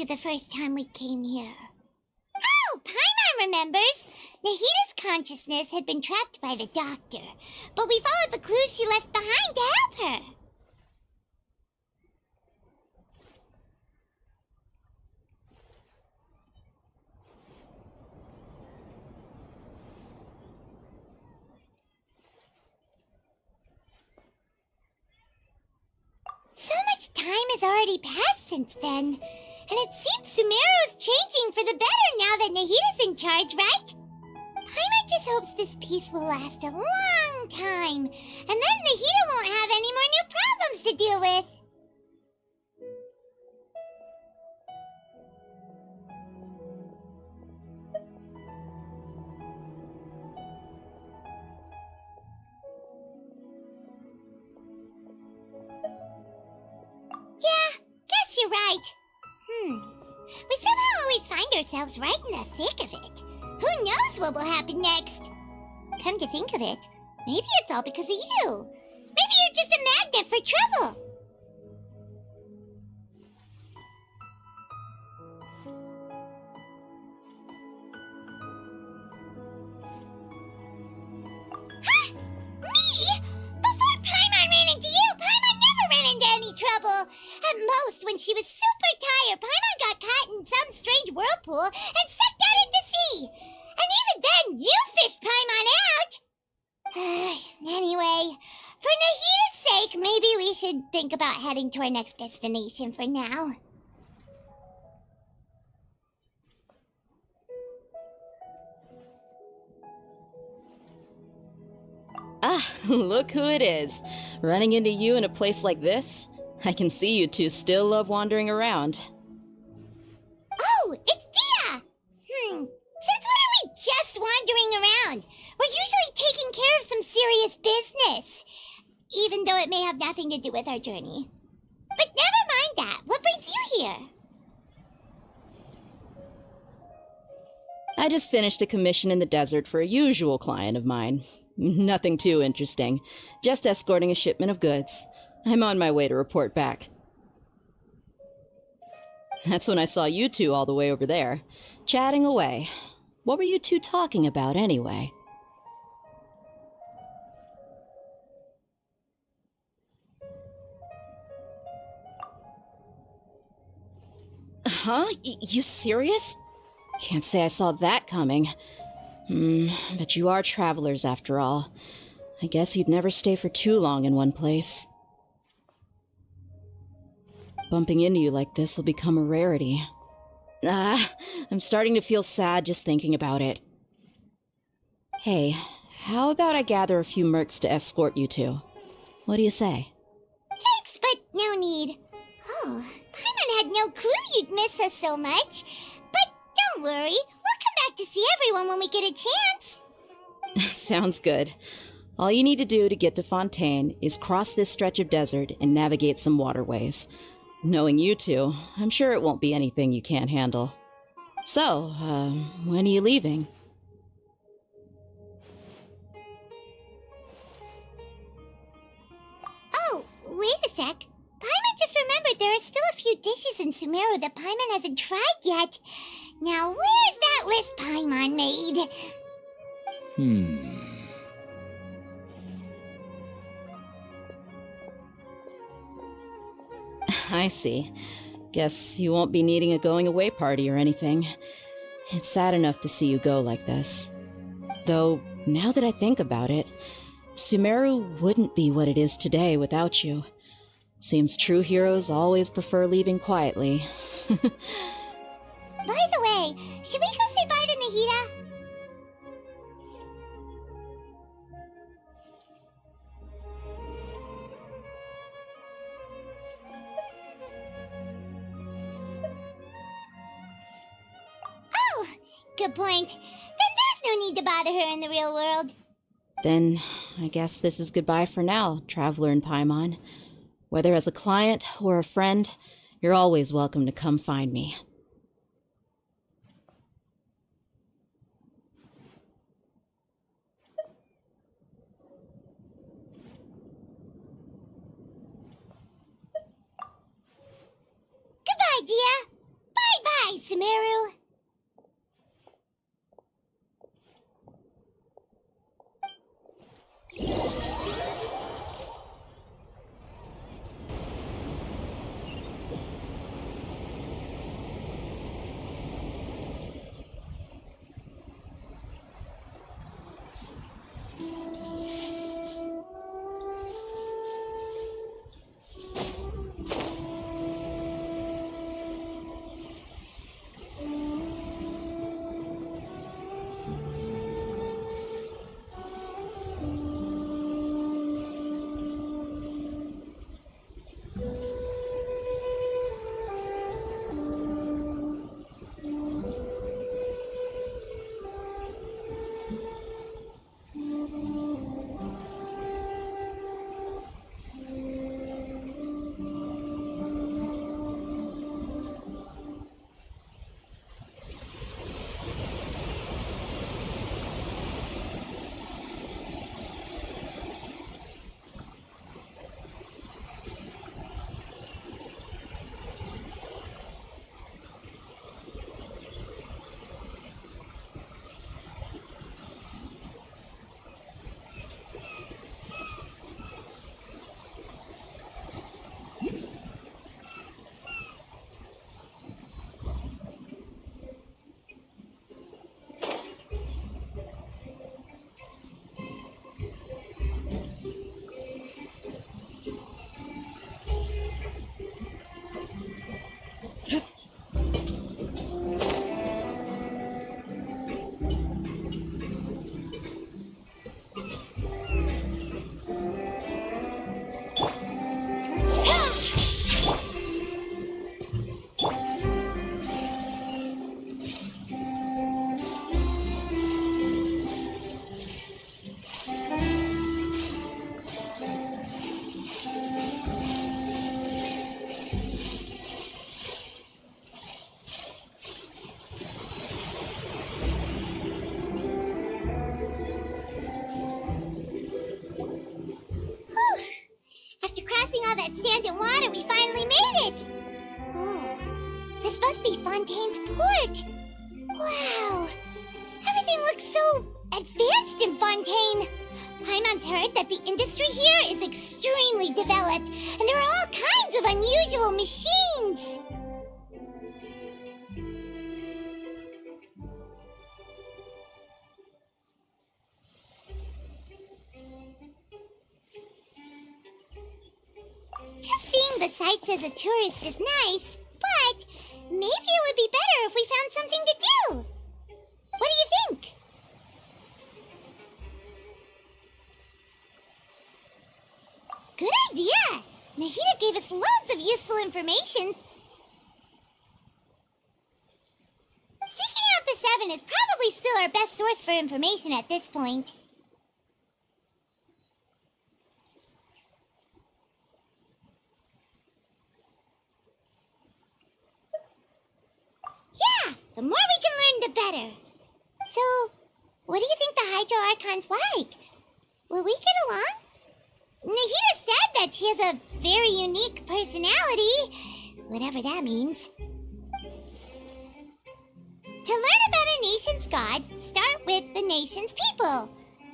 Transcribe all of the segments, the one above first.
The first time we came here. Oh, Paimon remembers! Nahita's consciousness had been trapped by the doctor, but we followed the clues she left behind to help her. So much time has already passed since then. And it seems Sumeru's changing for the better now that Nahita's in charge, right? Paimon just hopes this peace will last a long time, and then Nahita won't have any more new problems to deal with. Yeah, guess you're right. We somehow always find ourselves right in the thick of it. Who knows what will happen next? Come to think of it, maybe it's all because of you. Maybe you're just a magnet for trouble. Huh? Me? Before Paimon ran into you, Paimon never ran into any trouble. At most, when she was super tired, Paimon got caught in some strange whirlpool and sucked out into sea. And even then, you fished Paimon out. Anyway, for Nahita's sake, maybe we should think about heading to our next destination for now. Ah, look who it is. Running into you in a place like this? I can see you two still love wandering around. Oh, it's Dia! Since when are we just wandering around? We're usually taking care of some serious business, even though it may have nothing to do with our journey. But never mind that. What brings you here? I just finished a commission in the desert for a usual client of mine. Nothing too interesting. Just escorting a shipment of goods. I'm on my way to report back. That's when I saw you two all the way over there, chatting away. What were you two talking about, anyway? Huh? You serious? Can't say I saw that coming. But you are travelers after all. I guess you'd never stay for too long in one place. Bumping into you like this will become a rarity. I'm starting to feel sad just thinking about it. Hey, how about I gather a few mercs to escort you two? What do you say? Thanks, but no need. Oh, Paimon had no clue you'd miss us so much. But don't worry, we'll come back to see everyone when we get a chance. Sounds good. All you need to do to get to Fontaine is cross this stretch of desert and navigate some waterways. Knowing you two, I'm sure it won't be anything you can't handle. So, when are you leaving? Oh, wait a sec. Paimon just remembered there are still a few dishes in Sumeru that Paimon hasn't tried yet. Now, where's that list Paimon made? I see. Guess you won't be needing a going-away party or anything. It's sad enough to see you go like this. Though, now that I think about it, Sumeru wouldn't be what it is today without you. Seems true heroes always prefer leaving quietly. By the way, should we go say bye to Nahita? Good point. Then there's no need to bother her in the real world. Then I guess this is goodbye for now, Traveler in Paimon. Whether as a client or a friend, you're always welcome to come find me. Goodbye, dear. Bye-bye, Sumeru. After crossing all that sand and water, we finally made it! Oh, this must be Fontaine's port! Wow! Everything looks so advanced in Fontaine! Paimon's heard that the industry here is extremely developed, and there are all kinds of unusual machines! Just seeing the sights as a tourist is nice, but maybe it would be better if we found something to do. What do you think? Good idea! Nahida gave us loads of useful information. Seeking out the Seven is probably still our best source for information at this point. Yeah, the more we can learn, the better. So, what do you think the Hydro Archon's like? Will we get along? Nahida said that she has a very unique personality, whatever that means. To learn about a nation's god, start with the nation's people.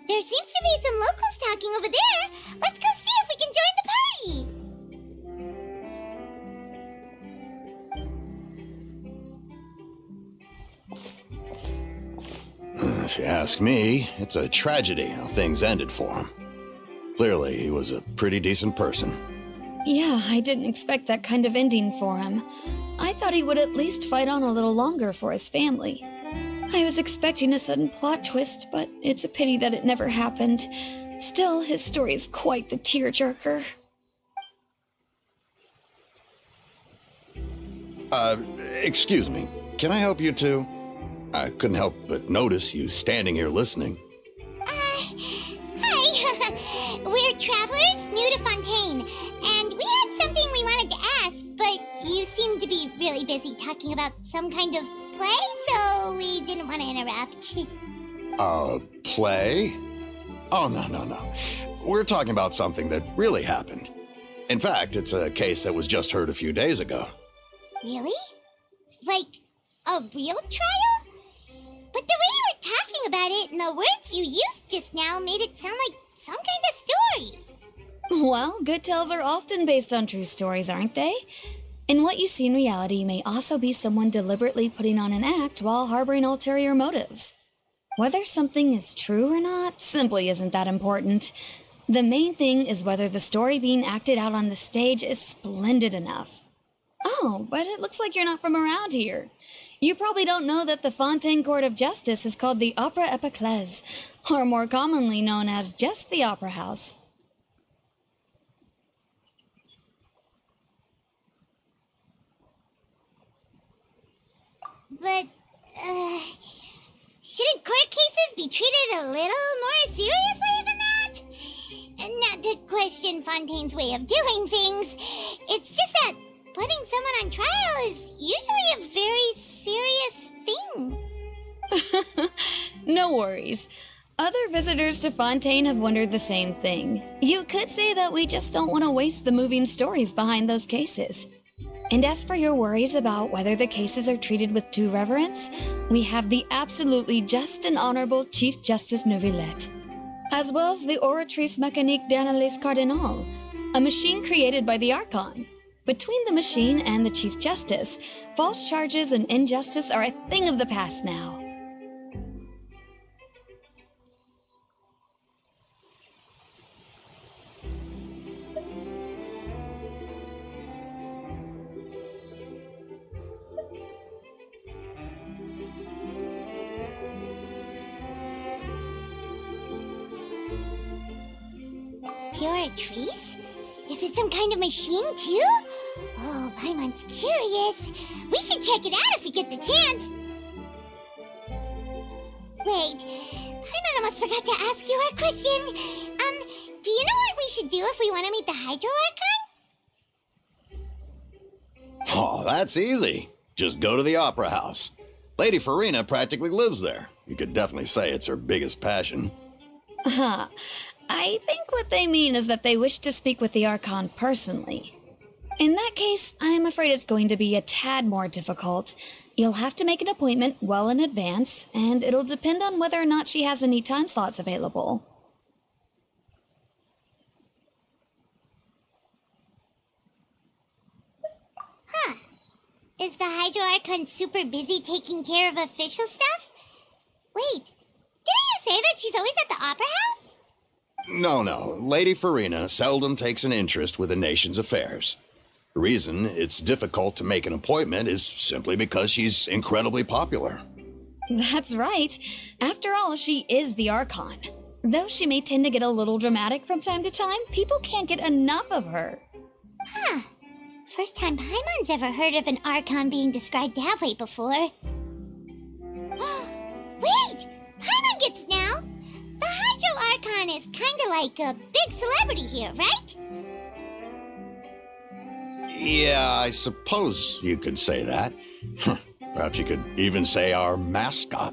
There seems to be some locals talking over there. Let's go see if we can join the party. If you ask me, it's a tragedy how things ended for him. Clearly, he was a pretty decent person. Yeah, I didn't expect that kind of ending for him. I thought he would at least fight on a little longer for his family. I was expecting a sudden plot twist, but it's a pity that it never happened. Still, his story is quite the tearjerker. Excuse me. Can I help you too? I couldn't help but notice you standing here listening. Hi. We're travelers new to Fontaine, and we had something we wanted to ask, but you seemed to be really busy talking about some kind of play, so we didn't want to interrupt. Play? Oh, no. We're talking about something that really happened. In fact, it's a case that was just heard a few days ago. Really? Like, a real trial? But the way you were talking about it and the words you used just now made it sound like some kind of story. Well, good tales are often based on true stories, aren't they? And what you see in reality may also be someone deliberately putting on an act while harboring ulterior motives. Whether something is true or not simply isn't that important. The main thing is whether the story being acted out on the stage is splendid enough. Oh, but it looks like you're not from around here. You probably don't know that the Fontaine Court of Justice is called the Opera Epiclese, or more commonly known as just the Opera House. But, shouldn't court cases be treated a little more seriously than that? Not to question Fontaine's way of doing things, it's just that putting someone on trial is usually a very serious thing. No worries. Other visitors to Fontaine have wondered the same thing. You could say that we just don't want to waste the moving stories behind those cases. And as for your worries about whether the cases are treated with due reverence, we have the absolutely just and honorable Chief Justice Neuvillette, as well as the Oratrice Mécanique d'Analyse Cardinal, a machine created by the Archon. Between the machine and the Chief Justice, false charges and injustice are a thing of the past now. Oratrice? Is it some kind of machine, too? Oh, Paimon's curious. We should check it out if we get the chance. Wait, Paimon almost forgot to ask you our question. Do you know what we should do if we want to meet the Hydro Archon? Oh, that's easy. Just go to the Opera House. Lady Farina practically lives there. You could definitely say it's her biggest passion. I think what they mean is that they wish to speak with the Archon personally. In that case, I'm afraid it's going to be a tad more difficult. You'll have to make an appointment well in advance, and it'll depend on whether or not she has any time slots available. Is the Hydro Archon super busy taking care of official stuff? Wait, didn't you say that she's always at the Opera House? No. Lady Farina seldom takes an interest with the nation's affairs. The reason it's difficult to make an appointment is simply because she's incredibly popular. That's right. After all, she is the Archon. Though she may tend to get a little dramatic from time to time, people can't get enough of her. First time Paimon's ever heard of an Archon being described that way before. Wait! Paimon gets now! The Hydro Archon is kinda like a big celebrity here, right? Yeah, I suppose you could say that. Perhaps you could even say our mascot.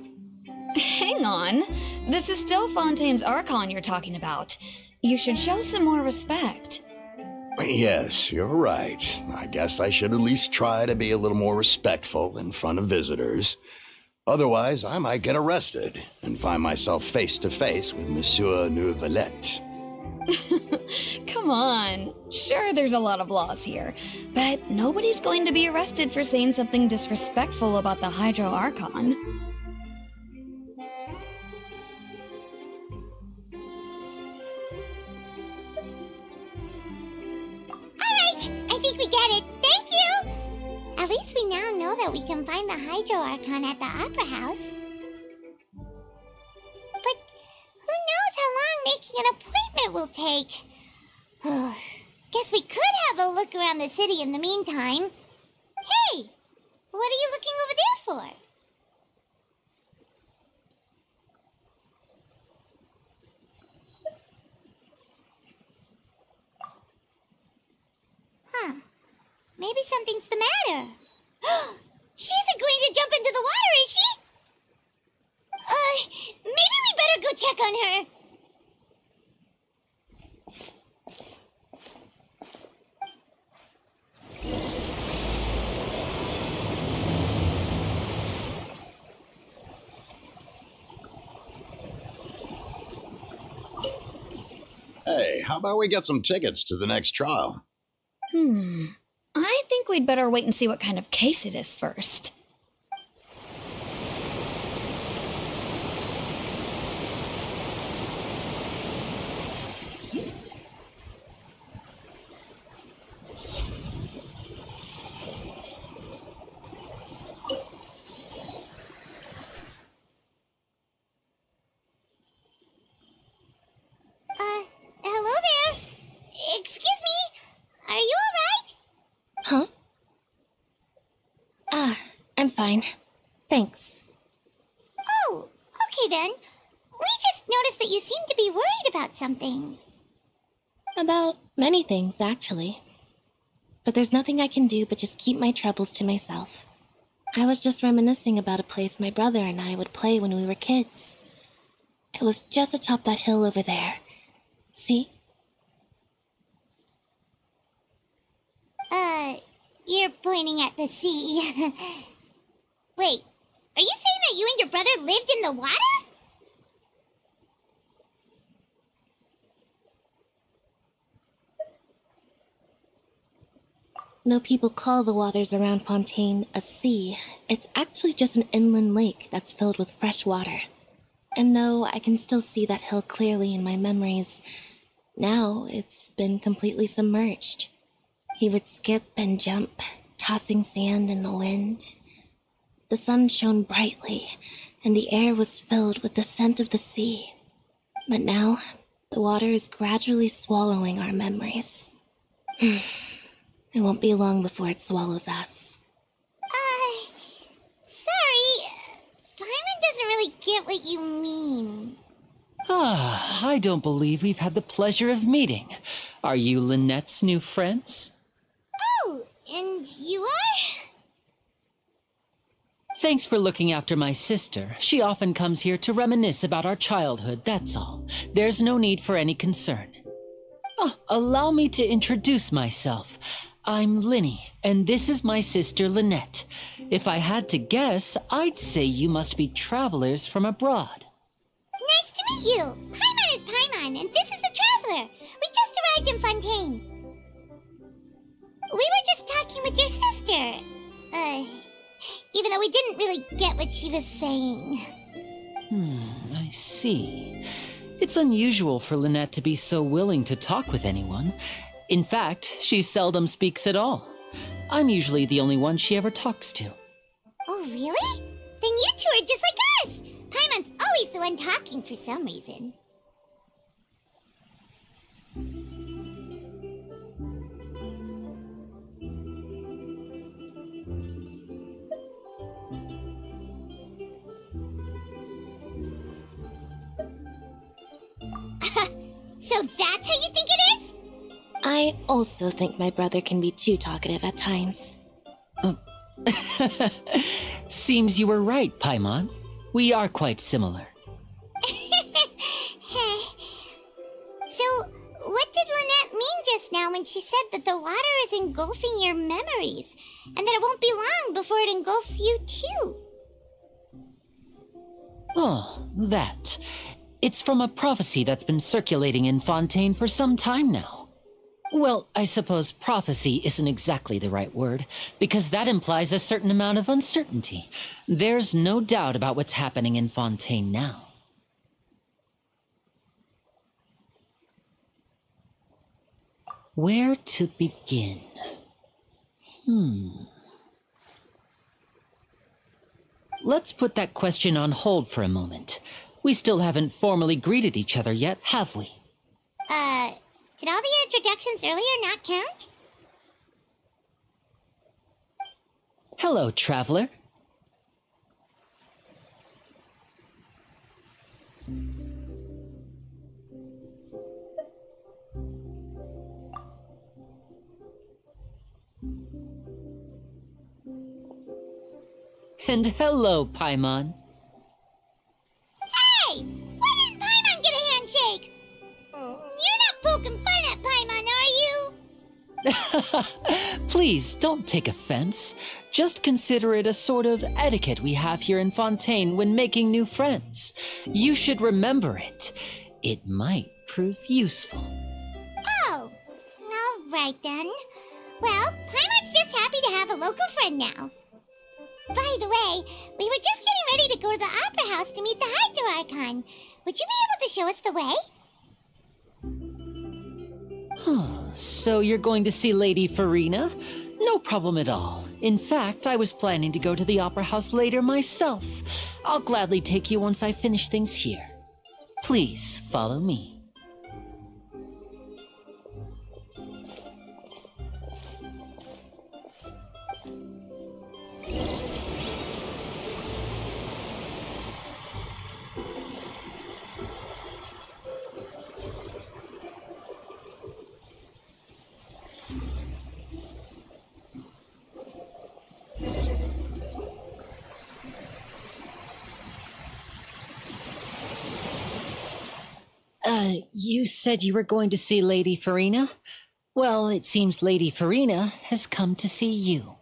Hang on. This is still Fontaine's Archon you're talking about. You should show some more respect. Yes, you're right. I guess I should at least try to be a little more respectful in front of visitors. Otherwise, I might get arrested and find myself face to face with Monsieur Neuvillette. Come on. Sure, there's a lot of laws here, but nobody's going to be arrested for saying something disrespectful about the Hydro Archon. Alright, I think we get it. Thank you! At least we now know that we can find the Hydro Archon at the Opera House. But who knows how long making an appointment will take? Guess we could have a look around the city in the meantime. Hey! What are you looking over there for? something's the matter. She isn't going to jump into the water, is she? Maybe we better go check on her. Hey, how about we get some tickets to the next trial? I think we'd better wait and see what kind of case it is first. Hello there. Excuse me. Are you all right? Huh? I'm fine. Thanks. Oh, okay then. We just noticed that you seem to be worried about something. About many things, actually. But there's nothing I can do but just keep my troubles to myself. I was just reminiscing about a place my brother and I would play when we were kids. It was just atop that hill over there. See? You're pointing at the sea. Wait, are you saying that you and your brother lived in the water? No, people call the waters around Fontaine a sea. It's actually just an inland lake that's filled with fresh water. And no, I can still see that hill clearly in my memories. Now it's been completely submerged. He would skip and jump, tossing sand in the wind. The sun shone brightly, and the air was filled with the scent of the sea. But now, the water is gradually swallowing our memories. It won't be long before it swallows us. Sorry. Paimon doesn't really get what you mean. I don't believe we've had the pleasure of meeting. Are you Lynette's new friends? Oh, and you are? Thanks for looking after my sister. She often comes here to reminisce about our childhood, that's all. There's no need for any concern. Oh, allow me to introduce myself. I'm Linny, and this is my sister Lynette. If I had to guess, I'd say you must be travelers from abroad. Nice to meet you. Paimon is Paimon, and this is the Traveler. We just arrived in Fontaine. We were just talking with your sister. Even though we didn't really get what she was saying. I see. It's unusual for Lynette to be so willing to talk with anyone. In fact, she seldom speaks at all. I'm usually the only one she ever talks to. Oh, really? Then you two are just like us. Paimon's always the one talking for some reason. So that's how you think it is? I also think my brother can be too talkative at times. Seems you were right, Paimon. We are quite similar. So, what did Lynette mean just now when she said that the water is engulfing your memories, and that it won't be long before it engulfs you too? Oh, that. It's from a prophecy that's been circulating in Fontaine for some time now. Well, I suppose prophecy isn't exactly the right word, because that implies a certain amount of uncertainty. There's no doubt about what's happening in Fontaine now. Where to begin? Let's put that question on hold for a moment. We still haven't formally greeted each other yet, have we? Did all the introductions earlier not count? Hello, traveler. And hello, Paimon. Hey! Why didn't Paimon get a handshake? You're not poking fun at Paimon, are you? Please, don't take offense. Just consider it a sort of etiquette we have here in Fontaine when making new friends. You should remember it. It might prove useful. Oh, all right then. Well, Paimon's just happy to have a local friend now. By the way, we were just getting ready to go to the Opera House to meet the Hydro Archon. Would you be able to show us the way? So you're going to see Lady Farina? No problem at all. In fact, I was planning to go to the Opera House later myself. I'll gladly take you once I finish things here. Please follow me. You said you were going to see Lady Farina? Well, it seems Lady Farina has come to see you.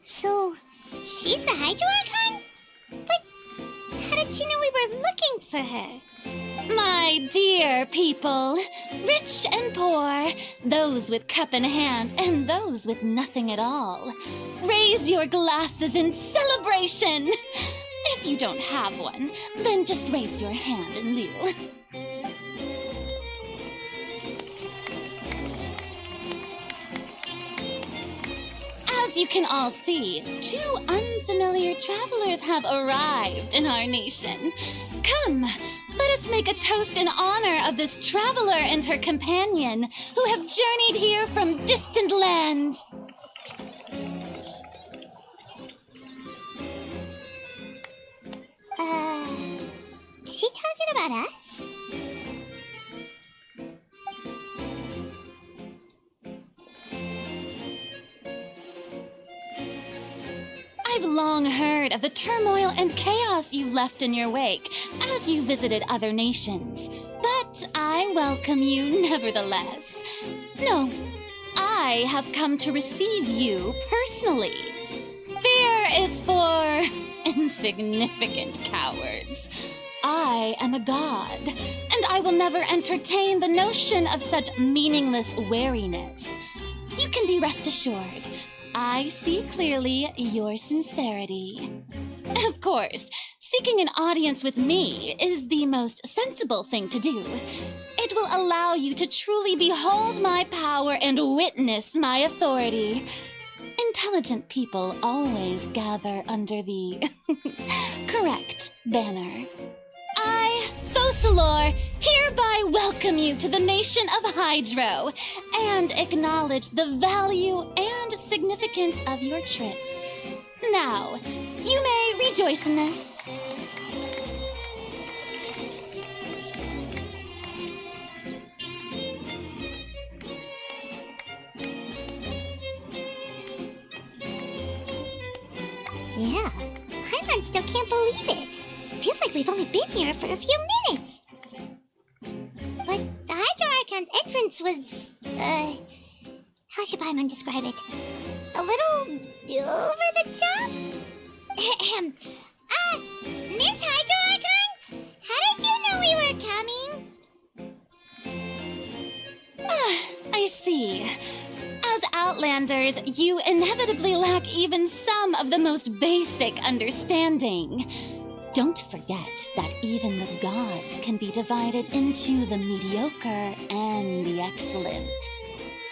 So, she's the Hydro Archon? But how did she know we were looking for her? My dear people, rich and poor, those with cup in hand and those with nothing at all, raise your glasses in celebration. If you don't have one, then just raise your hand in lieu. As you can all see, two unfamiliar travelers have arrived in our nation. Come, let us make a toast in honor of this traveler and her companion who have journeyed here from distant lands. Is she talking about us? I've long heard of the turmoil and chaos you left in your wake as you visited other nations, but I welcome you nevertheless. No, I have come to receive you personally. Fear is for insignificant cowards. I am a god, and I will never entertain the notion of such meaningless wariness. You can be rest assured, I see clearly your sincerity. Of course, seeking an audience with me is the most sensible thing to do. It will allow you to truly behold my power and witness my authority. Intelligent people always gather under the correct banner. I, Focalor, hereby welcome you to the nation of Hydro and acknowledge the value and significance of your trip. Now, you may rejoice in this. Yeah, Paimon still can't believe it. Feels like we've only been here for a few minutes. But the Hydro Archon's entrance was, how should Paimon describe it? A little over the top? Miss Hydro Archon? How did you know we were coming? I see. As Outlanders, you inevitably lack even some of the most basic understanding. Don't forget that even the gods can be divided into the mediocre and the excellent.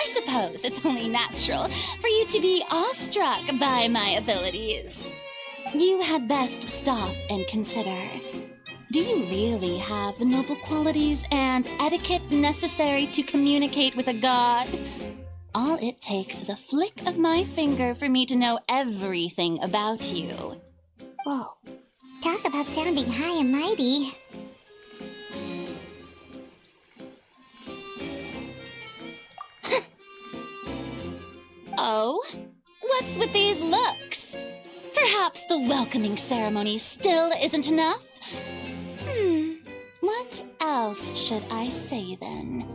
I suppose it's only natural for you to be awestruck by my abilities. You had best stop and consider. Do you really have the noble qualities and etiquette necessary to communicate with a god? All it takes is a flick of my finger for me to know everything about you. Whoa. Talk about sounding high and mighty. Oh? What's with these looks? Perhaps the welcoming ceremony still isn't enough? What else should I say then?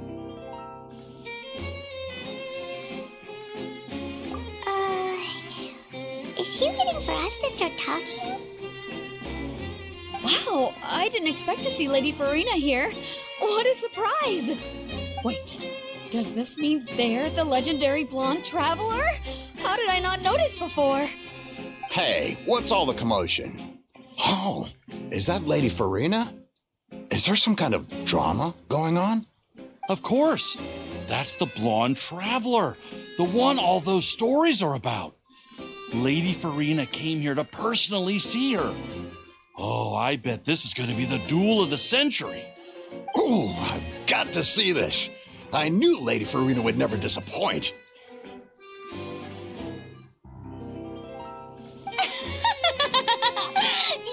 Is she waiting for us to start talking? Wow, I didn't expect to see Lady Farina here. What a surprise! Wait, does this mean they're the legendary blonde traveler? How did I not notice before? Hey, what's all the commotion? Oh, is that Lady Farina? Is there some kind of drama going on? Of course. That's the blonde traveler, the one all those stories are about. Lady Farina came here to personally see her. Oh, I bet this is going to be the duel of the century. Ooh, I've got to see this. I knew Lady Farina would never disappoint.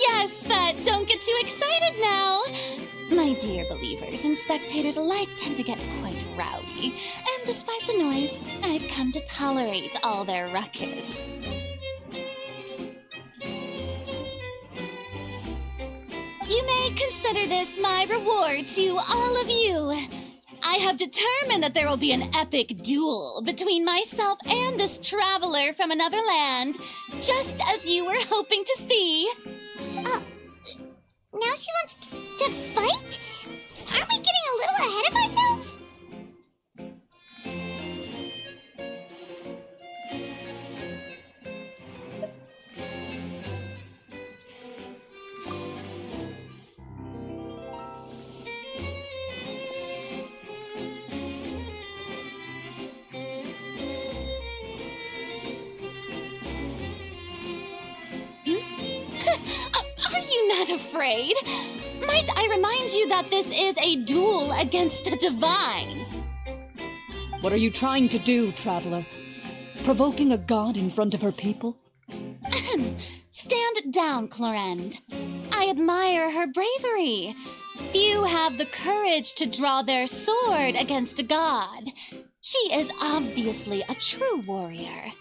Yes, but don't get too excited now. My dear believers and spectators alike tend to get quite rowdy, and despite the noise, I've come to tolerate all their ruckus. You may consider this my reward to all of you. I have determined that there will be an epic duel between myself and this traveler from another land, just as you were hoping to see. Now she wants to fight? Aren't we getting a little ahead of ourselves? Are you not afraid? Might I remind you that this is a duel against the divine? What are you trying to do, traveler? Provoking a god in front of her people? Stand down, Clorend. I admire her bravery. Few have the courage to draw their sword against a god. She is obviously a true warrior.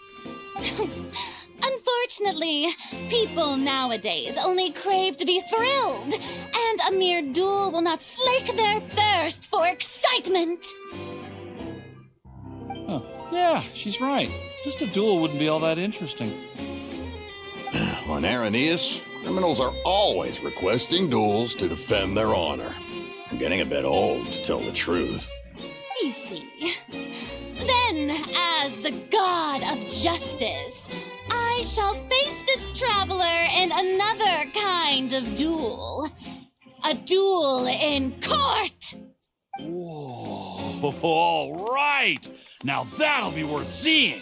Unfortunately, people nowadays only crave to be thrilled, and a mere duel will not slake their thirst for excitement. Oh, yeah, she's right. Just a duel wouldn't be all that interesting. On Araneus, criminals are always requesting duels to defend their honor. I'm getting a bit old, to tell the truth. You see. Then, as the god of justice, I shall face this traveler in another kind of duel. A duel in court! Whoa, all right. Now that'll be worth seeing.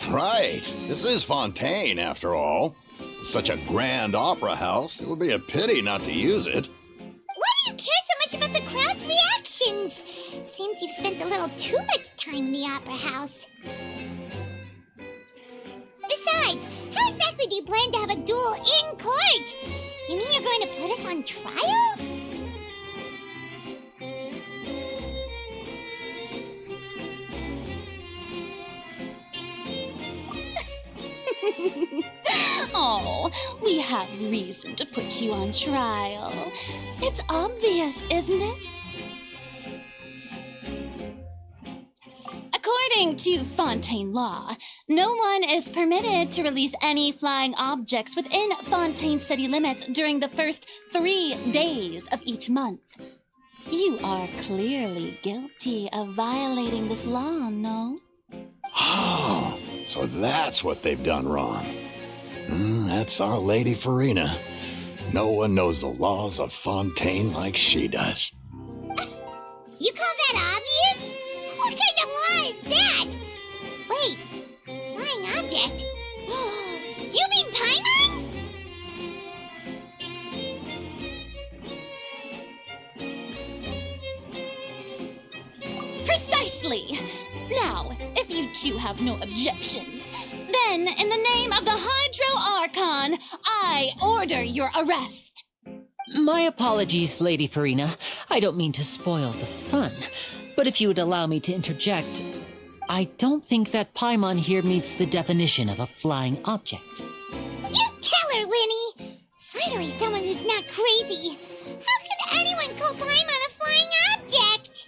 Right. This is Fontaine, after all. It's such a grand opera house, it would be a pity not to use it. Why do you care so much about the crowd's reactions? Seems you've spent a little too much time in the opera house. Besides, how exactly do you plan to have a duel in court? You mean you're going to put us on trial? Oh, we have reason to put you on trial. It's obvious, isn't it? According to Fontaine law, no one is permitted to release any flying objects within Fontaine city limits during the first 3 days of each month. You are clearly guilty of violating this law, no? Oh, so that's what they've done wrong. That's our Lady Farina. No one knows the laws of Fontaine like she does. You call that obvious? What kind of law is that? Wait, flying object? You mean Paimon? Precisely. Now, if you two have no objections, then in the name of the Hydro Archon, I order your arrest. My apologies, Lady Farina. I don't mean to spoil the fun. But if you would allow me to interject, I don't think that Paimon here meets the definition of a flying object. You tell her, Linny! Finally someone who's not crazy. How can anyone call Paimon a flying object?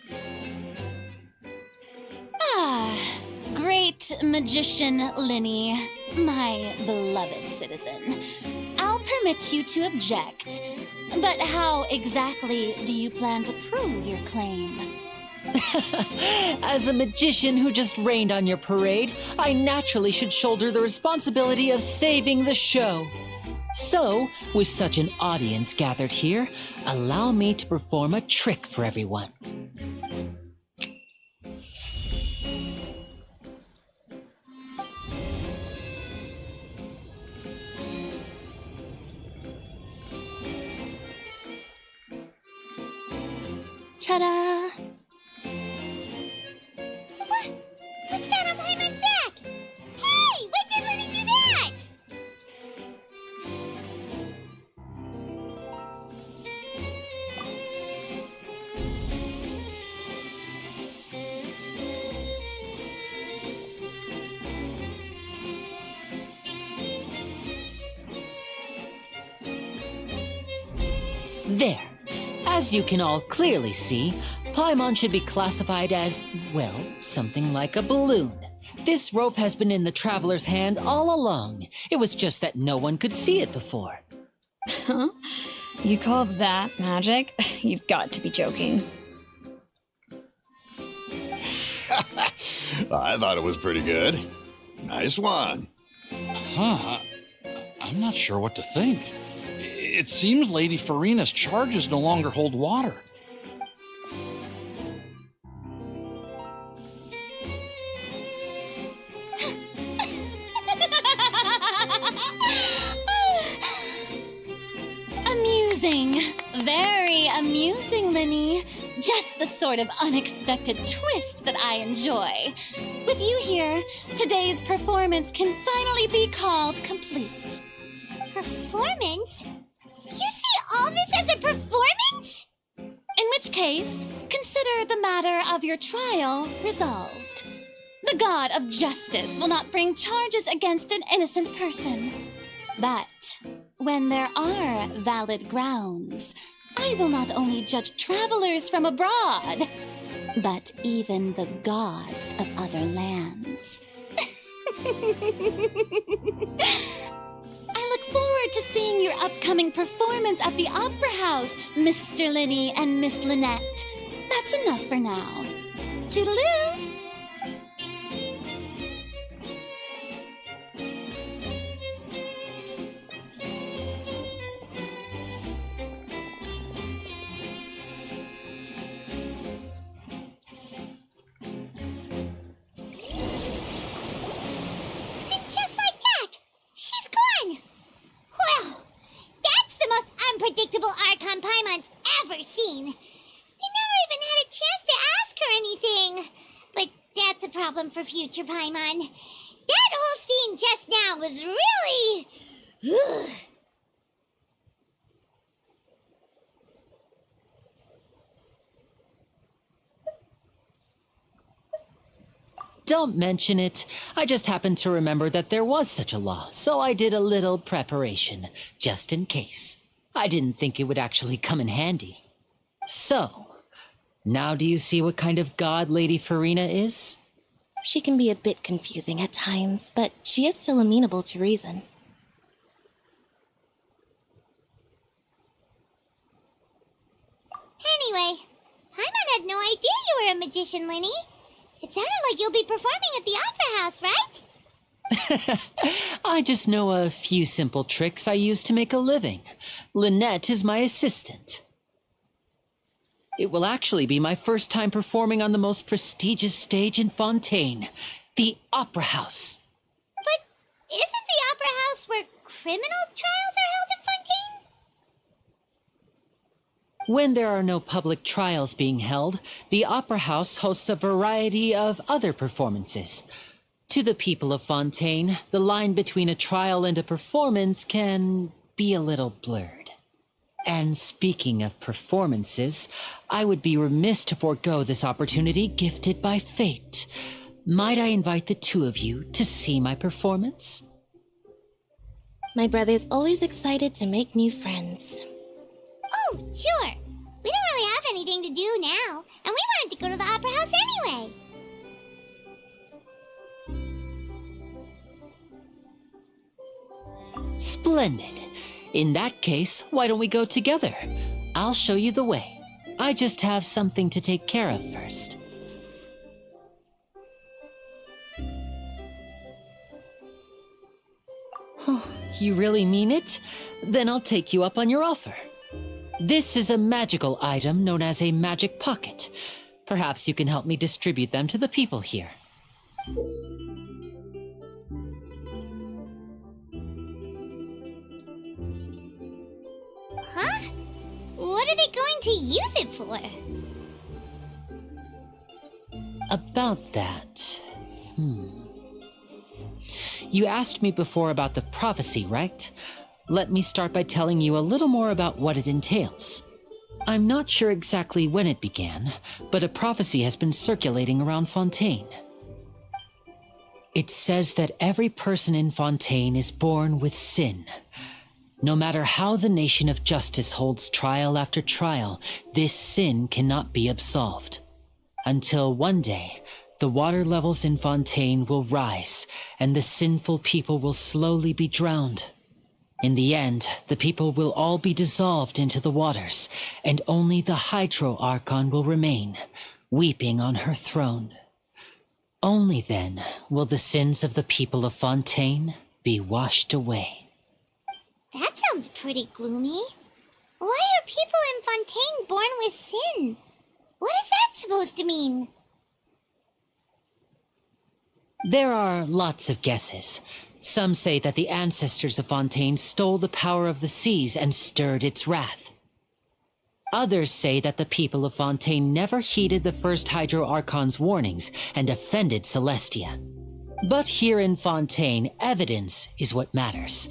Ah, great magician Linny, my beloved citizen. I'll permit you to object, but how exactly do you plan to prove your claim? As a magician who just rained on your parade, I naturally should shoulder the responsibility of saving the show. So, with such an audience gathered here, allow me to perform a trick for everyone. Ta-da! What's that on Paimon's back? Hey, when did Linny do that? There. As you can all clearly see, Paimon should be classified as, well, something like a balloon. This rope has been in the traveler's hand all along. It was just that no one could see it before. Huh? You call that magic? You've got to be joking. I thought it was pretty good. Nice one. Huh. I'm not sure what to think. It seems Lady Farina's charges no longer hold water. Amusing. Very amusing, Linny. Just the sort of unexpected twist that I enjoy. With you here, today's performance can finally be called complete. Performance? You see all this as a performance? In which case, consider the matter of your trial resolved. The god of justice will not bring charges against an innocent person. But when there are valid grounds, I will not only judge travelers from abroad, but even the gods of other lands. I look forward to seeing your upcoming performance at the Opera House, Mr. Linny and Miss Lynette. That's enough for now. Toodaloo! Unpredictable Archon Paimon's ever seen. We never even had a chance to ask her anything. But that's a problem for future Paimon. That whole scene just now was really... Don't mention it. I just happened to remember that there was such a law, so I did a little preparation, just in case. I didn't think it would actually come in handy. So, now do you see what kind of god Lady Farina is? She can be a bit confusing at times, but she is still amenable to reason. Anyway, Paimon had no idea you were a magician, Linny. It sounded like you'll be performing at the Opera House, right? I just know a few simple tricks I use to make a living. Lynette is my assistant. It will actually be my first time performing on the most prestigious stage in Fontaine, the Opera House. But isn't the Opera House where criminal trials are held in When there are no public trials being held, the Opera House hosts a variety of other performances. To the people of Fontaine, the line between a trial and a performance can be a little blurred. And speaking of performances, I would be remiss to forego this opportunity gifted by fate. Might I invite the two of you to see my performance? My brother's always excited to make new friends. Oh, sure. We don't really have anything to do now, and we wanted to go to the Opera House anyway. Splendid. In that case, why don't we go together? I'll show you the way. I just have something to take care of first. Oh, you really mean it? Then I'll take you up on your offer. This is a magical item known as a magic pocket. Perhaps you can help me distribute them to the people here. Huh? What are they going to use it for? About that... You asked me before about the prophecy, right? Let me start by telling you a little more about what it entails. I'm not sure exactly when it began, but a prophecy has been circulating around Fontaine. It says that every person in Fontaine is born with sin. No matter how the nation of justice holds trial after trial, this sin cannot be absolved. Until one day, the water levels in Fontaine will rise, and the sinful people will slowly be drowned. In the end, the people will all be dissolved into the waters, and only the Hydro Archon will remain, weeping on her throne. Only then will the sins of the people of Fontaine be washed away. That sounds pretty gloomy. Why are people in Fontaine born with sin? What is that supposed to mean? There are lots of guesses. Some say that the ancestors of Fontaine stole the power of the seas and stirred its wrath. Others say that the people of Fontaine never heeded the first Hydro Archon's warnings and offended Celestia. But here in Fontaine, evidence is what matters.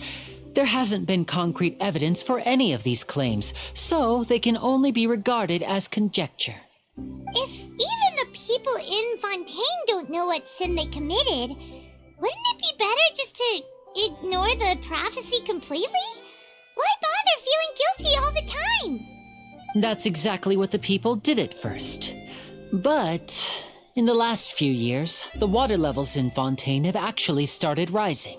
There hasn't been concrete evidence for any of these claims, so they can only be regarded as conjecture. If even the people in Fontaine don't know what sin they committed, wouldn't it be better just to ignore the prophecy completely? Why bother feeling guilty all the time? That's exactly what the people did at first. But in the last few years, the water levels in Fontaine have actually started rising.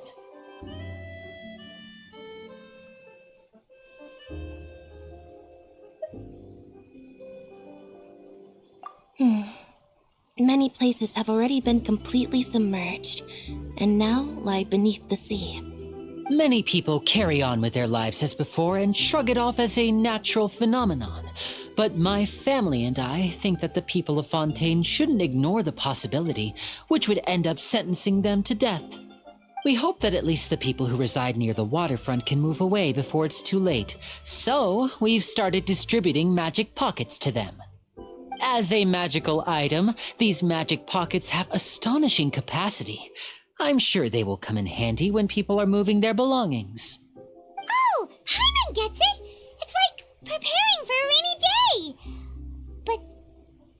Many places have already been completely submerged, and now lie beneath the sea. Many people carry on with their lives as before and shrug it off as a natural phenomenon. But my family and I think that the people of Fontaine shouldn't ignore the possibility, which would end up sentencing them to death. We hope that at least the people who reside near the waterfront can move away before it's too late. So we've started distributing magic pockets to them. As a magical item, these magic pockets have astonishing capacity. I'm sure they will come in handy when people are moving their belongings. Oh, Paimon gets it! It's like preparing for a rainy day! But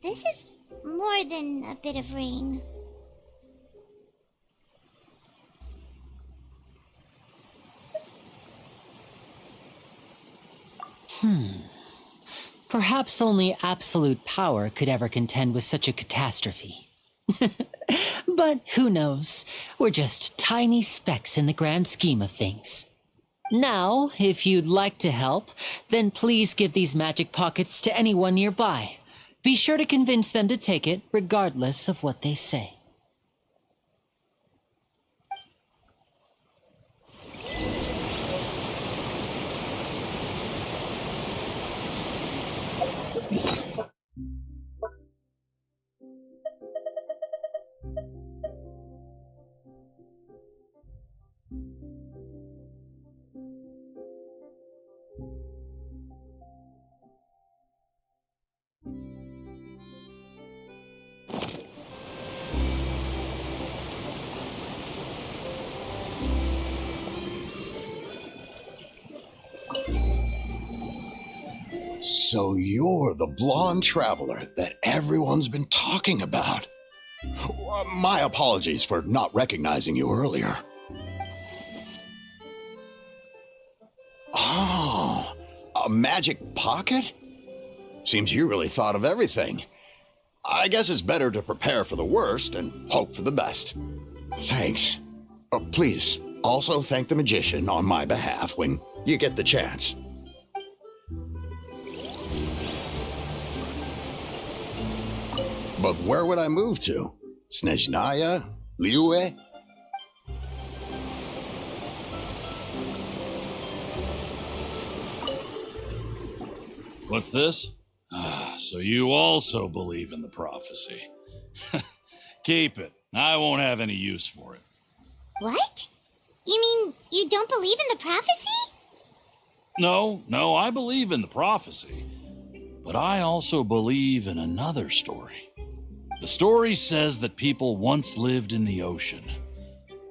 this is more than a bit of rain. Perhaps only absolute power could ever contend with such a catastrophe. But who knows? We're just tiny specks in the grand scheme of things. Now, if you'd like to help, then please give these magic pockets to anyone nearby. Be sure to convince them to take it, regardless of what they say. So you're the blonde traveler that everyone's been talking about. My apologies for not recognizing you earlier. Oh, a magic pocket? Seems you really thought of everything. I guess it's better to prepare for the worst and hope for the best. Thanks. Please, also thank the magician on my behalf when you get the chance. But where would I move to? Snezhnaya? Liue? What's this? So you also believe in the prophecy. Keep it. I won't have any use for it. What? You mean you don't believe in the prophecy? No, I believe in the prophecy. But I also believe in another story. The story says that people once lived in the ocean.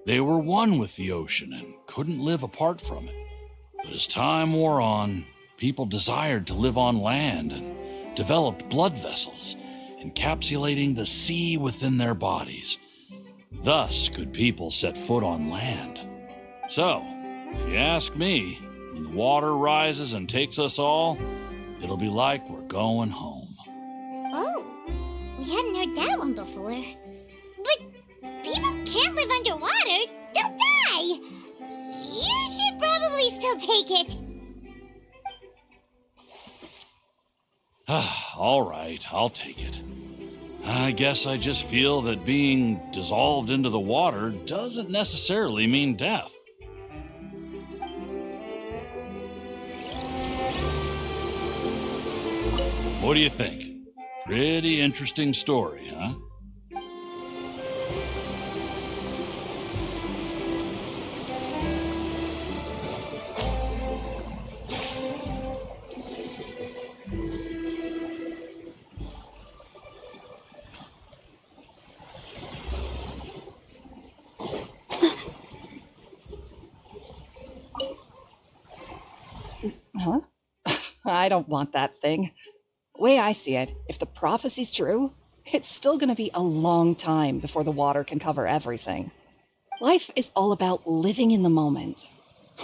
They were one with the ocean and couldn't live apart from it. But as time wore on, people desired to live on land and developed blood vessels, encapsulating the sea within their bodies. Thus could people set foot on land. So, if you ask me, when the water rises and takes us all, it'll be like we're going home. Oh, we hadn't heard that one before. But people can't live underwater. They'll die. You should probably still take it. All right, I'll take it. I guess I just feel that being dissolved into the water doesn't necessarily mean death. What do you think? Pretty interesting story, huh? Huh? I don't want that thing. Way I see it, if the prophecy's true, it's still going to be a long time before the water can cover everything. Life is all about living in the moment.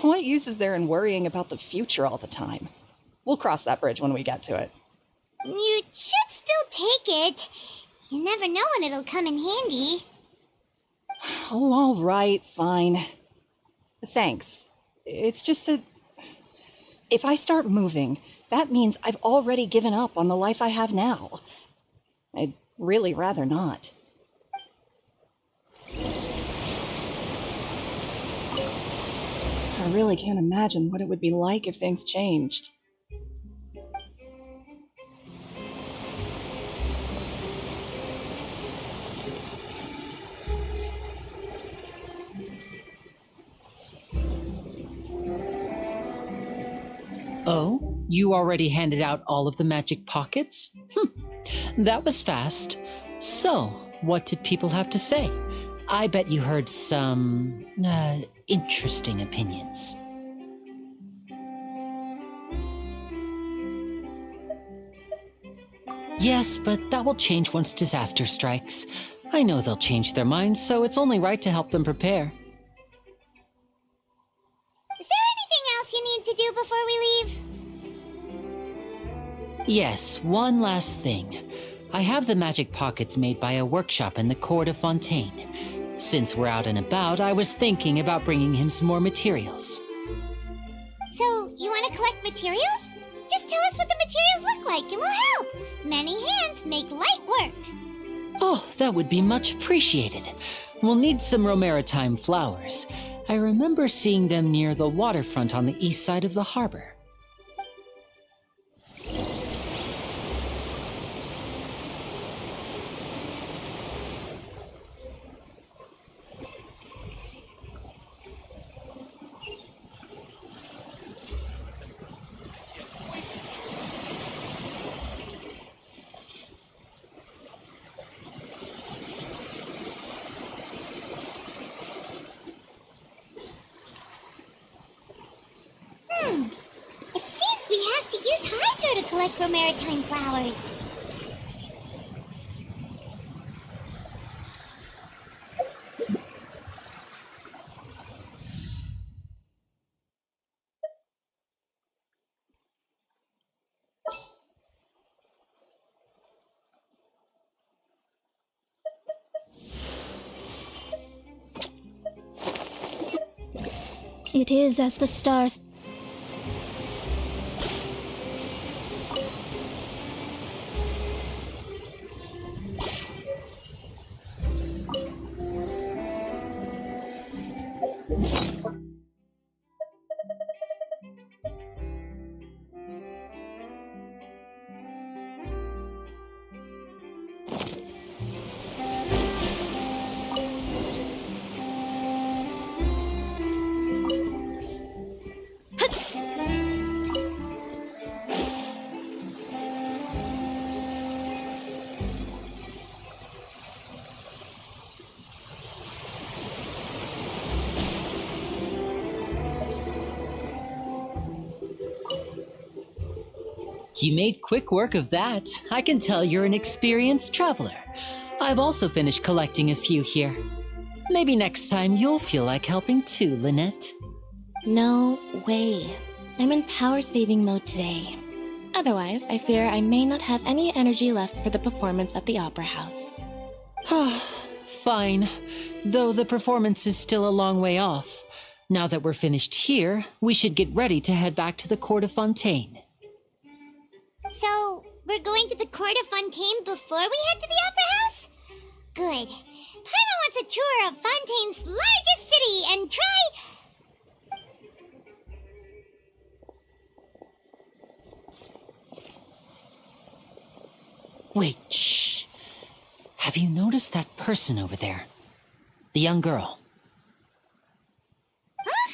What use is there in worrying about the future all the time? We'll cross that bridge when we get to it. You should still take it. You never know when it'll come in handy. Oh, all right, fine. Thanks. It's just that if I start moving, that means I've already given up on the life I have now. I'd really rather not. I really can't imagine what it would be like if things changed. Oh, you already handed out all of the magic pockets? That was fast. So, what did people have to say? I bet you heard some, interesting opinions. Yes, but that will change once disaster strikes. I know they'll change their minds, so it's only right to help them prepare. Is there anything else you need to do before we leave? Yes, one last thing. I have the magic pockets made by a workshop in the court of Fontaine. Since we're out and about, I was thinking about bringing him some more materials. So, you want to collect materials? Just tell us what the materials look like and we'll help. Many hands make light work. Oh, that would be much appreciated. We'll need some Romaritime flowers. I remember seeing them near the waterfront on the east side of the harbor. have to use hydro to collect for maritime flowers. It is as the stars. You made quick work of that. I can tell you're an experienced traveler. I've also finished collecting a few here. Maybe next time you'll feel like helping too, Lynette. No way. I'm in power-saving mode today. Otherwise, I fear I may not have any energy left for the performance at the Opera House. Fine. Though the performance is still a long way off. Now that we're finished here, we should get ready to head back to the court of Fontaine. So, we're going to the court of Fontaine before we head to the Opera House? Good. Paimon wants a tour of Fontaine's largest city and try... Wait, shh. Have you noticed that person over there? The young girl. Huh?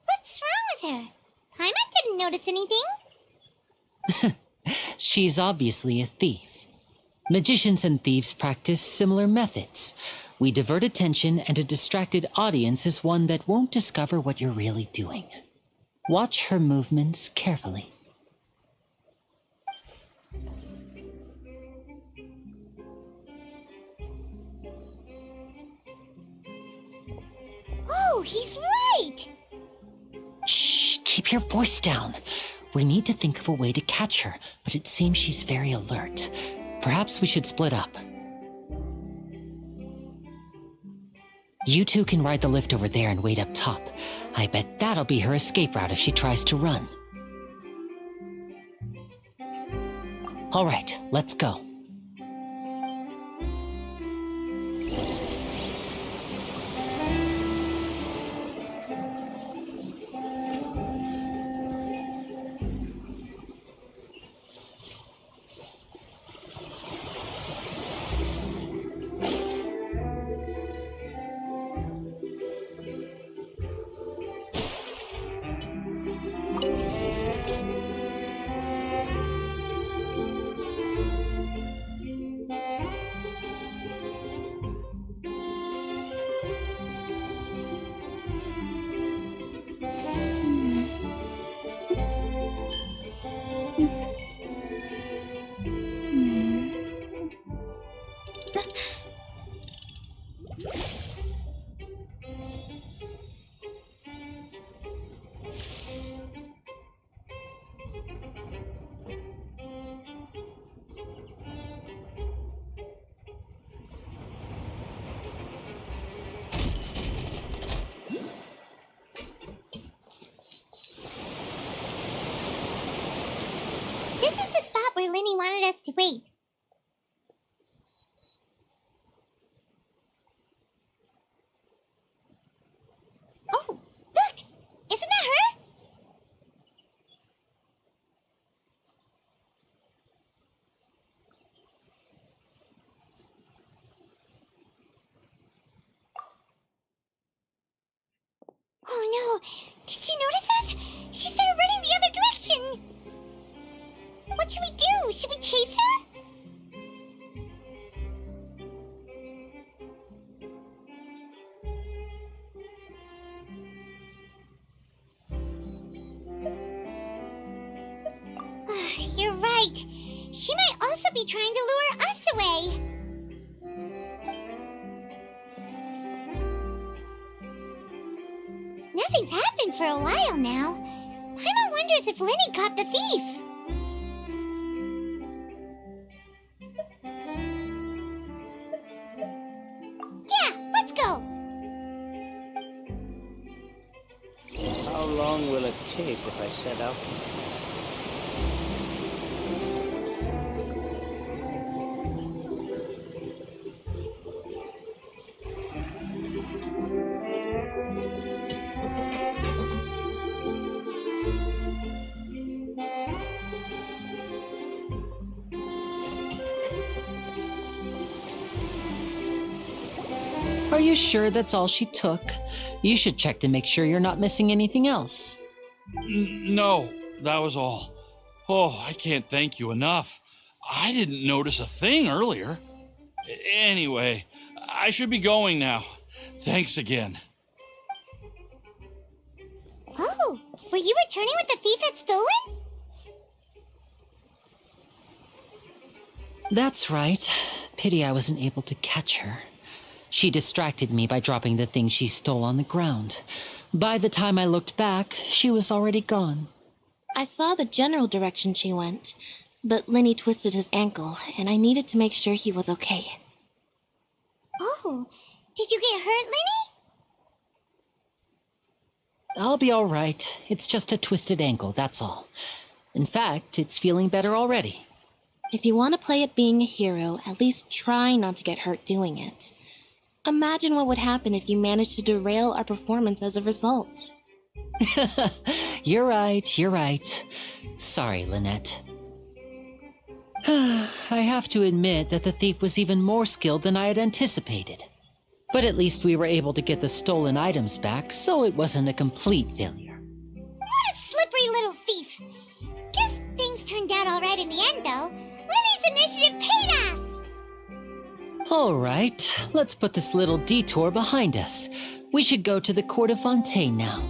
What's wrong with her? Paimon didn't notice anything. She's obviously a thief. Magicians and thieves practice similar methods. We divert attention, and a distracted audience is one that won't discover what you're really doing. Watch her movements carefully. Oh, he's right! Shh, keep your voice down. We need to think of a way to catch her, but it seems she's very alert. Perhaps we should split up. You two can ride the lift over there and wait up top. I bet that'll be her escape route if she tries to run. All right, let's go. This is the spot where Linny wanted us to wait. Oh, look! Isn't that her? Oh no! Did she notice us? She started running the other direction! What should we do? Should we chase her? right. She might also be trying to lure us away. Nothing's happened for a while now. Paimon wonders if Lenny caught the thief. Yeah, let's go. How long will it take if I set out? Are you sure that's all she took? You should check to make sure you're not missing anything else. No, that was all. Oh, I can't thank you enough. I didn't notice a thing earlier. Anyway, I should be going now. Thanks again. Oh, were you returning what the thief had stolen? That's right. Pity I wasn't able to catch her. She distracted me by dropping the thing she stole on the ground. By the time I looked back, she was already gone. I saw the general direction she went, but Lenny twisted his ankle, and I needed to make sure he was okay. Oh, did you get hurt, Lenny? I'll be all right. It's just a twisted ankle, that's all. In fact, it's feeling better already. If you want to play at being a hero, at least try not to get hurt doing it. Imagine what would happen if you managed to derail our performance as a result. You're right. Sorry, Lynette. I have to admit that the thief was even more skilled than I had anticipated. But at least we were able to get the stolen items back, so it wasn't a complete failure. What a slippery little thief! Guess things turned out all right in the end, though. Lenny's initiative paid off! All right, let's put this little detour behind us. We should go to the court of Fontaine now.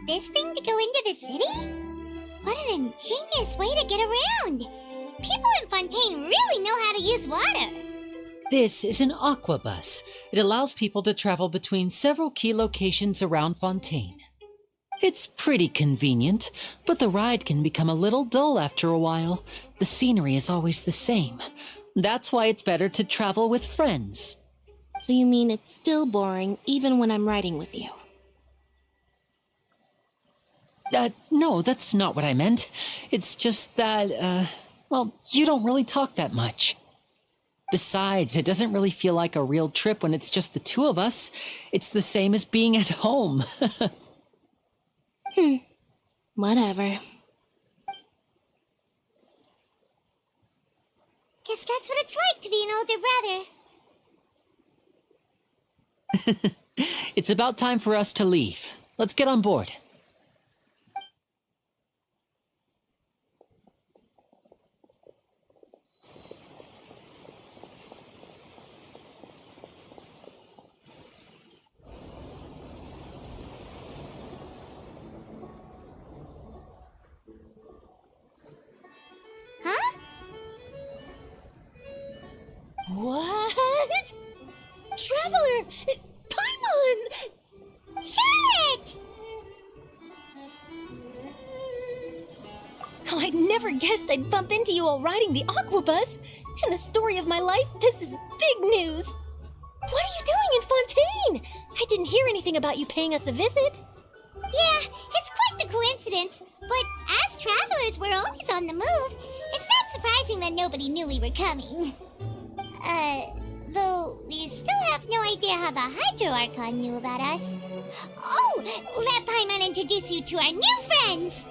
This thing to go into the city? What an ingenious way to get around! People in Fontaine really know how to use water! This is an aquabus. It allows people to travel between several key locations around Fontaine. It's pretty convenient, but the ride can become a little dull after a while. The scenery is always the same. That's why it's better to travel with friends. So you mean it's still boring even when I'm riding with you? No, that's not what I meant. It's just that, well, you don't really talk that much. Besides, it doesn't really feel like a real trip when it's just the two of us. It's the same as being at home. Whatever. Guess that's what it's like to be an older brother. It's about time for us to leave. Let's get on board. Huh? What? Traveler! Paimon! Charlotte! Oh, I'd never guessed I'd bump into you while riding the aquabus. In the story of my life, this is big news. What are you doing in Fontaine? I didn't hear anything about you paying us a visit. Yeah, it's quite the coincidence. But as travelers, we're always on the move. It's not surprising that nobody knew we were coming. Though we still have no idea how the Hydro Archon knew about us. Oh, let Paimon introduce you to our new friends!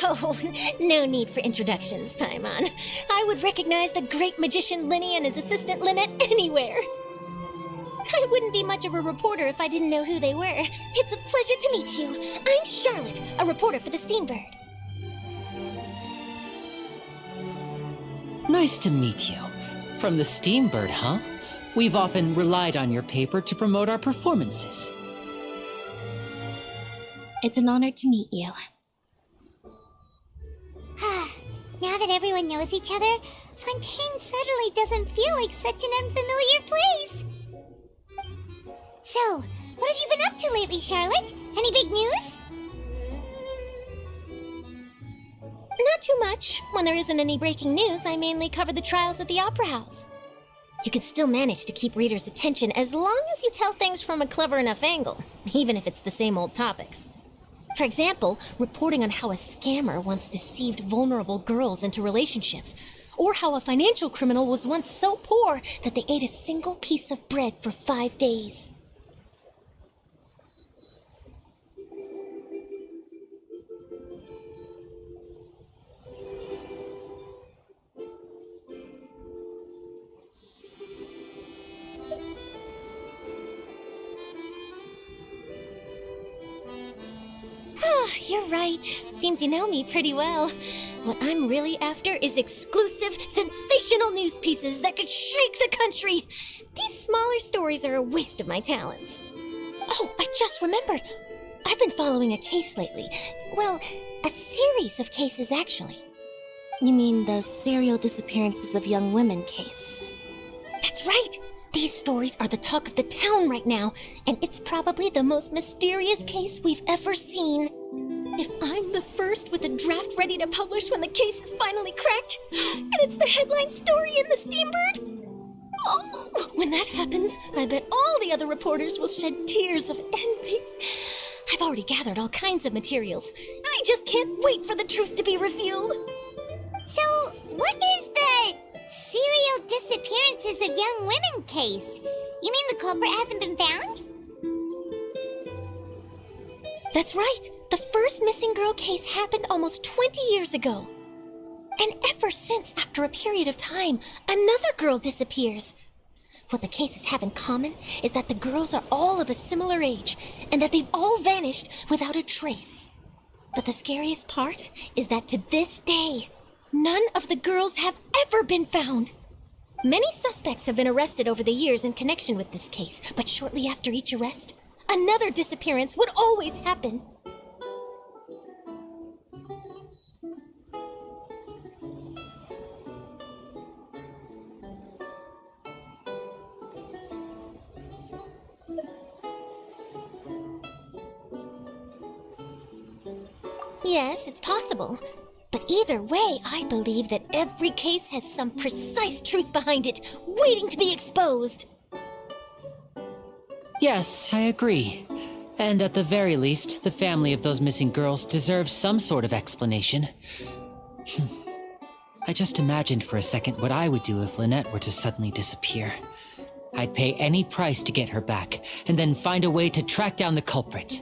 Oh, no need for introductions, Paimon. I would recognize the great magician Linny and his assistant Lynette anywhere. I wouldn't be much of a reporter if I didn't know who they were. It's a pleasure to meet you. I'm Charlotte, a reporter for the Steambird. Nice to meet you. From the Steambird, huh? We've often relied on your paper to promote our performances. It's an honor to meet you. Now that everyone knows each other, Fontaine suddenly doesn't feel like such an unfamiliar place. So, what have you been up to lately, Charlotte? Any big news? Not too much. When there isn't any breaking news, I mainly cover the trials at the Opera House. You can still manage to keep readers' attention as long as you tell things from a clever enough angle, even if it's the same old topics. For example, reporting on how a scammer once deceived vulnerable girls into relationships, or how a financial criminal was once so poor that they ate a single piece of bread for 5 days. You're right. Seems you know me pretty well. What I'm really after is exclusive, sensational news pieces that could shake the country. These smaller stories are a waste of my talents. Oh, I just remembered. I've been following a case lately. Well, a series of cases, actually. You mean the serial disappearances of young women case? That's right. These stories are the talk of the town right now, and it's probably the most mysterious case we've ever seen. If I'm the first with a draft ready to publish when the case is finally cracked, and it's the headline story in the Steambird, oh, when that happens, I bet all the other reporters will shed tears of envy. I've already gathered all kinds of materials. I just can't wait for the truth to be revealed. So, what is the serial disappearances of young women case? You mean the culprit hasn't been found? That's right. The first missing girl case happened almost 20 years ago. And ever since, after a period of time, another girl disappears. What the cases have in common is that the girls are all of a similar age, and that they've all vanished without a trace. But the scariest part is that to this day, none of the girls have ever been found. Many suspects have been arrested over the years in connection with this case, but shortly after each arrest, another disappearance would always happen. Yes, it's possible. But either way, I believe that every case has some precise truth behind it, waiting to be exposed. Yes, I agree. And at the very least, the family of those missing girls deserves some sort of explanation. I just imagined for a second what I would do if Lynette were to suddenly disappear. I'd pay any price to get her back, and then find a way to track down the culprit.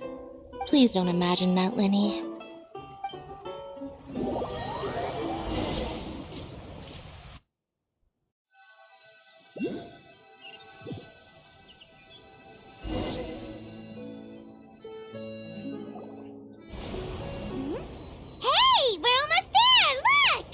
Please don't imagine that, Linny. Hey, we're almost there! Look!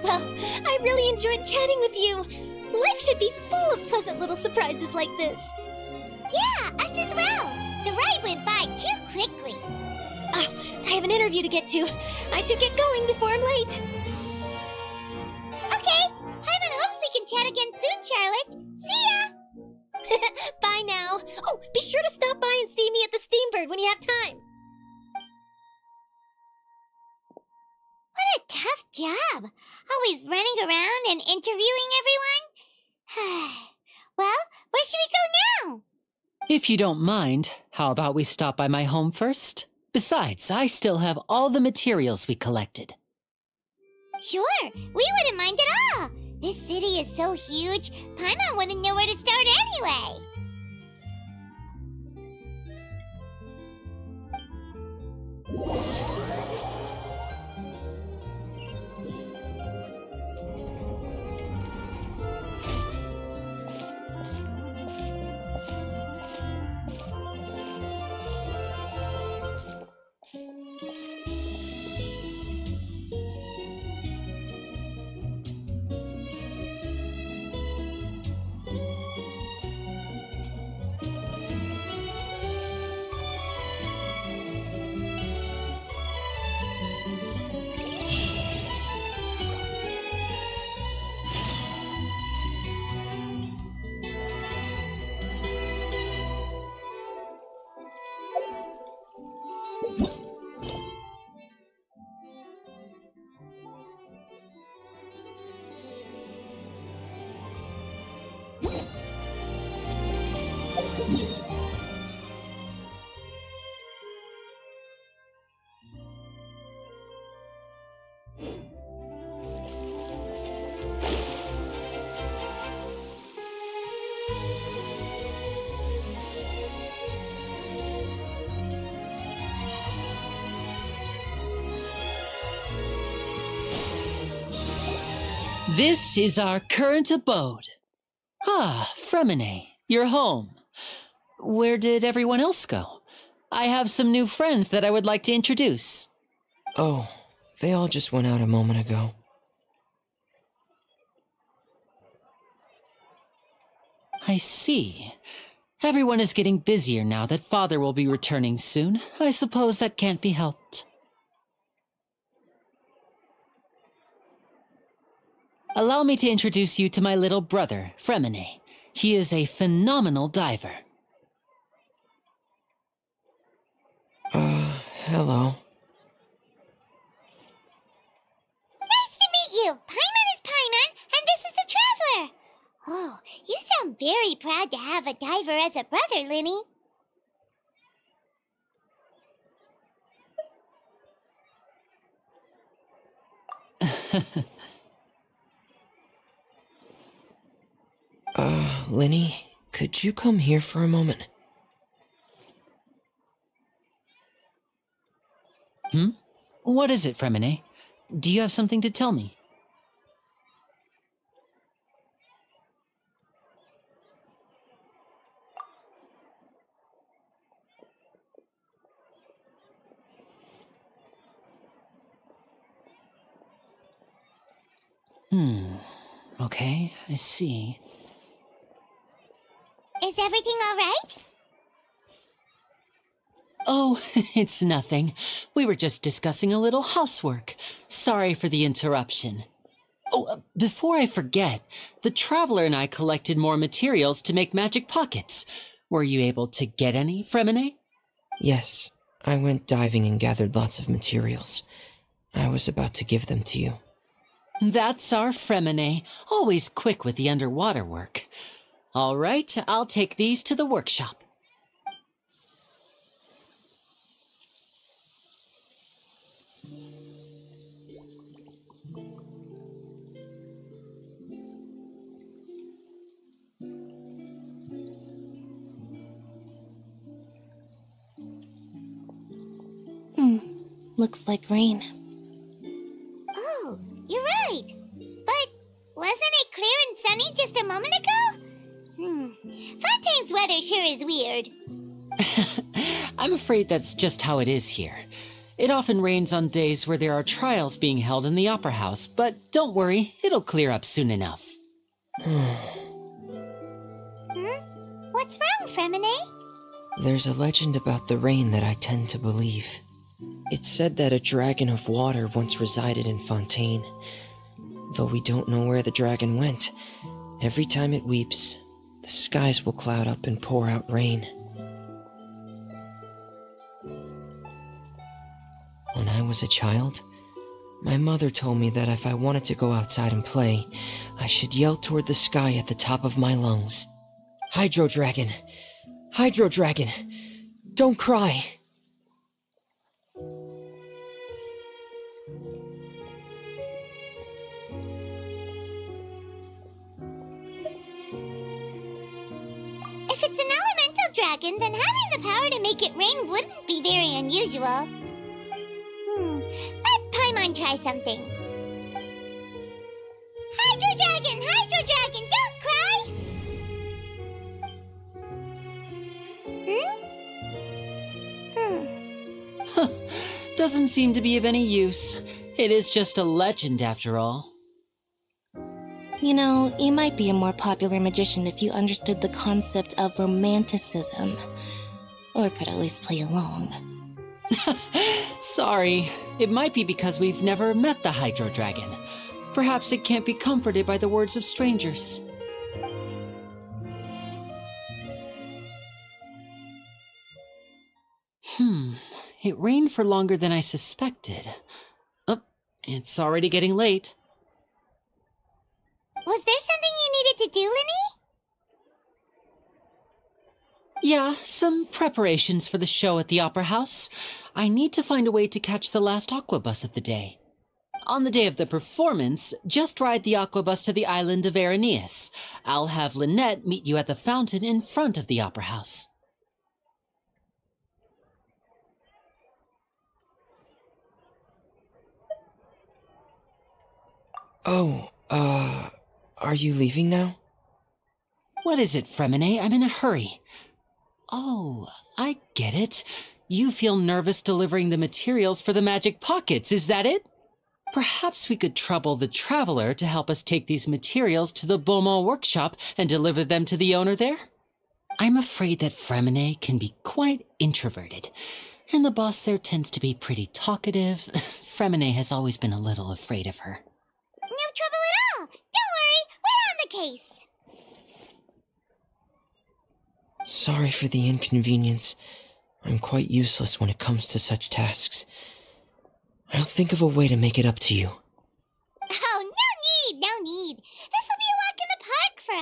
Well, I really enjoyed chatting with you. Life should be full of pleasant little surprises like this. Yeah, us as well. The ride went by too quickly. I have an interview to get to. I should get going before I'm late. Okay, Paimon hopes we can chat again soon, Charlotte. See ya! Bye now. Oh, be sure to stop by and see me at the Steambird when you have time. What a tough job. Always running around and interviewing everyone. Well, where should we go now? If you don't mind, how about we stop by my home first? Besides, I still have all the materials we collected. Sure, we wouldn't mind at all. This city is so huge, Paimon wouldn't know where to start anyway. This is our current abode. Ah, Fremine, you're home. Where did everyone else go? I have some new friends that I would like to introduce. Oh, they all just went out a moment ago. I see. Everyone is getting busier now that Father will be returning soon. I suppose that can't be helped. Allow me to introduce you to my little brother, Fremine. He is a phenomenal diver. Hello. Nice to meet you. Paimon is Paimon, and this is the Traveler. Oh, you sound very proud to have a diver as a brother, Linny. Linny, could you come here for a moment? What is it, Fremine? Do you have something to tell me? Okay, I see. Is everything all right? Oh, it's nothing. We were just discussing a little housework. Sorry for the interruption. Oh, before I forget, the Traveler and I collected more materials to make magic pockets. Were you able to get any, Fremine? Yes, I went diving and gathered lots of materials. I was about to give them to you. That's our Fremine, always quick with the underwater work. All right, I'll take these to the workshop. Looks like rain. Oh, you're right. But wasn't it clear and sunny just a moment ago? Fontaine's weather sure is weird. I'm afraid that's just how it is here. It often rains on days where there are trials being held in the Opera House, but don't worry, it'll clear up soon enough. What's wrong, Fremine? There's a legend about the rain that I tend to believe. It's said that a dragon of water once resided in Fontaine. Though we don't know where the dragon went, every time it weeps, the skies will cloud up and pour out rain. When I was a child, my mother told me that if I wanted to go outside and play, I should yell toward the sky at the top of my lungs. Hydro Dragon! Hydro Dragon! Don't cry! If it's an elemental dragon, then having the power to make it rain wouldn't be very unusual. Let Paimon try something. Hydro Dragon! Hydro Dragon! Don't cry! Doesn't seem to be of any use. It is just a legend after all. You know, you might be a more popular magician if you understood the concept of romanticism. Or could at least play along. Sorry, it might be because we've never met the Hydro Dragon. Perhaps it can't be comforted by the words of strangers. It rained for longer than I suspected. Oh, it's already getting late. Was there something you needed to do, Linny? Yeah, some preparations for the show at the Opera House. I need to find a way to catch the last aquabus of the day. On the day of the performance, just ride the aquabus to the island of Aeneas. I'll have Lynette meet you at the fountain in front of the Opera House. Oh, are you leaving now? What is it, Fremine? I'm in a hurry. Oh, I get it. You feel nervous delivering the materials for the magic pockets, is that it? Perhaps we could trouble the Traveler to help us take these materials to the Beaumont workshop and deliver them to the owner there? I'm afraid that Fremine can be quite introverted, and the boss there tends to be pretty talkative. Fremine has always been a little afraid of her. No trouble at all! Don't worry, we're on the case! Sorry for the inconvenience. I'm quite useless when it comes to such tasks. I'll think of a way to make it up to you. Oh, no need! This'll be a walk in the park for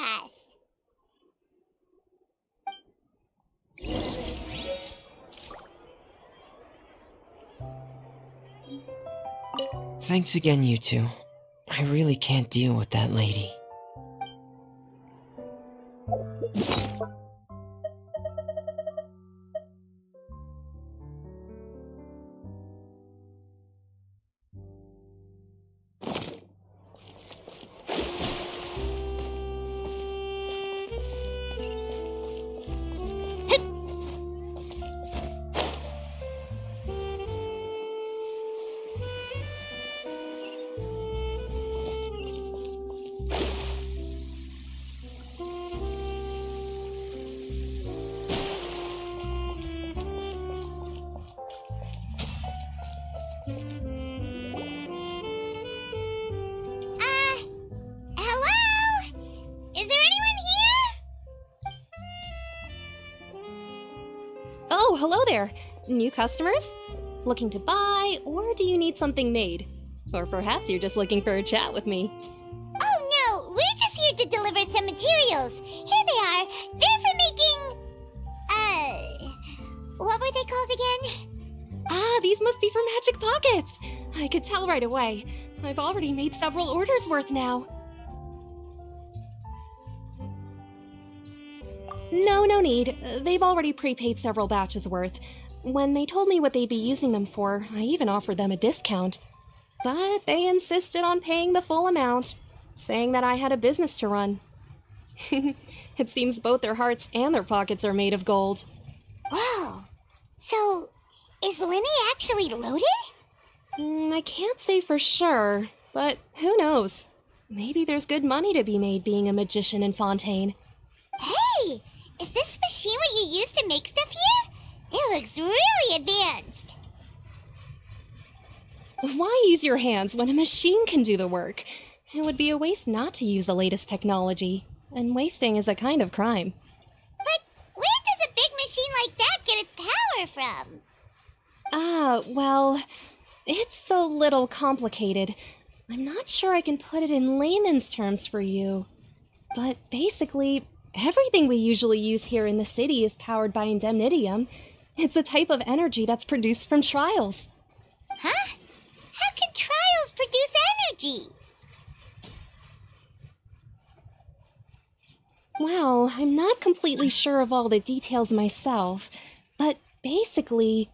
us. Thanks again, you two. I really can't deal with that lady. Oh, hello there. New customers? Looking to buy, or do you need something made? Or perhaps you're just looking for a chat with me. Oh no, we're just here to deliver some materials. Here they are. They're for making... what were they called again? Ah, these must be for magic pockets. I could tell right away. I've already made several orders worth now. No need. They've already prepaid several batches worth. When they told me what they'd be using them for, I even offered them a discount. But they insisted on paying the full amount, saying that I had a business to run. It seems both their hearts and their pockets are made of gold. Wow. So, Is Linny actually loaded? I can't say for sure, but who knows? Maybe there's good money to be made being a magician in Fontaine. Hey! Is this machine what you use to make stuff here? It looks really advanced. Why use your hands when a machine can do the work? It would be a waste not to use the latest technology, and wasting is a kind of crime. But where does a big machine like that get its power from? Well, it's a little complicated. I'm not sure I can put it in layman's terms for you. But basically, everything we usually use here in the city is powered by indemnitium. It's a type of energy that's produced from trials. Huh? How can trials produce energy? Well, I'm not completely sure of all the details myself, but basically,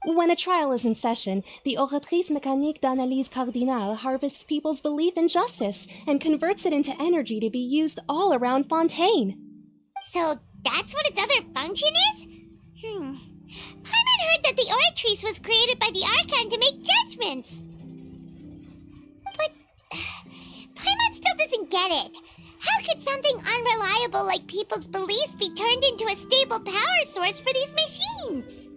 when a trial is in session, the Oratrice Mécanique d'Analyse Cardinale harvests people's belief in justice and converts it into energy to be used all around Fontaine. So that's what its other function is? Paimon heard that the Oratrice was created by the Archon to make judgments. But Paimon still doesn't get it. How could something unreliable like people's beliefs be turned into a stable power source for these machines?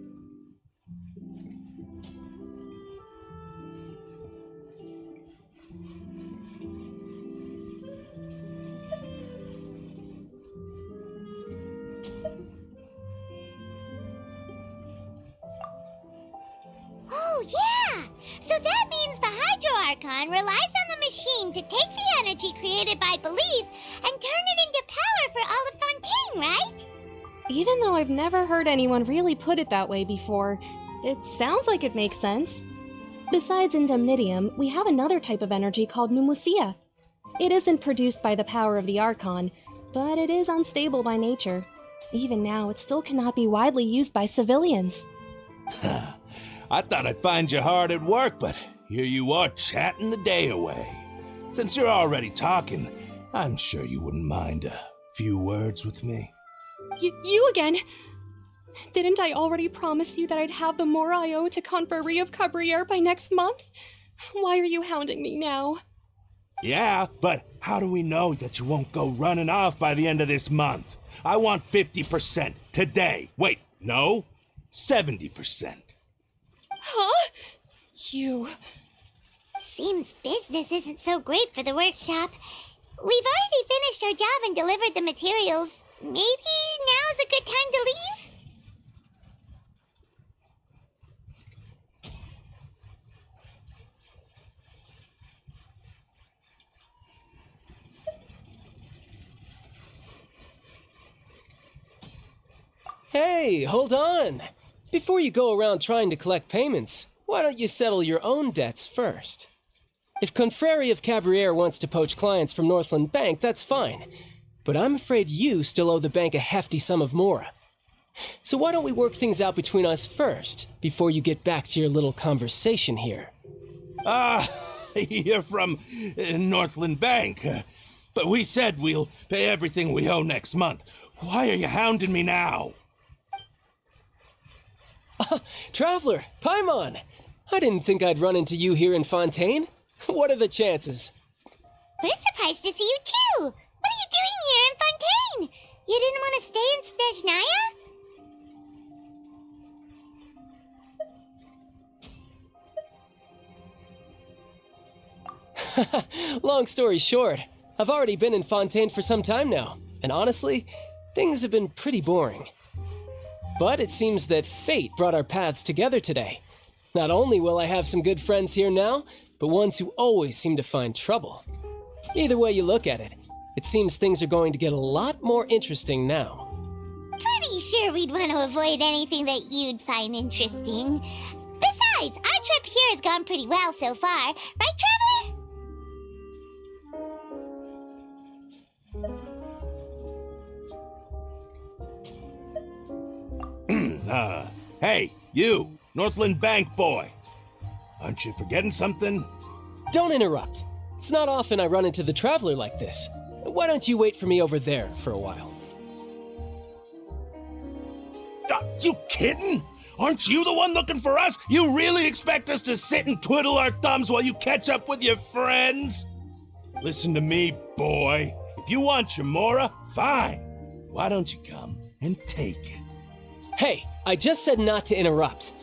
Oh, yeah! So that means the Hydro Archon relies on the machine to take the energy created by belief and turn it into power for all of Fontaine, right? Even though I've never heard anyone really put it that way before, it sounds like it makes sense. Besides indemnitium, we have another type of energy called pneumosia. It isn't produced by the power of the Archon, but it is unstable by nature. Even now, it still cannot be widely used by civilians. I thought I'd find you hard at work, but here you are chatting the day away. Since you're already talking, I'm sure you wouldn't mind a few words with me. You again? Didn't I already promise you that I'd have the more I owe to Confrérie of Cabriere by next month? Why are you hounding me now? Yeah, but how do we know that you won't go running off by the end of this month? I want 50% today. Wait, no, 70%. Huh? You... Seems business isn't so great for the workshop. We've already finished our job and delivered the materials. Maybe now's a good time to leave? Hey, hold on! Before you go around trying to collect payments, why don't you settle your own debts first? If Confrérie of Cabriere wants to poach clients from Northland Bank, that's fine. But I'm afraid you still owe the bank a hefty sum of mora. So why don't we work things out between us first, before you get back to your little conversation here? You're from Northland Bank. But we said we'll pay everything we owe next month. Why are you hounding me now? Traveler, Paimon! I didn't think I'd run into you here in Fontaine. What are the chances? We're surprised to see you too! What are you doing here in Fontaine? You didn't want to stay in Snezhnaya? Long story short, I've already been in Fontaine for some time now, and honestly, things have been pretty boring. But it seems that fate brought our paths together today. Not only will I have some good friends here now, but ones who always seem to find trouble. Either way you look at it, it seems things are going to get a lot more interesting now. Pretty sure we'd want to avoid anything that you'd find interesting. Besides, our trip here has gone pretty well so far, right, Traveler? Hey, you, Northland Bank boy. Aren't you forgetting something? Don't interrupt. It's not often I run into the Traveler like this. Why don't you wait for me over there for a while? You kidding? Aren't you the one looking for us? You really expect us to sit and twiddle our thumbs while you catch up with your friends? Listen to me, boy. If you want your Mora, fine. Why don't you come and take it? Hey, I just said not to interrupt.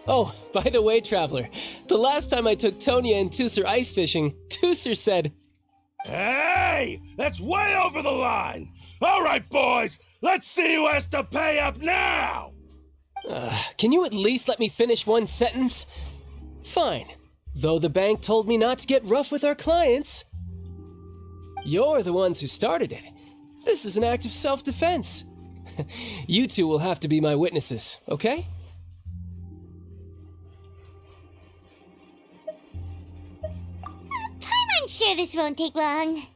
Oh, by the way, Traveler, the last time I took Tonya and Tusser ice fishing, Tusser said, "Hey, that's way over the line. All right, boys, let's see who has to pay up now." Can you at least let me finish one sentence? Fine. Though the bank told me not to get rough with our clients. You're the ones who started it. This is an act of self-defense. You two will have to be my witnesses, okay? I'm sure this won't take long.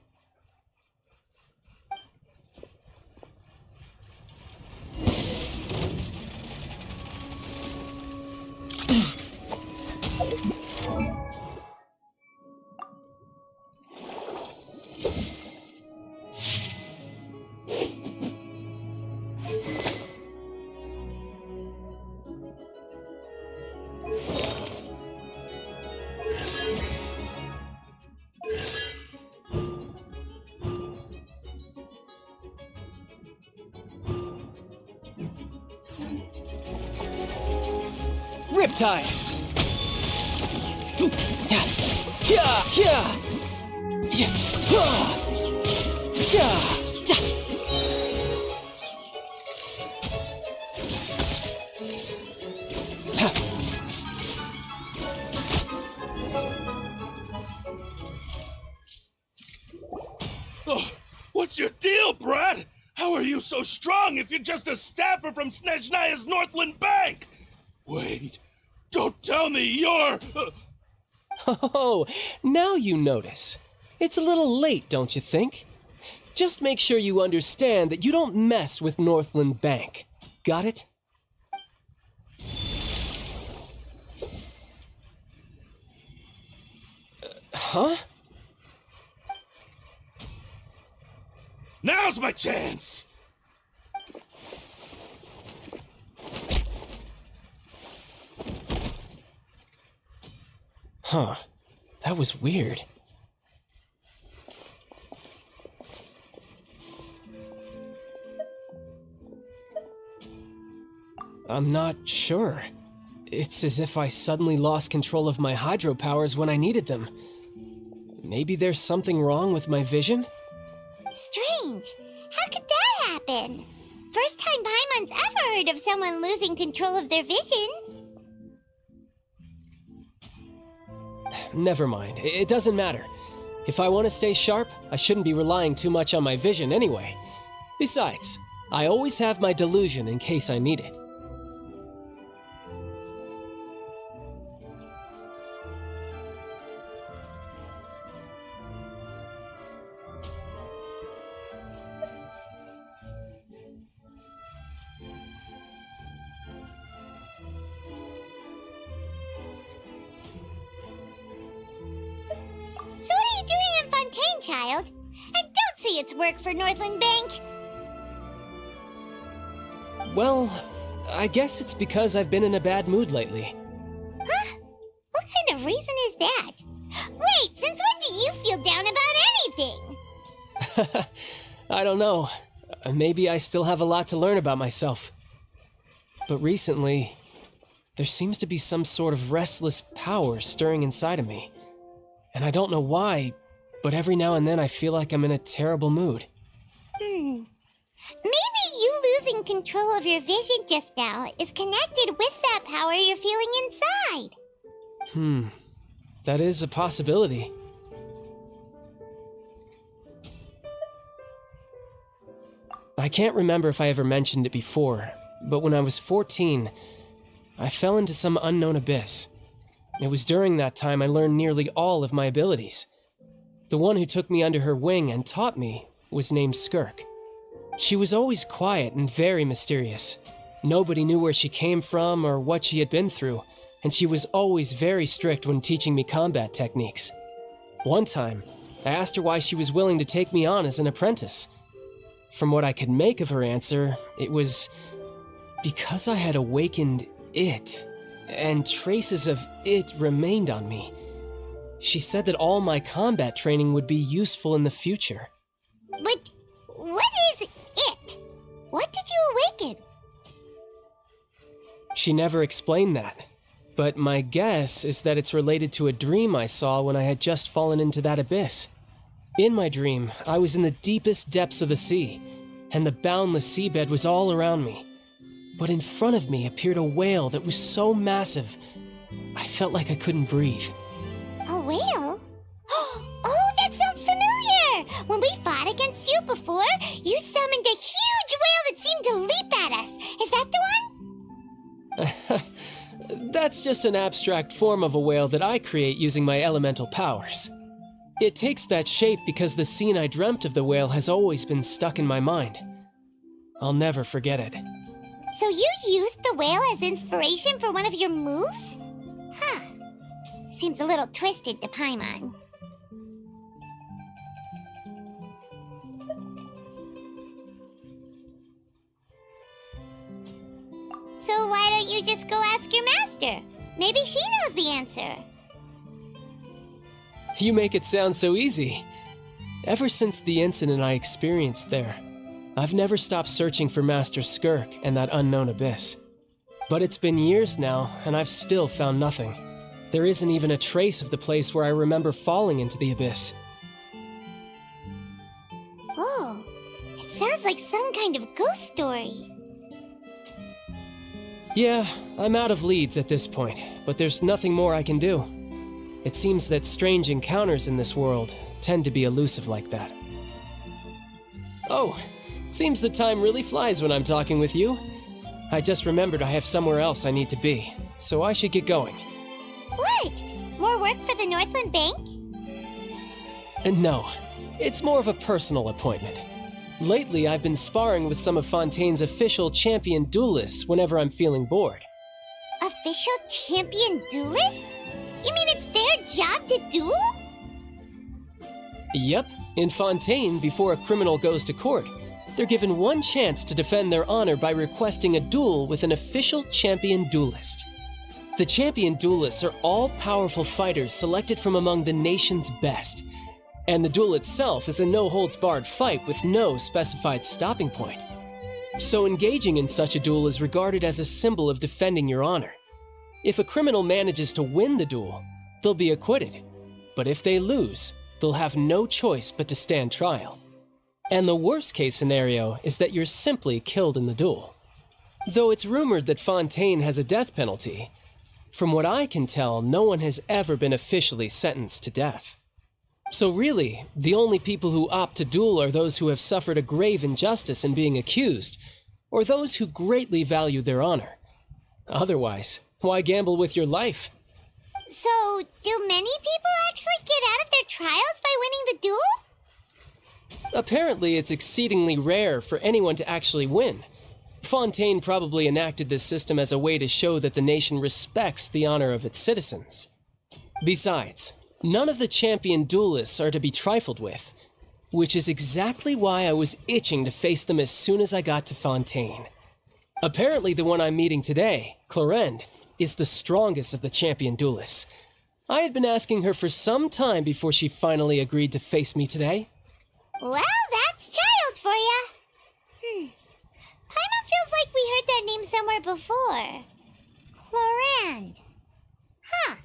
Riptide! Oh, what's your deal, Brad? How are you so strong if you're just a staffer from Snezhnaya's Northland Bank? Wait, don't tell me you're... Oh, now you notice. It's a little late, don't you think? Just make sure you understand that you don't mess with Northland Bank. Got it? Huh? Now's my chance! Huh. That was weird. I'm not sure. It's as if I suddenly lost control of my hydro powers when I needed them. Maybe there's something wrong with my vision? Strange. How could that happen? First time Paimon's ever heard of someone losing control of their vision. Never mind. It doesn't matter. If I want to stay sharp, I shouldn't be relying too much on my vision anyway. Besides, I always have my delusion in case I need it. So what are you doing in Fontaine, child? I don't see its work for Northland Bank. Well, I guess it's because I've been in a bad mood lately. Huh? What kind of reason is that? Wait, since when do you feel down about anything? I don't know. Maybe I still have a lot to learn about myself. But recently, there seems to be some sort of restless power stirring inside of me. And I don't know why, but every now and then I feel like I'm in a terrible mood. Maybe you losing control of your vision just now is connected with that power you're feeling inside. That is a possibility. I can't remember if I ever mentioned it before, but when I was 14, I fell into some unknown abyss. It was during that time I learned nearly all of my abilities. The one who took me under her wing and taught me was named Skirk. She was always quiet and very mysterious. Nobody knew where she came from or what she had been through, and she was always very strict when teaching me combat techniques. One time, I asked her why she was willing to take me on as an apprentice. From what I could make of her answer, it was because I had awakened it, and traces of it remained on me. She said that all my combat training would be useful in the future. But what is it? What did you awaken? She never explained that, but my guess is that it's related to a dream I saw when I had just fallen into that abyss. In my dream, I was in the deepest depths of the sea, and the boundless seabed was all around me. But in front of me appeared a whale that was so massive, I felt like I couldn't breathe. A whale? Oh, that sounds familiar! When we fought against you before, you summoned a huge whale that seemed to leap at us. Is that the one? That's just an abstract form of a whale that I create using my elemental powers. It takes that shape because the scene I dreamt of the whale has always been stuck in my mind. I'll never forget it. So you used the whale as inspiration for one of your moves? Huh. Seems a little twisted to Paimon. So why don't you just go ask your master? Maybe she knows the answer. You make it sound so easy. Ever since the incident I experienced there, I've never stopped searching for Master Skirk and that unknown abyss. But it's been years now, and I've still found nothing. There isn't even a trace of the place where I remember falling into the abyss. Oh, it sounds like some kind of ghost story. Yeah, I'm out of leads at this point, but there's nothing more I can do. It seems that strange encounters in this world tend to be elusive like that. Oh, seems the time really flies when I'm talking with you. I just remembered I have somewhere else I need to be, so I should get going. What? More work for the Northland Bank? And no, it's more of a personal appointment. Lately, I've been sparring with some of Fontaine's official champion duelists whenever I'm feeling bored. Official champion duelists? You mean it's their job to duel? Yep, in Fontaine, before a criminal goes to court, they're given one chance to defend their honor by requesting a duel with an official champion duelist. The champion duelists are all powerful fighters selected from among the nation's best, and the duel itself is a no-holds-barred fight with no specified stopping point. So engaging in such a duel is regarded as a symbol of defending your honor. If a criminal manages to win the duel, they'll be acquitted, but if they lose, they'll have no choice but to stand trial. And the worst-case scenario is that you're simply killed in the duel. Though it's rumored that Fontaine has a death penalty, from what I can tell, no one has ever been officially sentenced to death. So really, the only people who opt to duel are those who have suffered a grave injustice in being accused, or those who greatly value their honor. Otherwise, why gamble with your life? So, do many people actually get out of their trials by winning the duel? Apparently, it's exceedingly rare for anyone to actually win. Fontaine probably enacted this system as a way to show that the nation respects the honor of its citizens. Besides, none of the champion duelists are to be trifled with, which is exactly why I was itching to face them as soon as I got to Fontaine. Apparently, the one I'm meeting today, Clorinde, is the strongest of the champion duelists. I had been asking her for some time before she finally agreed to face me today. Well, that's child for ya. Paimon feels like we heard that name somewhere before. Clorinde. Huh.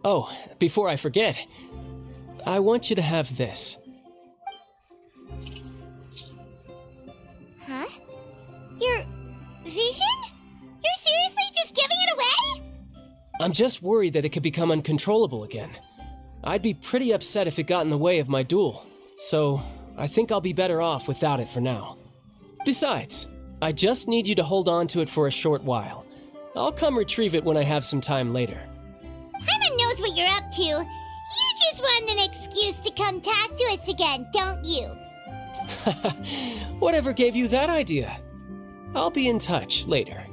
Oh, before I forget, I want you to have this. Huh? Your vision? You're seriously just giving it away? I'm just worried that it could become uncontrollable again. I'd be pretty upset if it got in the way of my duel, so I think I'll be better off without it for now. Besides, I just need you to hold on to it for a short while. I'll come retrieve it when I have some time later. Paimon knows what you're up to. You just want an excuse to come talk to us again, don't you? Whatever gave you that idea? I'll be in touch later.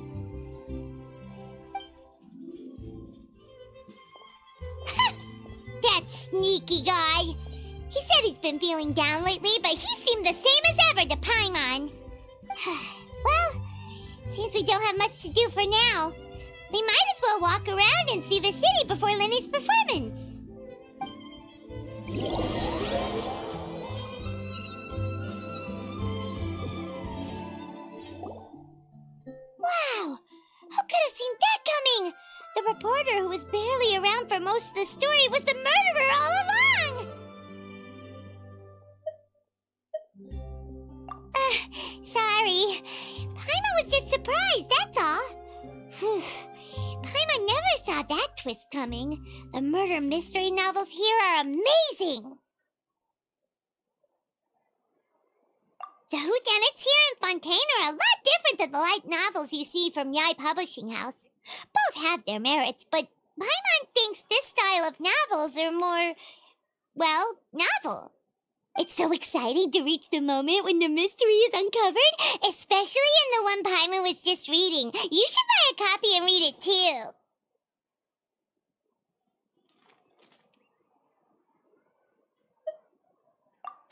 That sneaky guy. He said he's been feeling down lately, but he seemed the same as ever to Paimon. Well, since we don't have much to do for now, we might as well walk around and see the city before Lenny's performance. Wow! Who could have seen that coming? The reporter who was barely around for most of the story was the murderer all along! Sorry. Paimon was just surprised, that's all. Paimon never saw that twist coming. The murder mystery novels here are amazing! The whodunits here in Fontaine are a lot different than the light novels you see from Yai Publishing House. Both have their merits, but Paimon thinks this style of novels are more, well, novel. It's so exciting to reach the moment when the mystery is uncovered, especially in the one Paimon was just reading. You should buy a copy and read it too.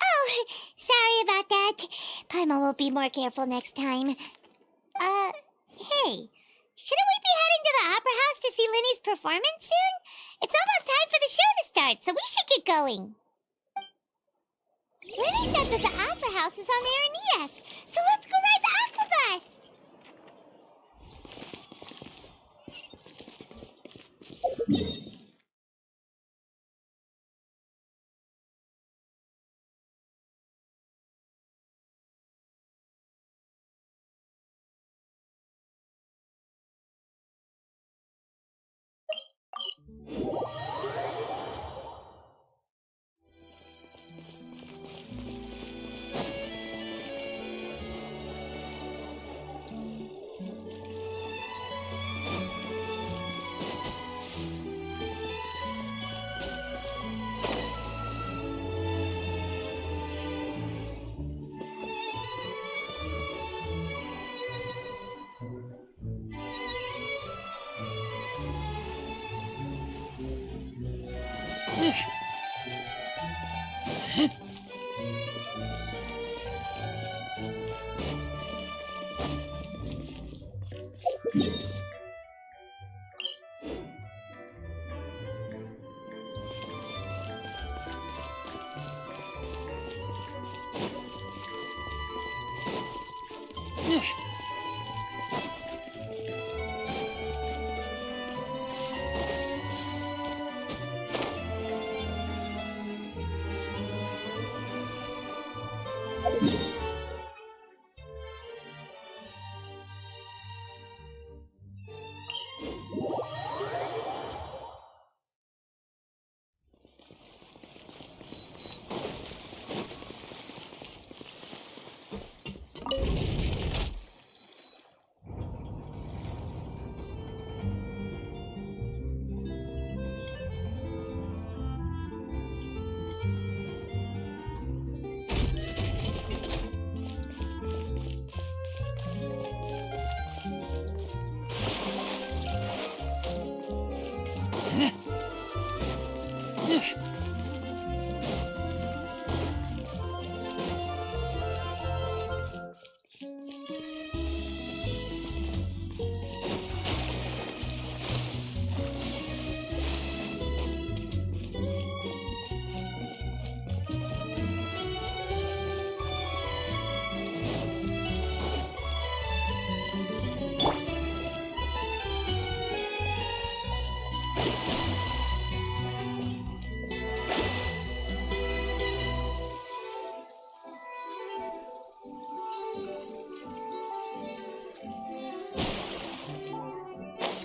Oh, sorry about that. Paimon will be more careful next time. Hey, shouldn't we be heading to the Opera House to see Linny's performance soon? It's almost time for the show to start, so we should get going. Lenny said that the Opera House is on Aranias, so let's go ride the Aqua Bus!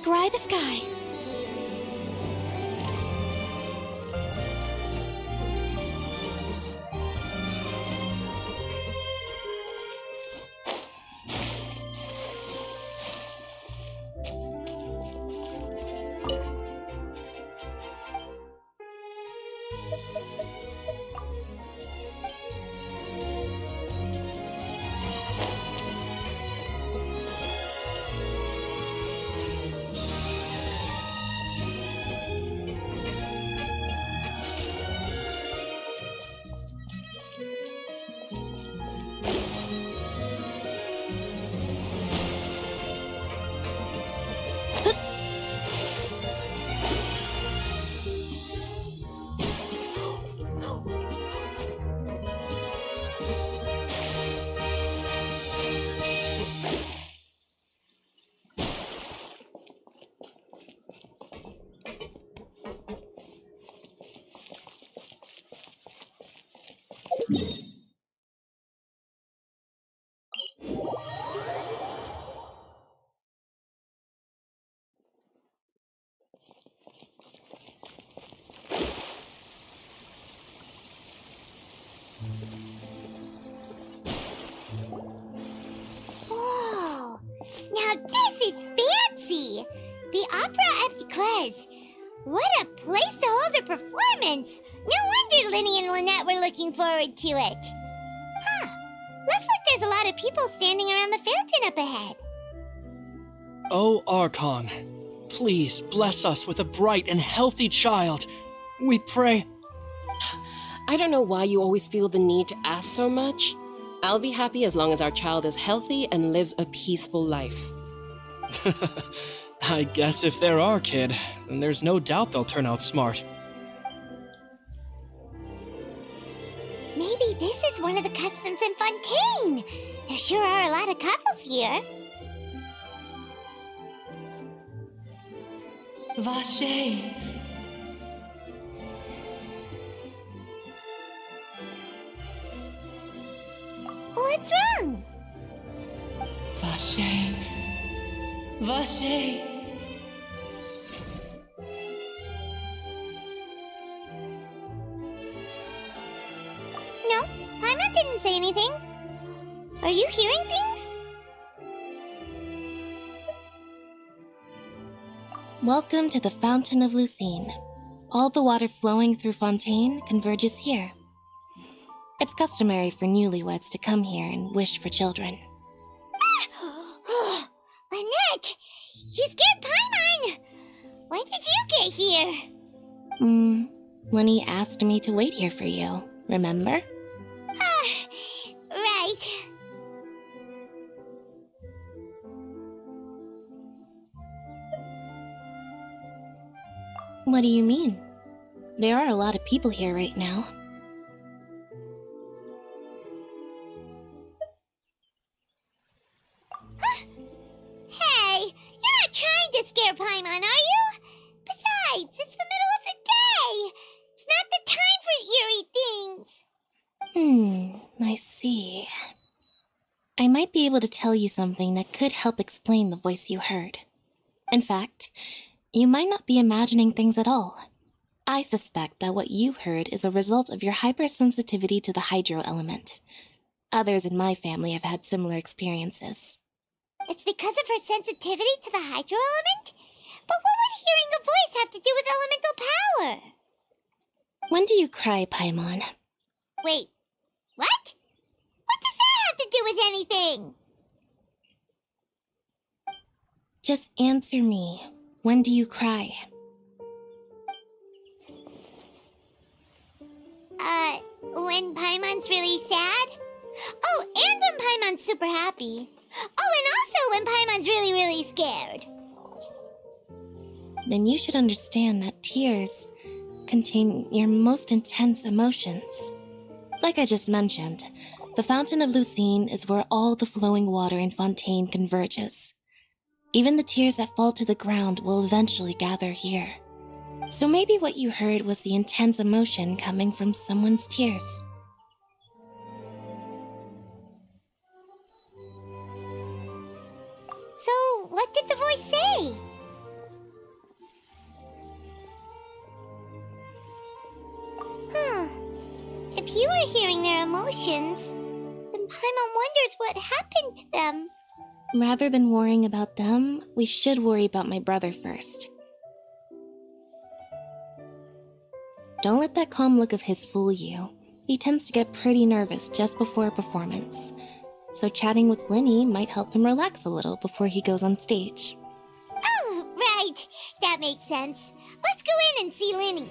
Scry the sky. Whoa! Now this is fancy! The Opera at Eclairs. What a place to hold a performance! No wonder Linny and Lynette were looking forward to it. Huh. Looks like there's a lot of people standing around the fountain up ahead. Oh, Archon, please bless us with a bright and healthy child. We pray. I don't know why you always feel the need to ask so much. I'll be happy as long as our child is healthy and lives a peaceful life. I guess if they're our kid, then there's no doubt they'll turn out smart. Maybe this is one of the customs in Fontaine. There sure are a lot of couples here. Vache. What's wrong? Vache. Vache. No, Paimon didn't say anything. Are you hearing things? Welcome to the Fountain of Lucine. All the water flowing through Fontaine converges here. It's customary for newlyweds to come here and wish for children. Lynette! You scared Paimon! When did you get here? Lenny asked me to wait here for you, remember? Right. What do you mean? There are a lot of people here right now. Hey, you're not trying to scare Paimon, are you? Besides, it's the middle of the day. It's not the time for eerie things. I see. I might be able to tell you something that could help explain the voice you heard. In fact, you might not be imagining things at all. I suspect that what you heard is a result of your hypersensitivity to the hydro element. Others in my family have had similar experiences. It's because of her sensitivity to the hydro element? But what would hearing a voice have to do with elemental power? When do you cry, Paimon? Wait, what? What does that have to do with anything? Just answer me. When do you cry? When Paimon's really sad? Oh, and when Paimon's super happy. Oh, and also when Paimon's really, really scared. Then you should understand that tears contain your most intense emotions. Like I just mentioned, the Fountain of Lucine is where all the flowing water in Fontaine converges. Even the tears that fall to the ground will eventually gather here. So maybe what you heard was the intense emotion coming from someone's tears. So, what did the voice say? If you were hearing their emotions, then Paimon wonders what happened to them. Rather than worrying about them, we should worry about my brother first. Don't let that calm look of his fool you. He tends to get pretty nervous just before a performance. So chatting with Linny might help him relax a little before he goes on stage. Oh, right. That makes sense. Let's go in and see Linny.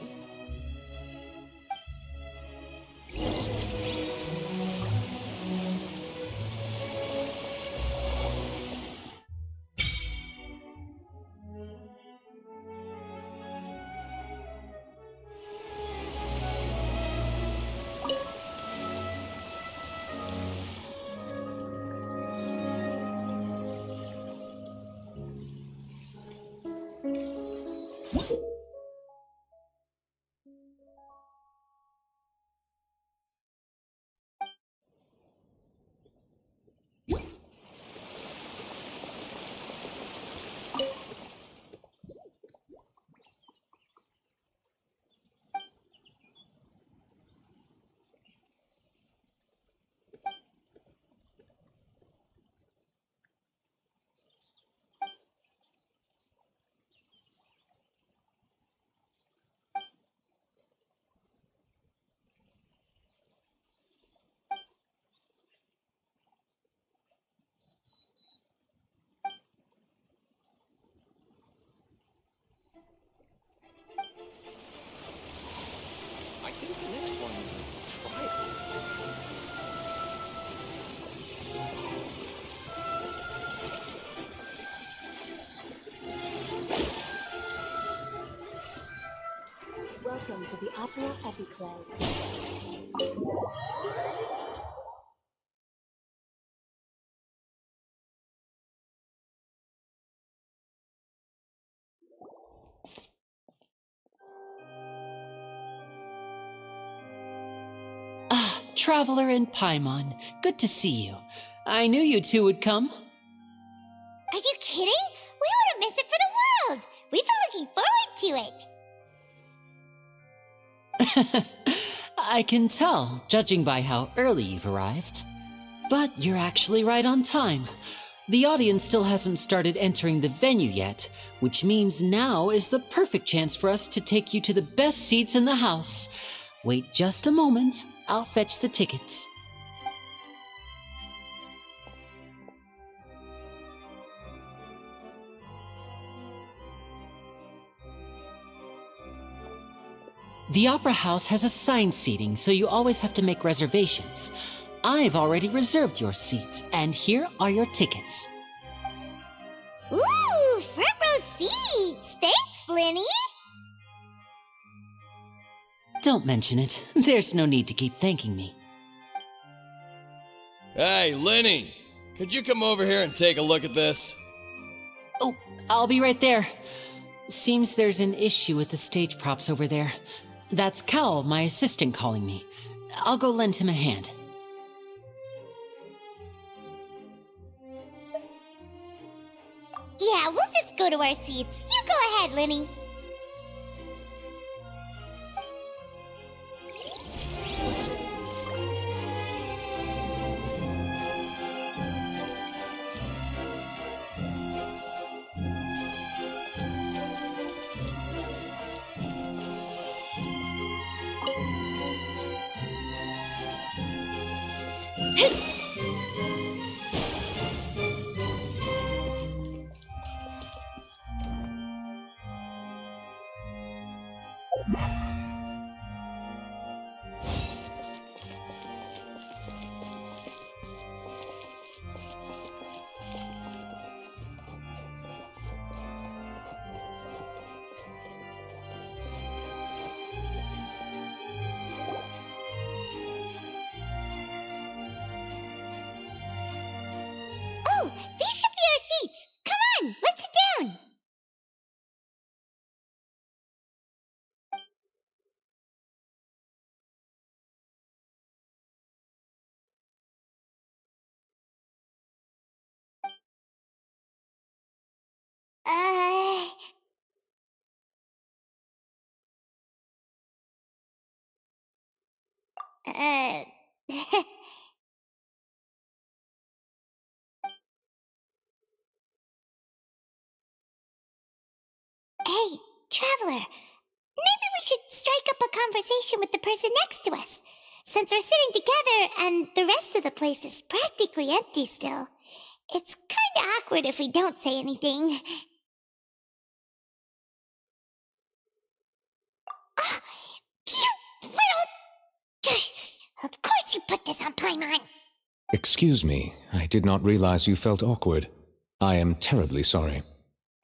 to the Opera Epiclese. Ah, Traveler and Paimon, good to see you. I knew you two would come. Are you kidding? We wouldn't miss it for the world. We've been looking forward to it. I can tell, judging by how early you've arrived. But you're actually right on time. The audience still hasn't started entering the venue yet, which means now is the perfect chance for us to take you to the best seats in the house. Wait just a moment, I'll fetch the tickets. The Opera House has assigned seating, so you always have to make reservations. I've already reserved your seats, and here are your tickets. Ooh, front row seats! Thanks, Linny! Don't mention it. There's no need to keep thanking me. Hey, Linny! Could you come over here and take a look at this? Oh, I'll be right there. Seems there's an issue with the stage props over there. That's Cal, my assistant, calling me. I'll go lend him a hand. Yeah, we'll just go to our seats. You go ahead, Linny. Oh, these should be our seats. Come on, let's sit down. Hey, Traveler, maybe we should strike up a conversation with the person next to us. Since we're sitting together and the rest of the place is practically empty still, it's kinda awkward if we don't say anything. Ah, you little... Of course you put this on Paimon. Excuse me, I did not realize you felt awkward. I am terribly sorry.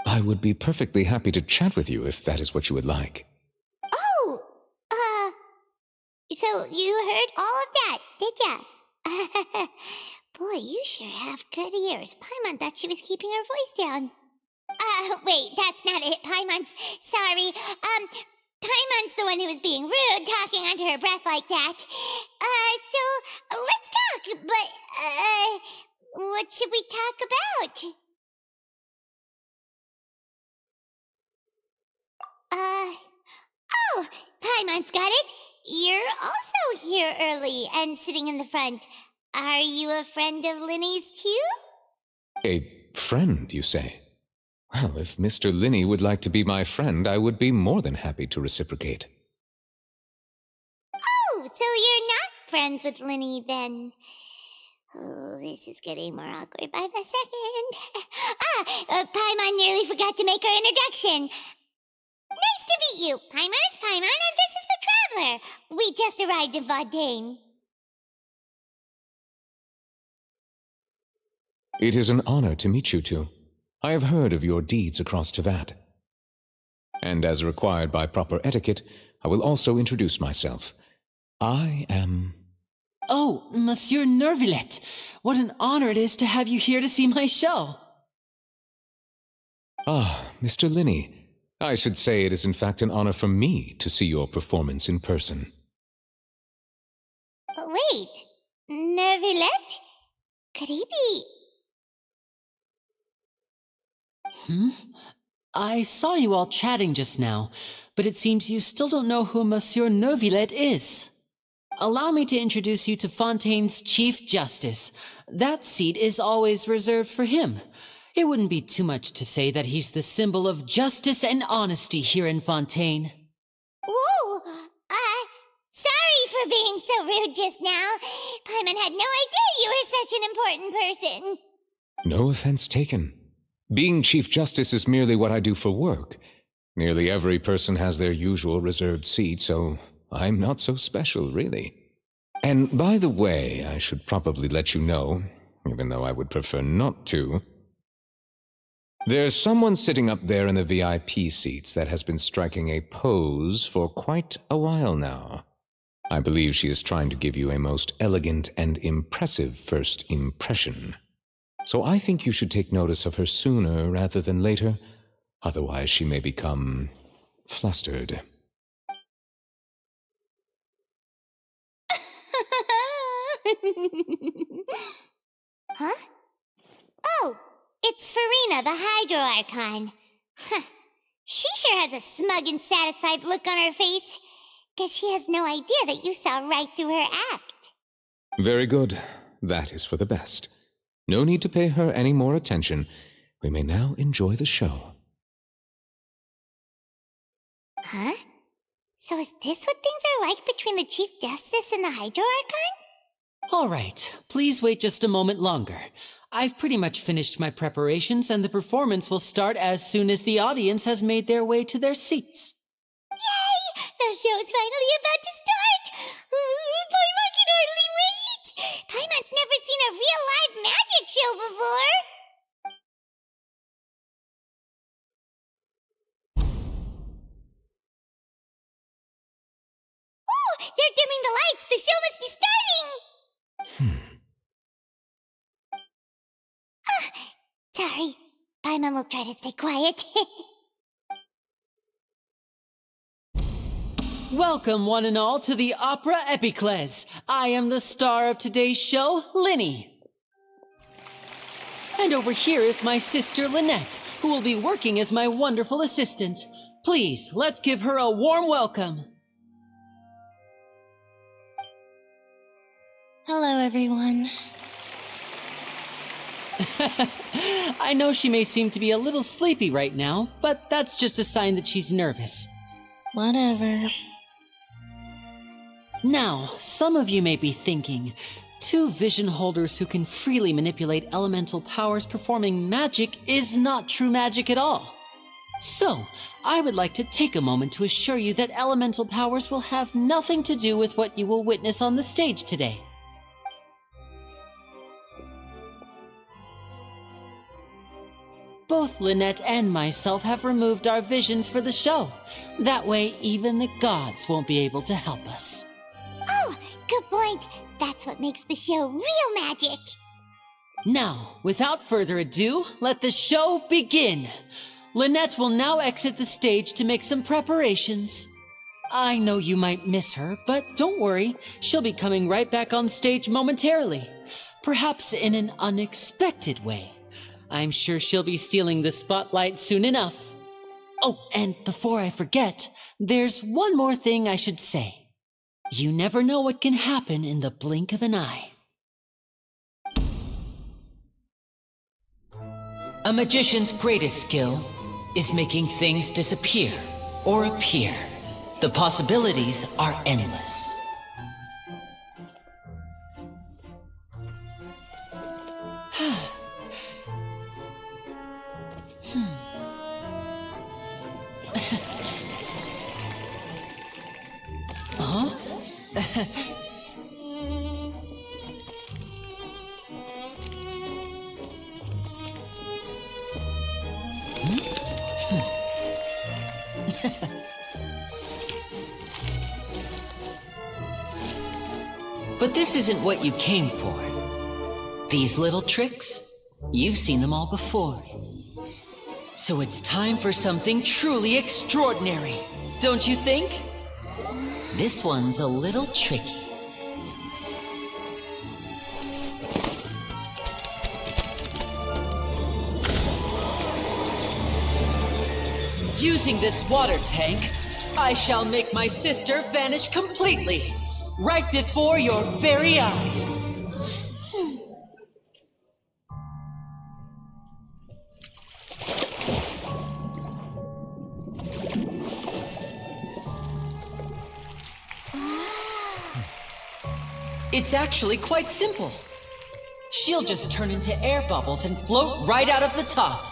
I would be perfectly happy to chat with you if that is what you would like. Oh, so you heard all of that, did ya? Boy, you sure have good ears. Paimon thought she was keeping her voice down. Wait, that's not it. Paimon's sorry. Paimon's the one who was being rude, talking under her breath like that. So let's talk, but, what should we talk about? Oh, Paimon's got it. You're also here early and sitting in the front. Are you a friend of Linny's too? A friend, you say? Well, if Mr. Linney would like to be my friend, I would be more than happy to reciprocate. Oh, so you're not friends with Linny then? Oh, this is getting more awkward by the second. Paimon nearly forgot to make her introduction. Nice to meet you. Paimon is Paimon, and this is the Traveler. We just arrived in Fontaine. It is an honor to meet you two. I have heard of your deeds across Tevat. And as required by proper etiquette, I will also introduce myself. I am... Oh, Monsieur Nervillet, what an honor it is to have you here to see my show. Ah, Mr. Linney. I should say it is in fact an honor for me to see your performance in person. Wait, Nervillet? Could he be... I saw you all chatting just now, but it seems you still don't know who Monsieur Nervillet is. Allow me to introduce you to Fontaine's Chief Justice. That seat is always reserved for him. It wouldn't be too much to say that he's the symbol of justice and honesty here in Fontaine. Whoa! Sorry for being so rude just now. Paimon had no idea you were such an important person. No offense taken. Being Chief Justice is merely what I do for work. Nearly every person has their usual reserved seat, so I'm not so special, really. And by the way, I should probably let you know, even though I would prefer not to. There's someone sitting up there in the VIP seats that has been striking a pose for quite a while now. I believe she is trying to give you a most elegant and impressive first impression. So I think you should take notice of her sooner rather than later, otherwise she may become flustered. Huh? Oh, it's Farina, the Hydro Archon. Huh. She sure has a smug and satisfied look on her face. Guess she has no idea that you saw right through her act. Very good. That is for the best. No need to pay her any more attention. We may now enjoy the show. Huh? So is this what things are like between the Chief Justice and the Hydro Archon? All right, please wait just a moment longer. I've pretty much finished my preparations, and the performance will start as soon as the audience has made their way to their seats. Yay! The show's finally about to start! Paimon can hardly wait! Paimon's never seen a real live magic show before! Oh! They're dimming the lights! The show must be starting! Sorry. Paimon will try to stay quiet. Welcome, one and all, to the Opera Epiclese. I am the star of today's show, Linny. And over here is my sister, Lynette, who will be working as my wonderful assistant. Please, let's give her a warm welcome. Hello, everyone. I know she may seem to be a little sleepy right now, but that's just a sign that she's nervous. Whatever. Now, some of you may be thinking, two vision holders who can freely manipulate elemental powers performing magic is not true magic at all. So, I would like to take a moment to assure you that elemental powers will have nothing to do with what you will witness on the stage today. Both Lynette and myself have removed our visions for the show. That way, even the gods won't be able to help us. Oh, good point. That's what makes the show real magic. Now, without further ado, let the show begin. Lynette will now exit the stage to make some preparations. I know you might miss her, but don't worry. She'll be coming right back on stage momentarily. Perhaps in an unexpected way. I'm sure she'll be stealing the spotlight soon enough. Oh, and before I forget, there's one more thing I should say. You never know what can happen in the blink of an eye. A magician's greatest skill is making things disappear or appear. The possibilities are endless. But this isn't what you came for. These little tricks, you've seen them all before. So it's time for something truly extraordinary, don't you think? This one's a little tricky. Using this water tank, I shall make my sister vanish completely, right before your very eyes. It's actually quite simple. She'll just turn into air bubbles and float right out of the top.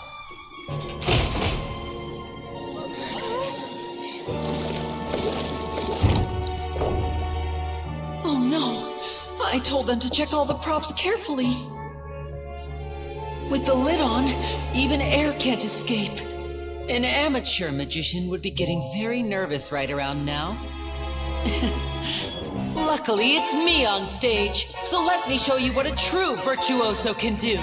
Oh no! I told them to check all the props carefully. With the lid on, even air can't escape. An amateur magician would be getting very nervous right around now. Luckily, it's me on stage, so let me show you what a true virtuoso can do.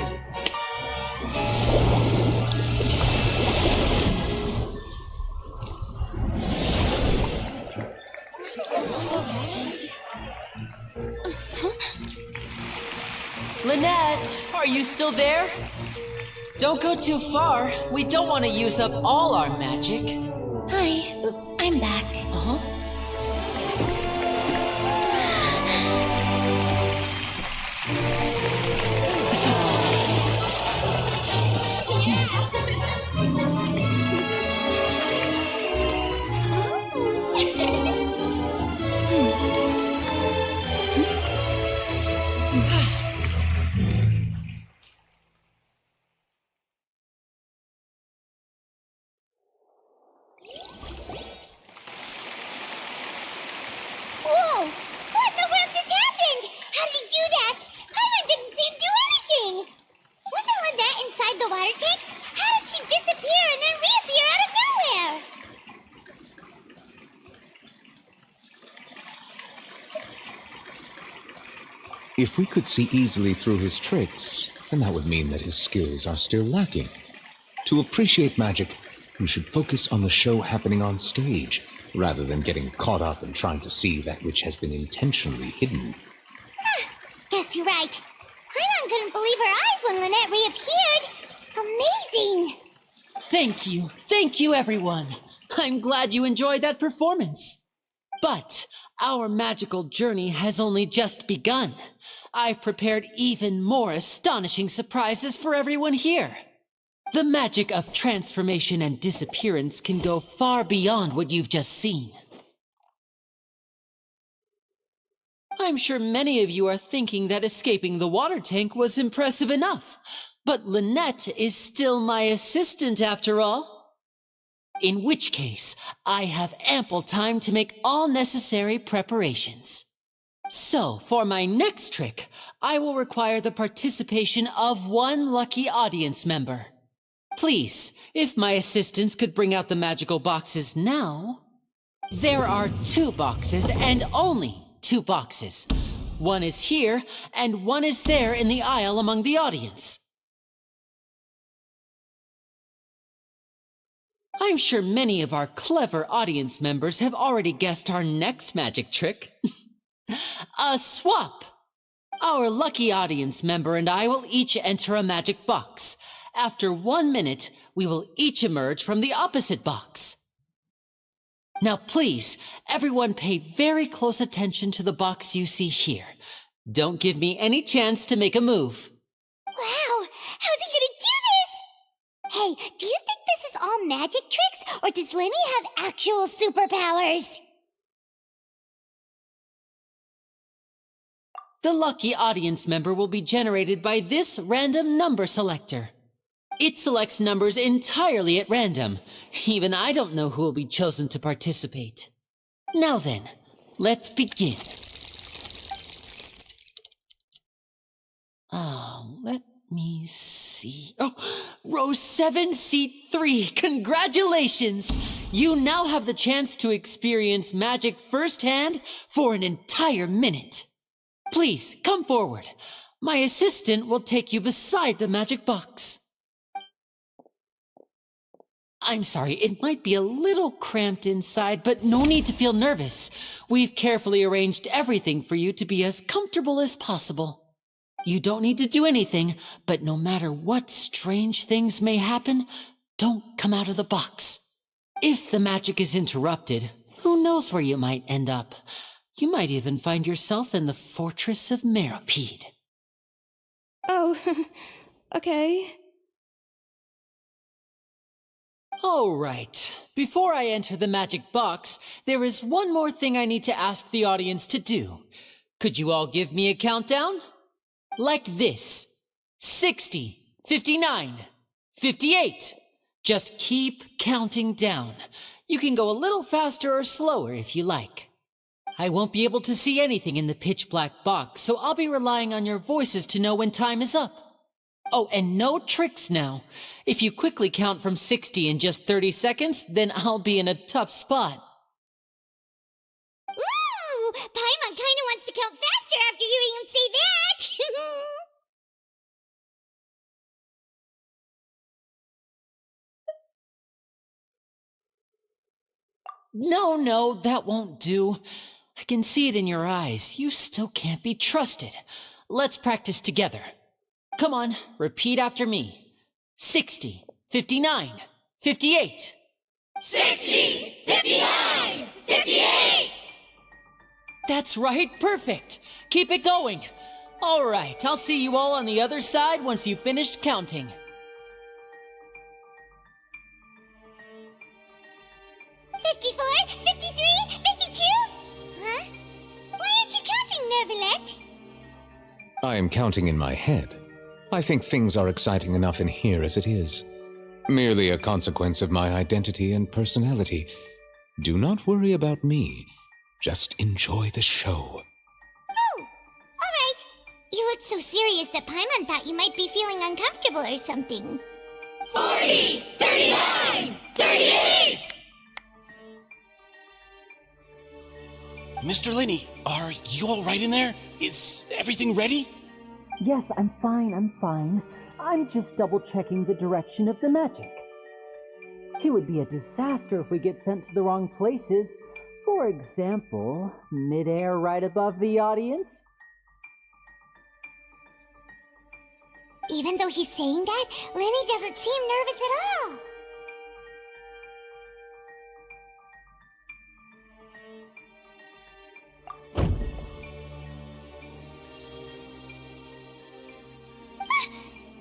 Lynette, are you still there? Don't go too far. We don't want to use up all our magic. Hi, I'm back. Uh-huh. Whoa! What in the world just happened? How did he do that? Paimon didn't see him do anything! Wasn't Lynette inside the water tank? How did she disappear and then reappear out of nowhere? If we could see easily through his tricks, then that would mean that his skills are still lacking. To appreciate magic, we should focus on the show happening on stage, rather than getting caught up in trying to see that which has been intentionally hidden. Guess you're right. Paimon couldn't believe her eyes when Lynette reappeared. Amazing! Thank you everyone. I'm glad you enjoyed that performance. But our magical journey has only just begun. I've prepared even more astonishing surprises for everyone here. The magic of transformation and disappearance can go far beyond what you've just seen. I'm sure many of you are thinking that escaping the water tank was impressive enough, but Lynette is still my assistant after all. In which case, I have ample time to make all necessary preparations. So, for my next trick, I will require the participation of one lucky audience member. Please, if my assistants could bring out the magical boxes now. There are 2 boxes and only 2 boxes. One is here and one is there in the aisle among the audience. I'm sure many of our clever audience members have already guessed our next magic trick. A swap! Our lucky audience member and I will each enter a magic box. After 1 minute, we will each emerge from the opposite box. Now please, everyone pay very close attention to the box you see here. Don't give me any chance to make a move. Wow! How's he gonna do this? Hey, do you think this is all magic tricks, or does Lenny have actual superpowers? The lucky audience member will be generated by this random number selector. It selects numbers entirely at random. Even I don't know who will be chosen to participate. Now then, let's begin. Let me see. Oh, row 7, seat 3. Congratulations! You now have the chance to experience magic firsthand for an entire minute. Please, come forward. My assistant will take you beside the magic box. I'm sorry, it might be a little cramped inside, but no need to feel nervous. We've carefully arranged everything for you to be as comfortable as possible. You don't need to do anything, but no matter what strange things may happen, don't come out of the box. If the magic is interrupted, who knows where you might end up? You might even find yourself in the Fortress of Meropide. Oh, okay. All right. Before I enter the magic box, there is one more thing I need to ask the audience to do. Could you all give me a countdown? Like this. 60, 59, 58. Just keep counting down. You can go a little faster or slower if you like. I won't be able to see anything in the pitch black box, so I'll be relying on your voices to know when time is up. Oh, and no tricks now. If you quickly count from 60 in just 30 seconds, then I'll be in a tough spot. Ooh! Paimon kinda wants to count faster after hearing him say that! No, that won't do. I can see it in your eyes. You still can't be trusted. Let's practice together. Come on, repeat after me. 60, 59, 58. 60, 59, 58! That's right, perfect. Keep it going. All right, I'll see you all on the other side once you've finished counting. 54, 53, 52? Huh? Why aren't you counting, Nervalet? I am counting in my head. I think things are exciting enough in here as it is. Merely a consequence of my identity and personality. Do not worry about me. Just enjoy the show. Oh, all right. You look so serious that Paimon thought you might be feeling uncomfortable or something. 40, 39, 38! Mr. Linney, are you all right in there? Is everything ready? Yes, I'm fine. I'm just double-checking the direction of the magic. It would be a disaster if we get sent to the wrong places. For example, mid-air right above the audience. Even though he's saying that, Lenny doesn't seem nervous at all.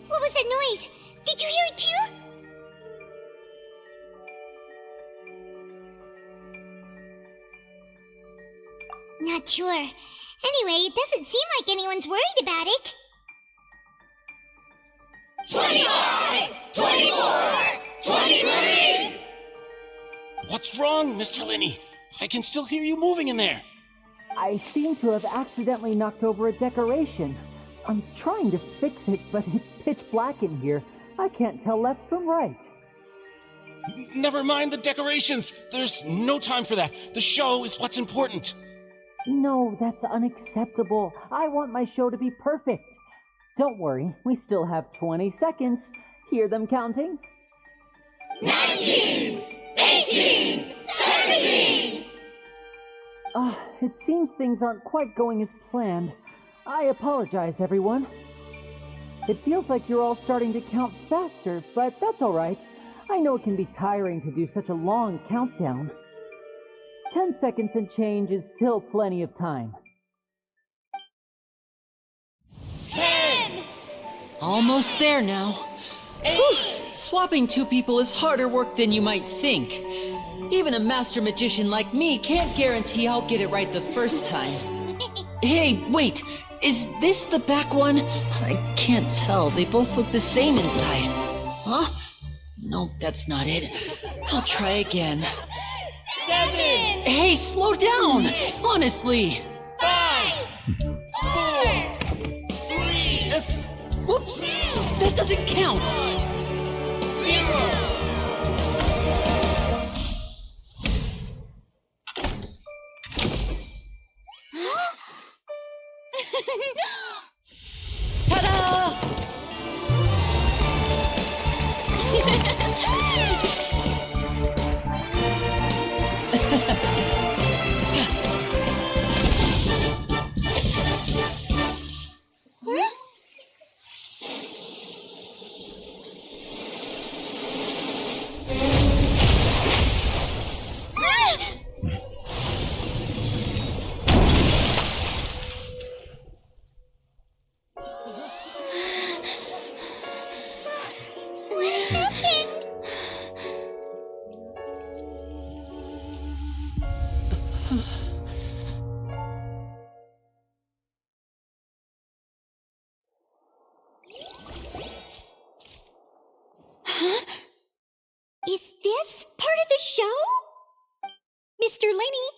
What was that noise? Did you hear it too? Not sure. Anyway, it doesn't seem like anyone's worried about it. 25! 24! 23! What's wrong, Mr. Linney? I can still hear you moving in there. I seem to have accidentally knocked over a decoration. I'm trying to fix it, but it's pitch black in here. I can't tell left from right. Never mind the decorations. There's no time for that. The show is what's important. No, that's unacceptable. I want my show to be perfect. Don't worry, we still have 20 seconds. Hear them counting? 19! 18! 17! It seems things aren't quite going as planned. I apologize, everyone. It feels like you're all starting to count faster, but that's all right. I know it can be tiring to do such a long countdown. 10 seconds and change is still plenty of time. 10! Almost there now. 8! Swapping two people is harder work than you might think. Even a master magician like me can't guarantee I'll get it right the first time. Hey, wait! Is this the back one? I can't tell. They both look the same inside. Huh? No, that's not it. I'll try again. 7! Hey, slow down! Honestly! 5! 4! 3! Whoops! That doesn't count! 0! Is this part of the show? Mr. Linney,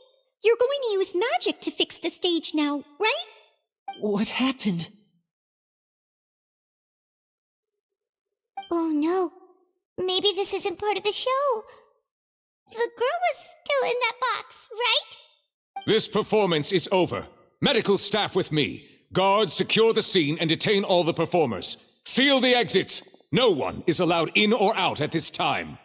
you're going to use magic to fix the stage now, right? What happened? Oh no. Maybe this isn't part of the show. The girl was still in that box, right? This performance is over. Medical staff with me. Guards, secure the scene and detain all the performers. Seal the exits. No one is allowed in or out at this time.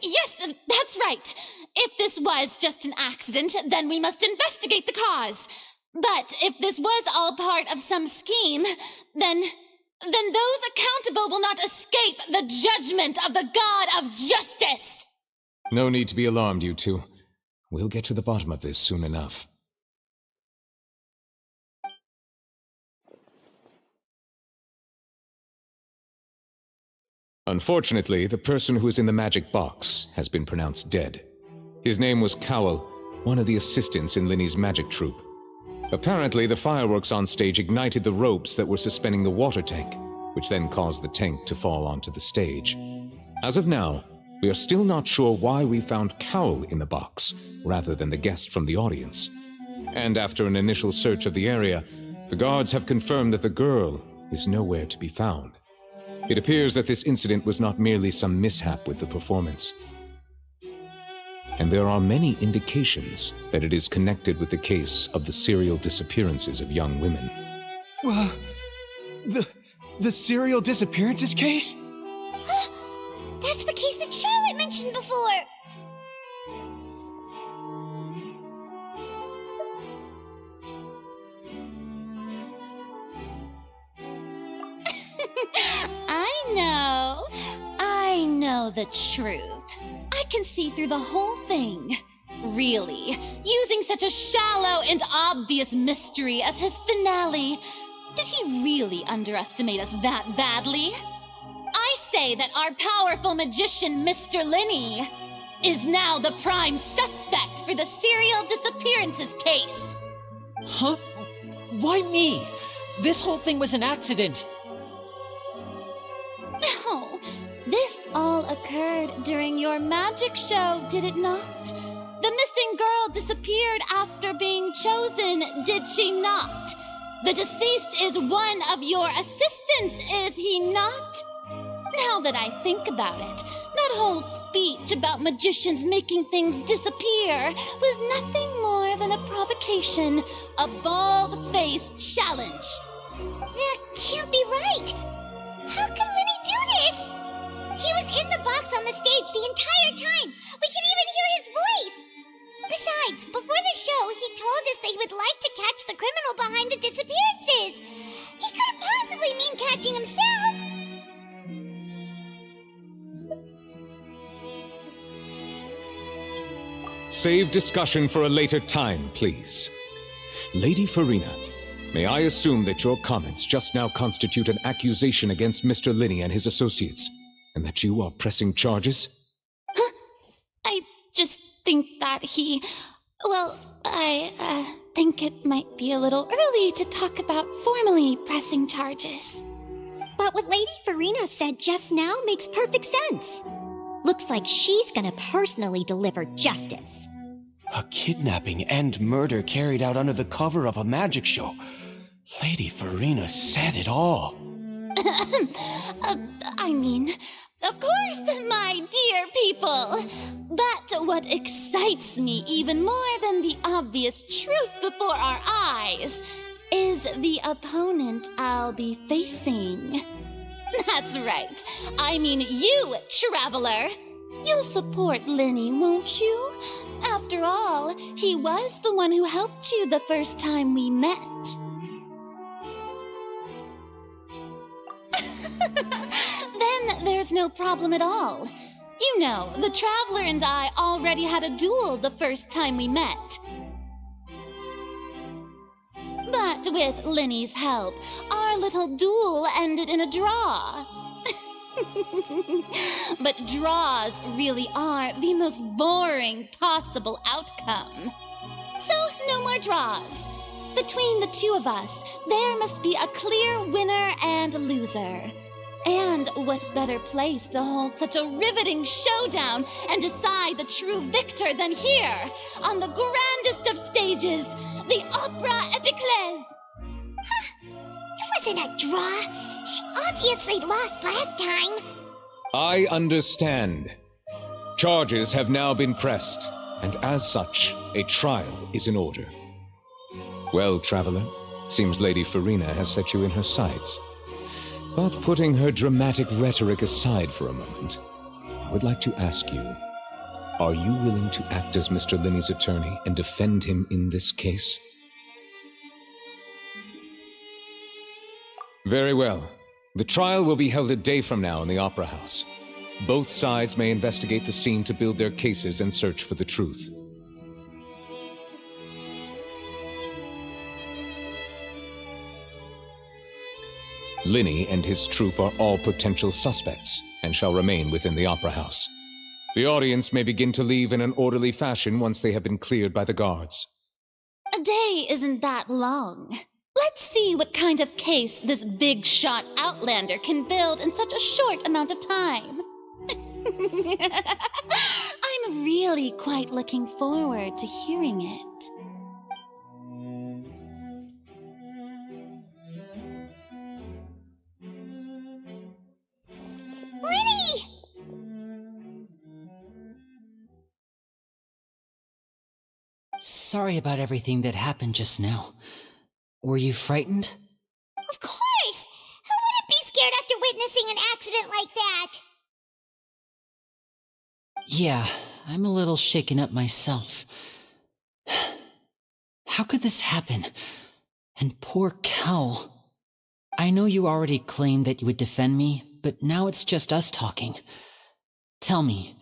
Yes, that's right. If this was just an accident, then we must investigate the cause. But if this was all part of some scheme, then those accountable will not escape the judgment of the God of Justice! No need to be alarmed, you two. We'll get to the bottom of this soon enough. Unfortunately, the person who is in the magic box has been pronounced dead. His name was Cowell, one of the assistants in Linney's magic troupe. Apparently, the fireworks on stage ignited the ropes that were suspending the water tank, which then caused the tank to fall onto the stage. As of now, we are still not sure why we found Cowell in the box, rather than the guest from the audience. And after an initial search of the area, the guards have confirmed that the girl is nowhere to be found. It appears that this incident was not merely some mishap with the performance. And there are many indications that it is connected with the case of the serial disappearances of young women. The serial disappearances case? That's the case that Charlotte mentioned before! I know the truth. I can see through the whole thing. Really, using such a shallow and obvious mystery as his finale. Did he really underestimate us that badly? I say that our powerful magician, Mr. Linney, is now the prime suspect for the serial disappearances case. Huh? Why me? This whole thing was an accident. No, this all occurred during your magic show, did it not? The missing girl disappeared after being chosen, did she not? The deceased is one of your assistants, is he not? Now that I think about it, that whole speech about magicians making things disappear was nothing more than a provocation, a bald-faced challenge. That can't be right! How can Linney do this? He was in the box on the stage the entire time! We can even hear his voice! Besides, before the show, he told us that he would like to catch the criminal behind the disappearances! He couldn't possibly mean catching himself! Save discussion for a later time, please. Lady Farina, may I assume that your comments just now constitute an accusation against Mr. Linney and his associates, and that you are pressing charges? Huh? I just think that I think it might be a little early to talk about formally pressing charges. But what Lady Farina said just now makes perfect sense. Looks like she's gonna personally deliver justice. A kidnapping and murder carried out under the cover of a magic show. Lady Farina said it all. I mean, of course, my dear people. But what excites me even more than the obvious truth before our eyes is the opponent I'll be facing. That's right. I mean you, traveler. You'll support Linny, won't you? After all, he was the one who helped you the first time we met. Then there's no problem at all. You know, the Traveler and I already had a duel the first time we met. But with Linny's help, our little duel ended in a draw. But draws really are the most boring possible outcome. So, no more draws. Between the two of us, there must be a clear winner and loser. And what better place to hold such a riveting showdown and decide the true victor than here, on the grandest of stages, the Opera Epiclese? It wasn't a draw. She obviously lost last time. I understand. Charges have now been pressed, and as such, a trial is in order. Well, Traveler, seems Lady Farina has set you in her sights. But putting her dramatic rhetoric aside for a moment, I would like to ask you, are you willing to act as Mr. Linny's attorney and defend him in this case? Very well. The trial will be held a day from now in the Opera House. Both sides may investigate the scene to build their cases and search for the truth. Linny and his troupe are all potential suspects and shall remain within the Opera House. The audience may begin to leave in an orderly fashion once they have been cleared by the guards. A day isn't that long. Let's see what kind of case this big-shot outlander can build in such a short amount of time. I'm really quite looking forward to hearing it. Linny! Sorry about everything that happened just now. Were you frightened? Of course! Who wouldn't be scared after witnessing an accident like that? Yeah, I'm a little shaken up myself. How could this happen? And poor Cal. I know you already claimed that you would defend me, but now it's just us talking. Tell me,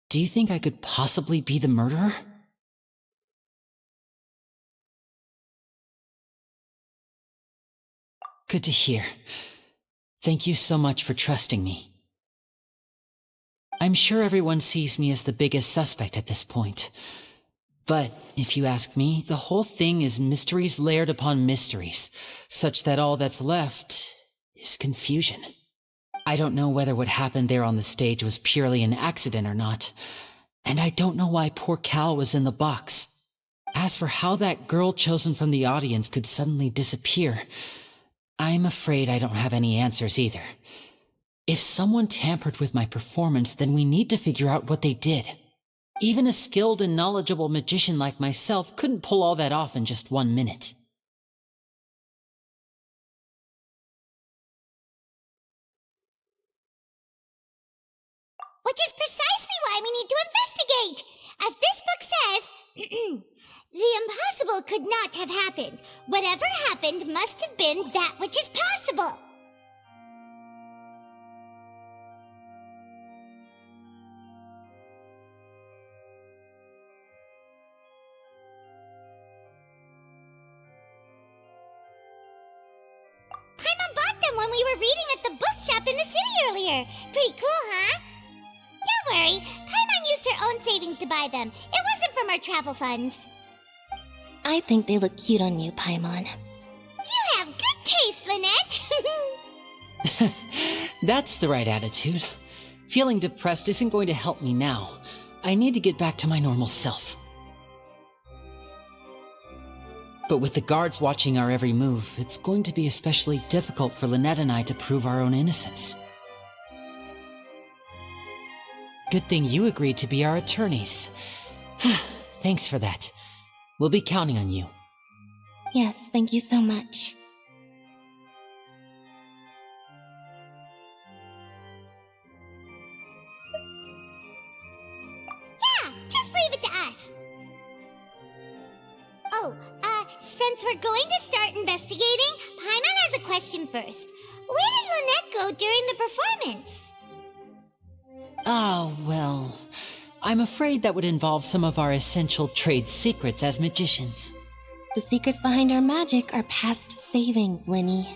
do you think I could possibly be the murderer? Good to hear. Thank you so much for trusting me. I'm sure everyone sees me as the biggest suspect at this point. But if you ask me, the whole thing is mysteries layered upon mysteries, such that all that's left is confusion. I don't know whether what happened there on the stage was purely an accident or not, and I don't know why poor Cal was in the box. As for how that girl chosen from the audience could suddenly disappear, I'm afraid I don't have any answers either. If someone tampered with my performance, then we need to figure out what they did. Even a skilled and knowledgeable magician like myself couldn't pull all that off in just 1 minute. Which is precisely why we need to investigate! As this book says, the impossible could not have happened. Whatever happened must have been that which is possible. Paimon bought them when we were reading at the bookshop in the city earlier. Pretty cool, huh? Don't worry, Paimon used her own savings to buy them. It wasn't from our travel funds. I think they look cute on you, Paimon. You have good taste, Lynette. That's the right attitude. Feeling depressed isn't going to help me now. I need to get back to my normal self. But with the guards watching our every move, it's going to be especially difficult for Lynette and I to prove our own innocence. Good thing you agreed to be our attorneys. Thanks for that. We'll be counting on you. Yes, thank you so much. Since we're going to start investigating, Paimon has a question first. Where did Lynette go during the performance? Ah, well, I'm afraid that would involve some of our essential trade secrets as magicians. The secrets behind our magic are past saving, Linny.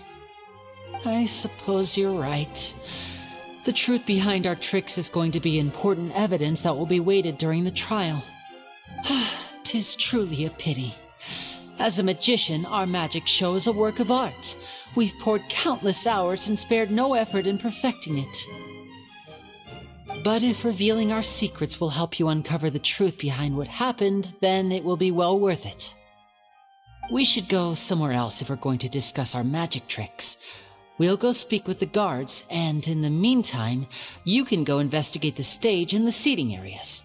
I suppose you're right. The truth behind our tricks is going to be important evidence that will be weighted during the trial. 'Tis truly a pity. As a magician, our magic show is a work of art. We've poured countless hours and spared no effort in perfecting it. But if revealing our secrets will help you uncover the truth behind what happened, then it will be well worth it. We should go somewhere else if we're going to discuss our magic tricks. We'll go speak with the guards, and in the meantime, you can go investigate the stage and the seating areas.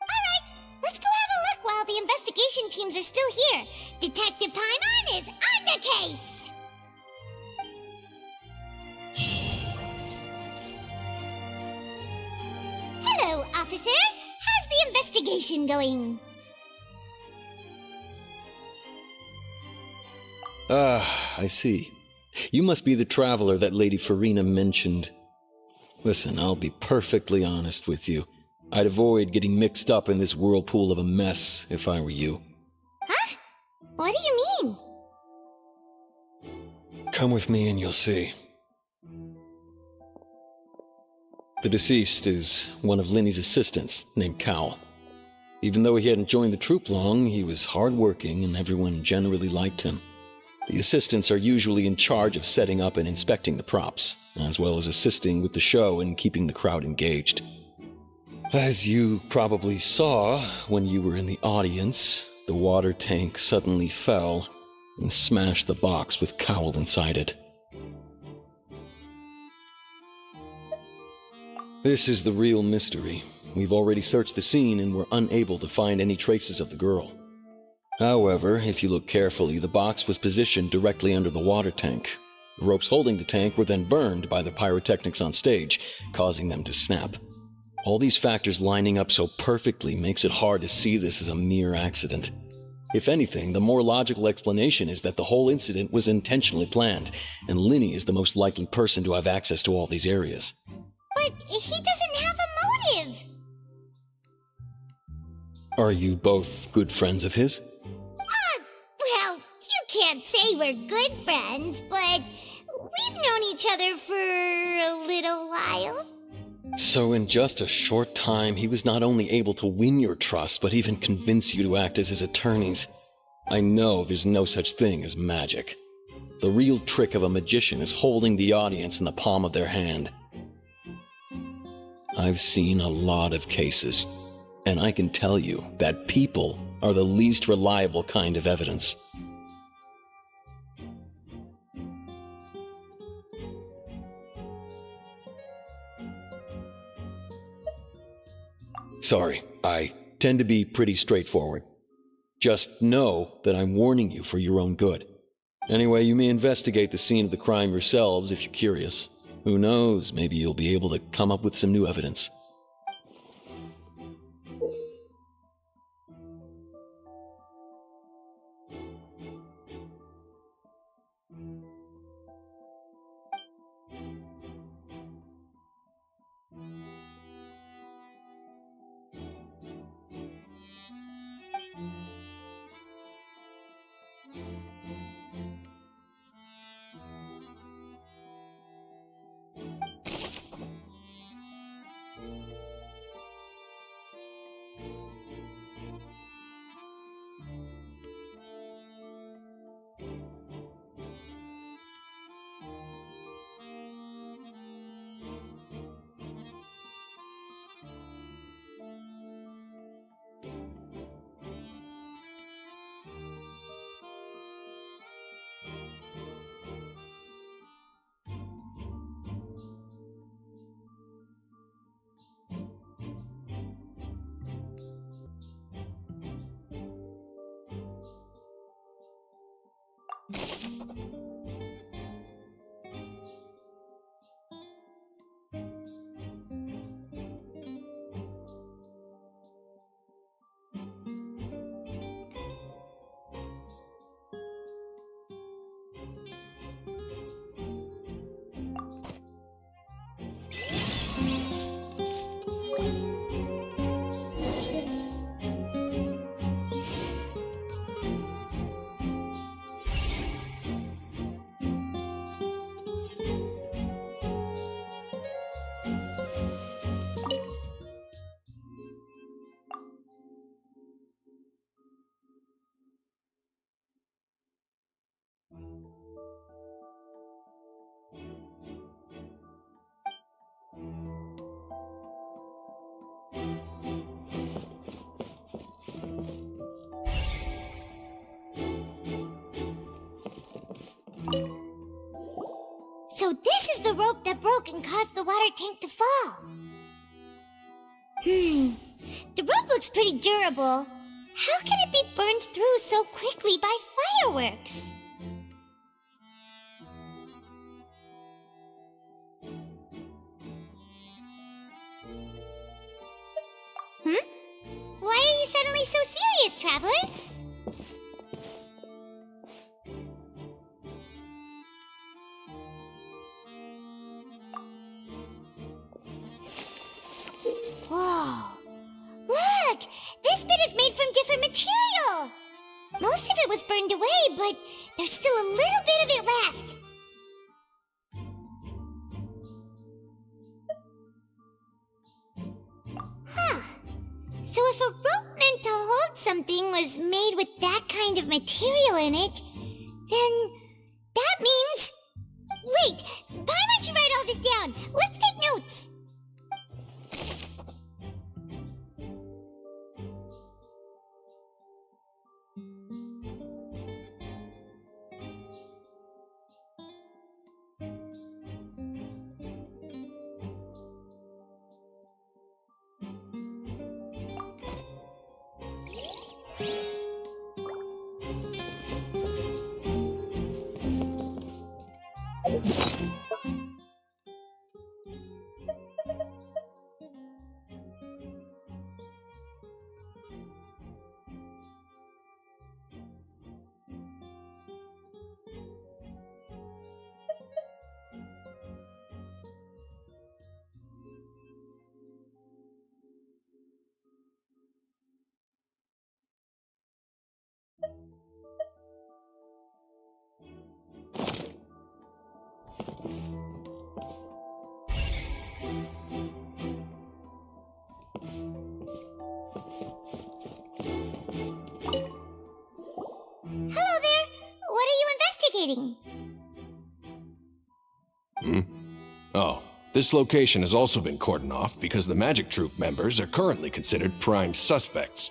Alright, let's go have a look while the investigation teams are still here. Detective Paimon is on the case! Hello, officer. How's the investigation going? I see. You must be the traveler that Lady Farina mentioned. Listen, I'll be perfectly honest with you. I'd avoid getting mixed up in this whirlpool of a mess if I were you. Huh? What do you mean? Come with me and you'll see. The deceased is one of Linny's assistants, named Cowell. Even though he hadn't joined the troupe long, he was hardworking and everyone generally liked him. The assistants are usually in charge of setting up and inspecting the props, as well as assisting with the show and keeping the crowd engaged. As you probably saw when you were in the audience, the water tank suddenly fell and smashed the box with Cowell inside it. This is the real mystery. We've already searched the scene and were unable to find any traces of the girl. However, if you look carefully, the box was positioned directly under the water tank. The ropes holding the tank were then burned by the pyrotechnics on stage, causing them to snap. All these factors lining up so perfectly makes it hard to see this as a mere accident. If anything, the more logical explanation is that the whole incident was intentionally planned, and Linny is the most likely person to have access to all these areas. But he doesn't have a motive! Are you both good friends of his? Well, you can't say we're good friends, but we've known each other for a little while. So in just a short time, he was not only able to win your trust, but even convince you to act as his attorneys. I know there's no such thing as magic. The real trick of a magician is holding the audience in the palm of their hand. I've seen a lot of cases, and I can tell you that people are the least reliable kind of evidence. Sorry, I tend to be pretty straightforward. Just know that I'm warning you for your own good. Anyway, you may investigate the scene of the crime yourselves if you're curious. Who knows, maybe you'll be able to come up with some new evidence. So this is the rope that broke and caused the water tank to fall. The rope looks pretty durable. How can it be burned through so quickly by fireworks? Why are you suddenly so serious, Traveler? Whoa! Look! This bit is made from different material! Most of it was burned away, but there's still a little bit of it left. Huh. So if a rope meant to hold something was made with that kind of material in it, then that means... Wait! Why don't you write all this down? Let's take notes! Hello there! What are you investigating? Oh, this location has also been cordoned off because the Magic Troupe members are currently considered prime suspects.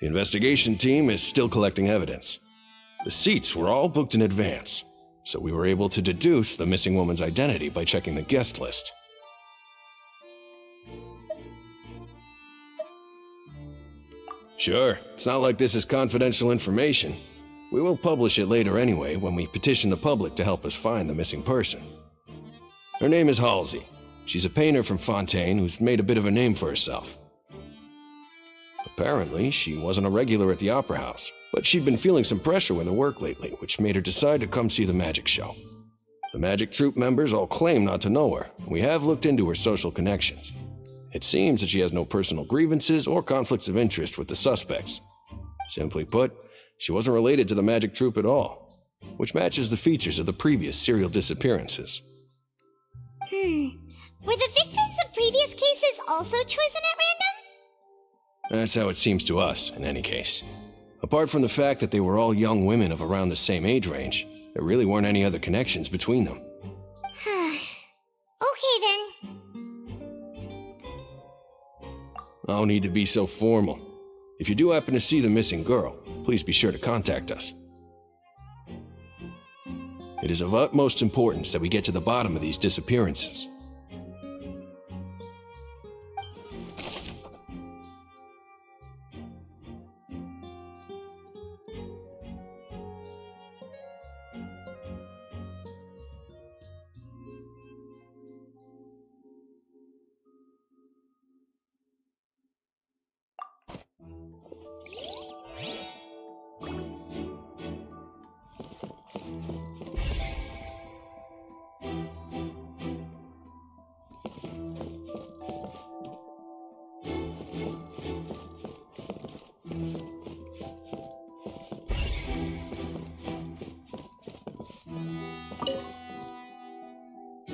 The investigation team is still collecting evidence. The seats were all booked in advance, so we were able to deduce the missing woman's identity by checking the guest list. Sure, it's not like this is confidential information. We will publish it later anyway when we petition the public to help us find the missing person. Her name is Halsey. She's a painter from Fontaine who's made a bit of a name for herself. Apparently, she wasn't a regular at the Opera House, but she'd been feeling some pressure with her work lately, which made her decide to come see the magic show. The Magic Troupe members all claim not to know her, and we have looked into her social connections. It seems that she has no personal grievances or conflicts of interest with the suspects. Simply put, she wasn't related to the Magic Troupe at all, which matches the features of the previous serial disappearances. Were the victims of previous cases also chosen at random? That's how it seems to us, in any case. Apart from the fact that they were all young women of around the same age range, there really weren't any other connections between them. Okay then. No need to be so formal. If you do happen to see the missing girl, please be sure to contact us. It is of utmost importance that we get to the bottom of these disappearances.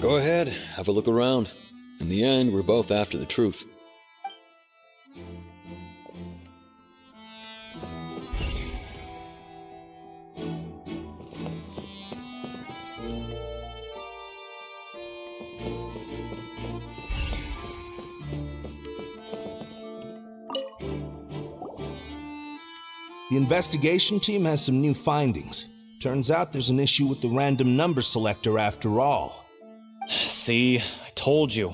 Go ahead, have a look around. In the end, we're both after the truth. The investigation team has some new findings. Turns out there's an issue with the random number selector after all. See, I told you.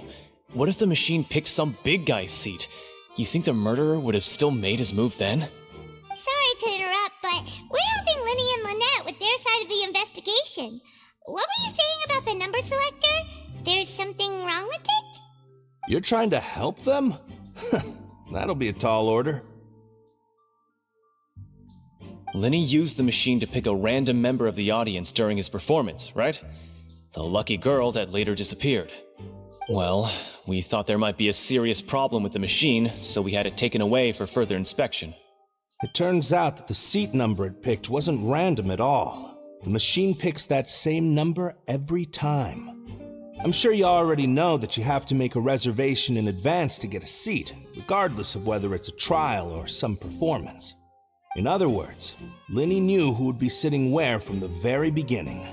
What if the machine picked some big guy's seat? You think the murderer would have still made his move then? Sorry to interrupt, but we're helping Linny and Lynette with their side of the investigation. What were you saying about the number selector? There's something wrong with it? You're trying to help them? That'll be a tall order. Linny used the machine to pick a random member of the audience during his performance, right? The lucky girl that later disappeared. Well, we thought there might be a serious problem with the machine, so we had it taken away for further inspection. It turns out that the seat number it picked wasn't random at all. The machine picks that same number every time. I'm sure you already know that you have to make a reservation in advance to get a seat, regardless of whether it's a trial or some performance. In other words, Linny knew who would be sitting where from the very beginning.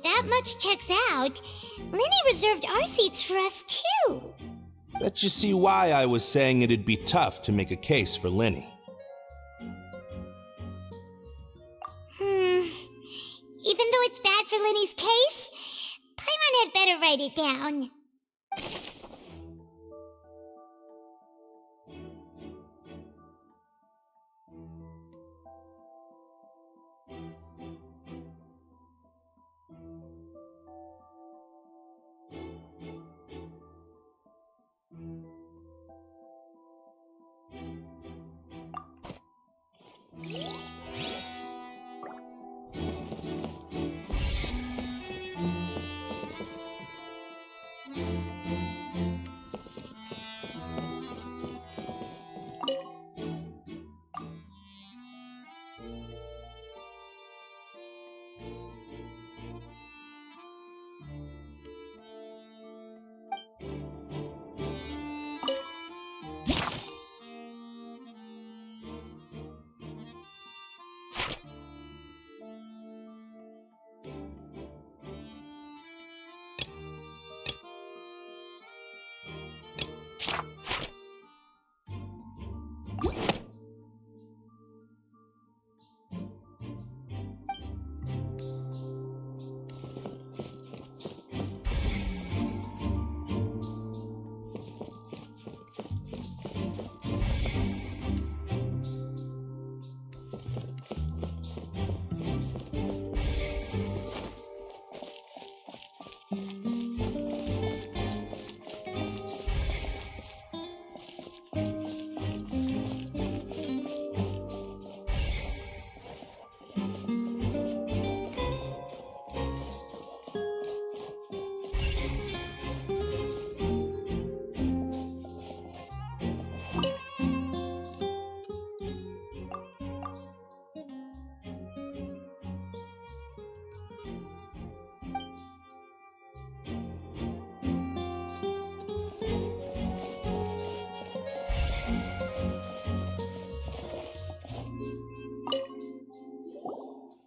That much checks out. Linny reserved our seats for us, too. Bet you see why I was saying it'd be tough to make a case for Linny. Even though it's bad for Linny's case, Paimon had better write it down.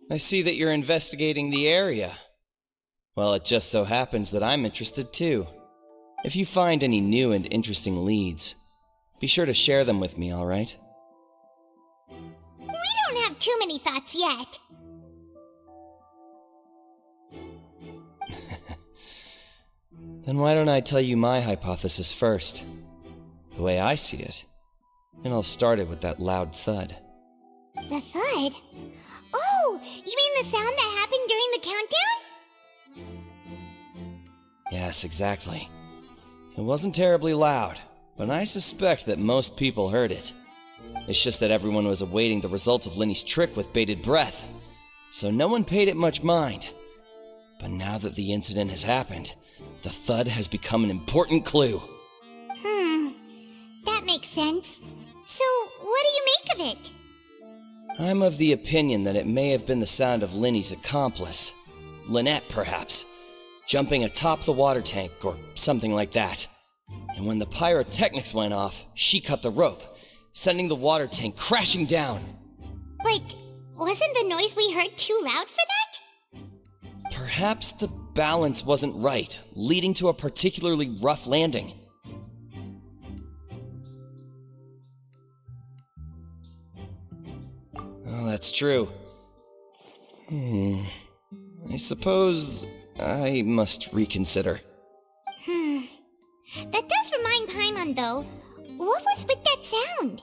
I see that you're investigating the area. Well, it just so happens that I'm interested too. If you find any new and interesting leads, be sure to share them with me, all right? We don't have too many thoughts yet. Then why don't I tell you my hypothesis first? The way I see it. And I'll start it with that loud thud. The thud? Oh, you mean the sound that happened during the countdown? Yes, exactly. It wasn't terribly loud, but I suspect that most people heard it. It's just that everyone was awaiting the results of Linny's trick with bated breath, so no one paid it much mind. But now that the incident has happened, the thud has become an important clue. That makes sense. So, what do you make of it? I'm of the opinion that it may have been the sound of Linny's accomplice, Lynette perhaps, jumping atop the water tank or something like that. And when the pyrotechnics went off, she cut the rope, sending the water tank crashing down. But wasn't the noise we heard too loud for that? Perhaps the balance wasn't right, leading to a particularly rough landing. Oh, that's true. I suppose I must reconsider. That does remind Paimon, though. What was with that sound?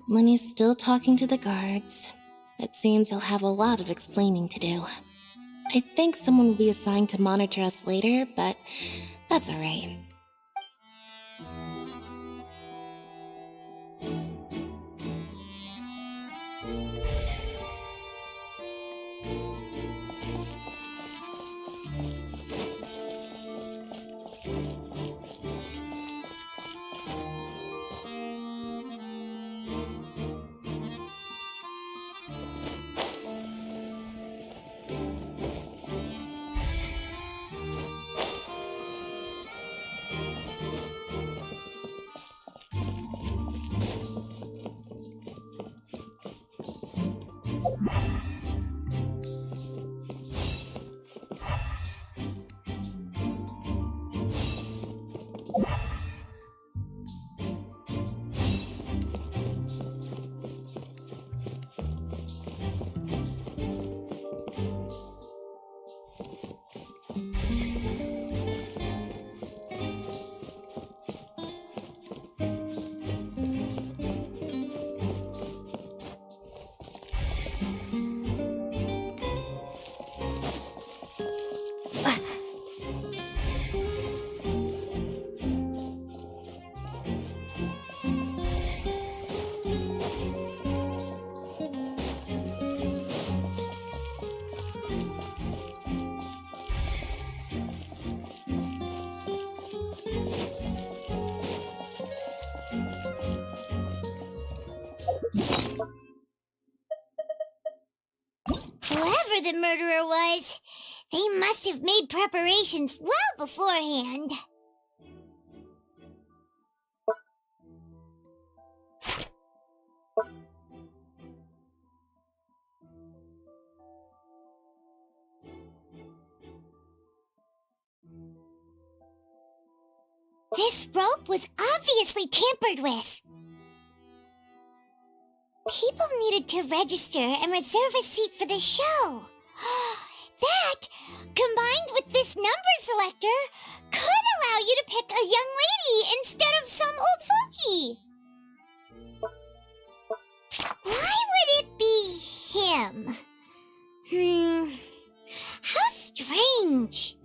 Lenny's still talking to the guards. It seems he'll have a lot of explaining to do. I think someone will be assigned to monitor us later, but that's alright. Whoever the murderer was, they must have made preparations well beforehand. This rope was obviously tampered with. People needed to register and reserve a seat for the show. That, combined with this number selector, could allow you to pick a young lady instead of some old fogey. Why would it be him? How strange.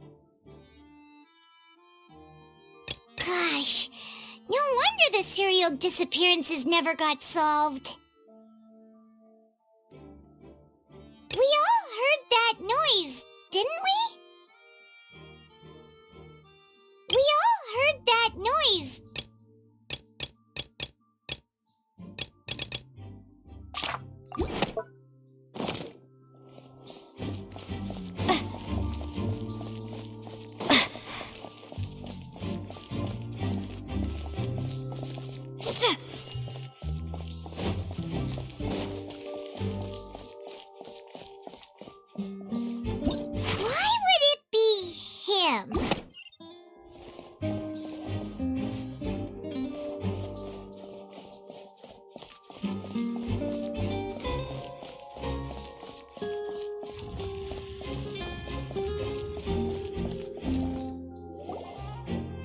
Gosh, no wonder the serial disappearances never got solved. We all heard that noise, didn't we? We all heard that noise.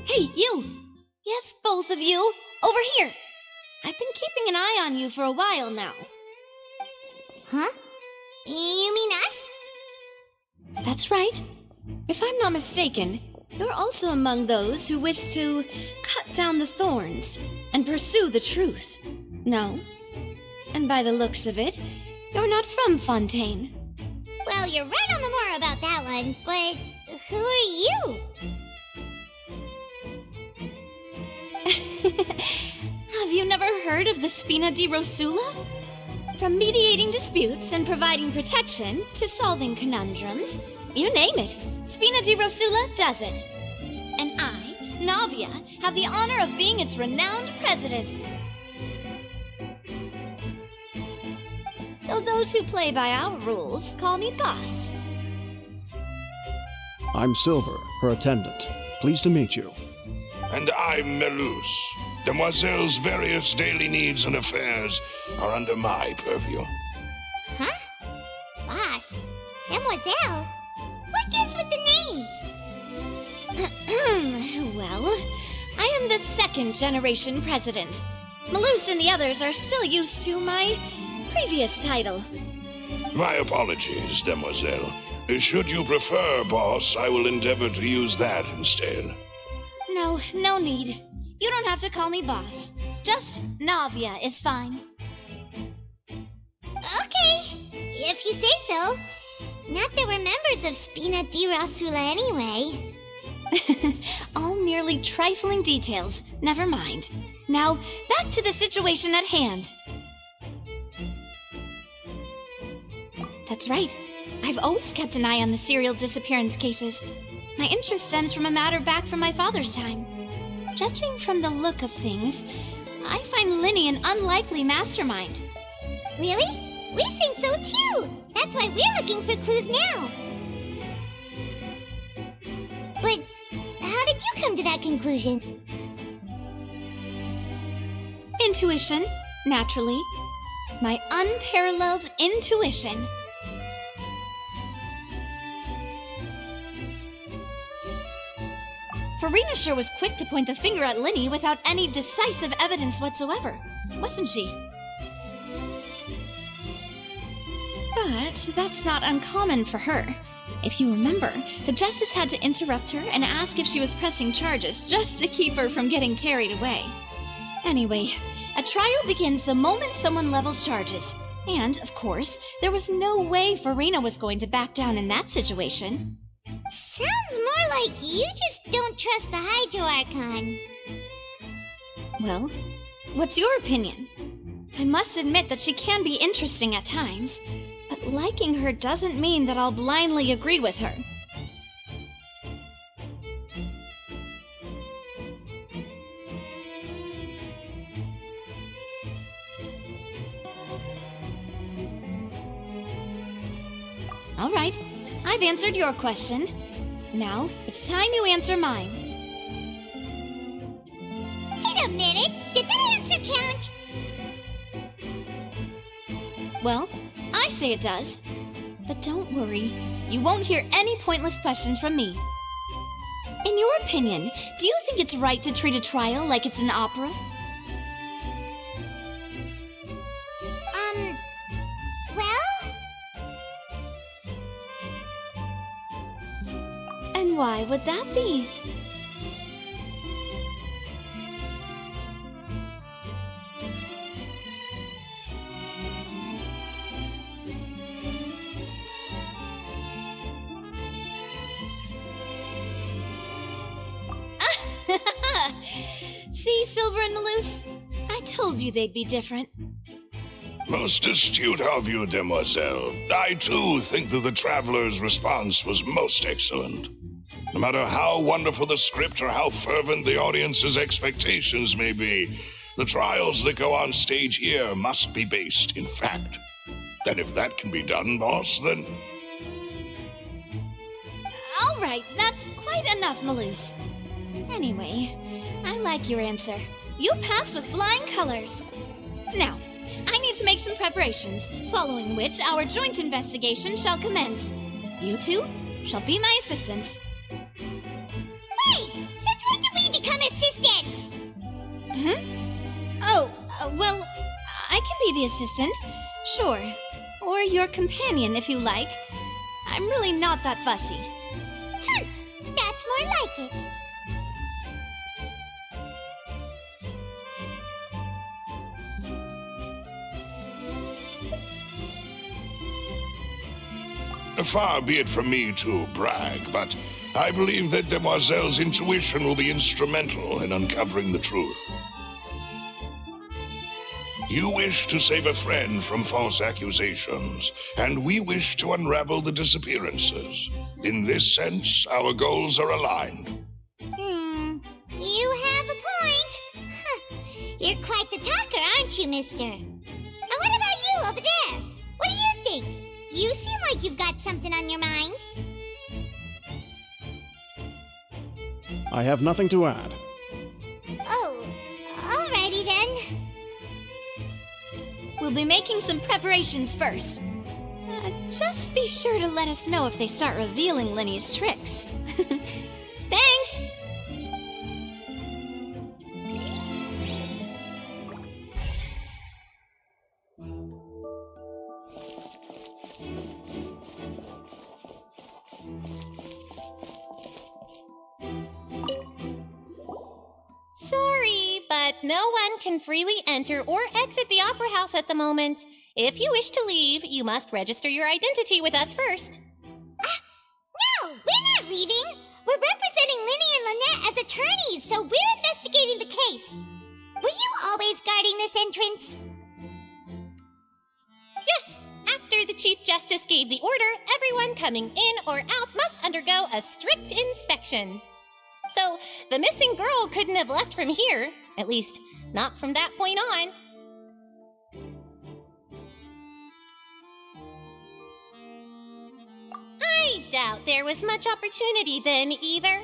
Hey, you! Yes, both of you! Over here! I've been keeping an eye on you for a while now. Huh? You mean us? That's right. If I'm not mistaken, You're also among those who wish to cut down the thorns and pursue the truth. No? And by the looks of it, you're not from Fontaine. Well, you're right on the mark about that one, but who are you? Have you never heard of the Spina di Rosula? From mediating disputes and providing protection to solving conundrums, you name it, Spina di Rosula does it. And I, Navia, have the honor of being its renowned president. Though those who play by our rules call me boss. I'm Silver, her attendant. Pleased to meet you. And I'm Melus. Demoiselle's various daily needs and affairs are under my purview. Huh? Boss? Demoiselle? What gives with the names? Well, I am the second generation president. Melus and the others are still used to my previous title. My apologies, Demoiselle. Should you prefer, boss, I will endeavor to use that instead. No need. You don't have to call me boss. Just Navia is fine. Okay, if you say so. Not that we're members of Spina di Rosula anyway. All merely trifling details. Never mind. Now, back to the situation at hand. That's right. I've always kept an eye on the serial disappearance cases. My interest stems from a matter back from my father's time. Judging from the look of things, I find Linny an unlikely mastermind. Really? We think so too! That's why we're looking for clues now! But how did you come to that conclusion? Intuition, naturally. My unparalleled intuition. Farina sure was quick to point the finger at Linny without any decisive evidence whatsoever, wasn't she? But that's not uncommon for her. If you remember, the justice had to interrupt her and ask if she was pressing charges just to keep her from getting carried away. Anyway, a trial begins the moment someone levels charges. And, of course, there was no way Farina was going to back down in that situation. Sounds more like you just don't trust the Hydro Archon. Well, what's your opinion? I must admit that she can be interesting at times, but liking her doesn't mean that I'll blindly agree with her. All right, I've answered your question. Now, it's time you answer mine. Wait a minute! Did that answer count? Well, I say it does. But don't worry, you won't hear any pointless questions from me. In your opinion, do you think it's right to treat a trial like it's an opera? Well? And why would that be? See, Silver and Melus? I told you they'd be different. Most astute of you, Demoiselle. I, too, think that the Traveler's response was most excellent. No matter how wonderful the script or how fervent the audience's expectations may be, the trials that go on stage here must be based in fact. And if that can be done, boss, then... All right, that's quite enough, Melus. Anyway, I like your answer. You passed with flying colors. Now, I need to make some preparations, following which our joint investigation shall commence. You two shall be my assistants. Wait! Since when did we become assistants? Oh, well, I can be the assistant, sure. Or your companion, if you like. I'm really not that fussy. That's more like it. Far be it from me to brag, but I believe that Demoiselle's intuition will be instrumental in uncovering the truth. You wish to save a friend from false accusations, and we wish to unravel the disappearances. In this sense, our goals are aligned. You have a point. You're quite the talker, aren't you, mister? And what about you over there? What do you think? You seem like you've got something on your mind. I have nothing to add. Oh, alrighty then. We'll be making some preparations first. Just be sure to let us know if they start revealing Linny's tricks. Thanks! Sorry, but no one can freely enter or exit the Opera House at the moment. If you wish to leave, you must register your identity with us first. No, we're not leaving. We're representing Linny and Lynette as attorneys, so we're investigating the case. Were you always guarding this entrance? Yes, after the Chief Justice gave the order, everyone coming in or out must undergo a strict inspection. So, the missing girl couldn't have left from here, at least, not from that point on. I doubt there was much opportunity then, either.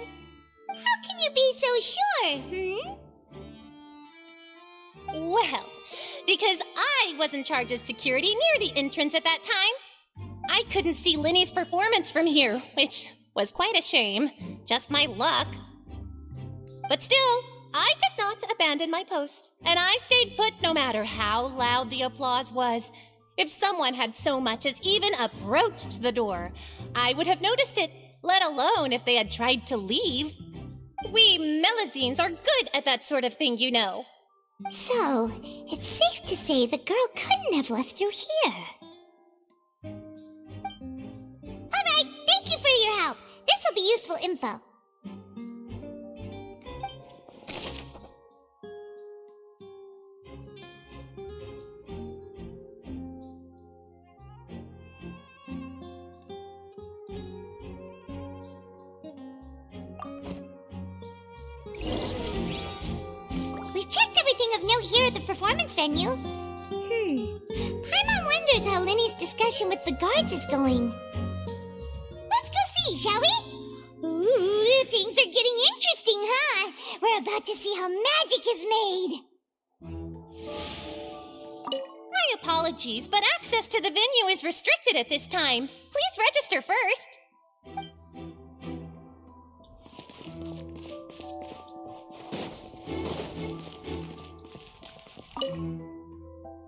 How can you be so sure, Well, because I was in charge of security near the entrance at that time. I couldn't see Linny's performance from here, which was quite a shame. Just my luck. But still, I did not abandon my post, and I stayed put no matter how loud the applause was. If someone had so much as even approached the door, I would have noticed it, let alone if they had tried to leave. We Melusines are good at that sort of thing, you know. So, it's safe to say the girl couldn't have left through here. Alright, thank you for your help. This will be useful info. Here at the performance venue. Paimon wonders how Linny's discussion with the guards is going. Let's go see, shall we? Ooh, things are getting interesting, huh? We're about to see how magic is made. My apologies, but access to the venue is restricted at this time. Please register first.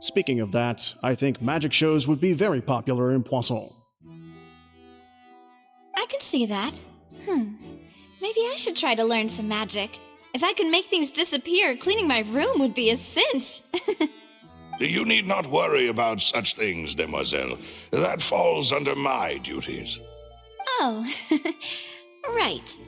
Speaking of that, I think magic shows would be very popular in Poisson. I can see that. Maybe I should try to learn some magic. If I could make things disappear, cleaning my room would be a cinch. You need not worry about such things, Demoiselle. That falls under my duties. Oh, right.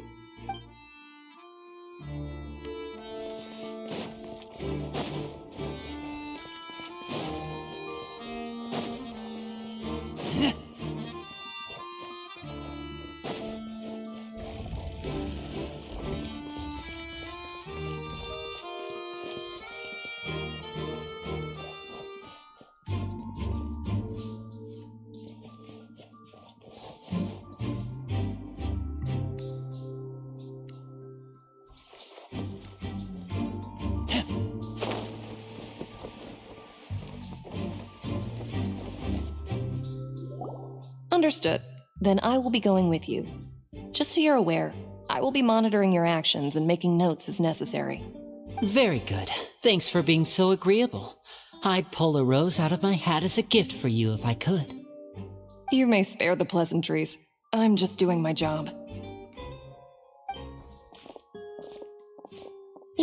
Understood. Then I will be going with you. Just so you're aware, I will be monitoring your actions and making notes as necessary. Very good. Thanks for being so agreeable. I'd pull a rose out of my hat as a gift for you if I could. You may spare the pleasantries. I'm just doing my job.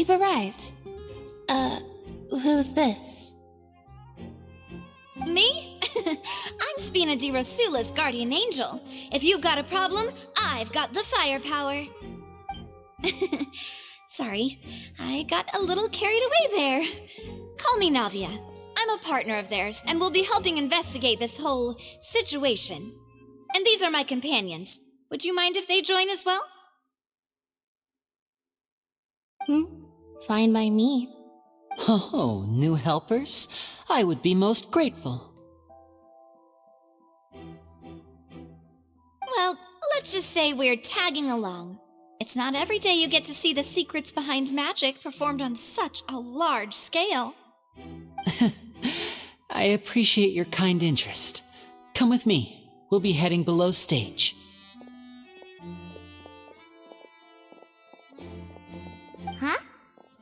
You've arrived. Who's this? Me? I'm Spina di Rosula's guardian angel. If you've got a problem, I've got the firepower. Sorry, I got a little carried away there. Call me Navia. I'm a partner of theirs, and will be helping investigate this whole situation. And these are my companions. Would you mind if they join as well? Fine by me. Oh, new helpers? I would be most grateful. Well, let's just say we're tagging along. It's not every day you get to see the secrets behind magic performed on such a large scale. I appreciate your kind interest. Come with me. We'll be heading below stage. Huh?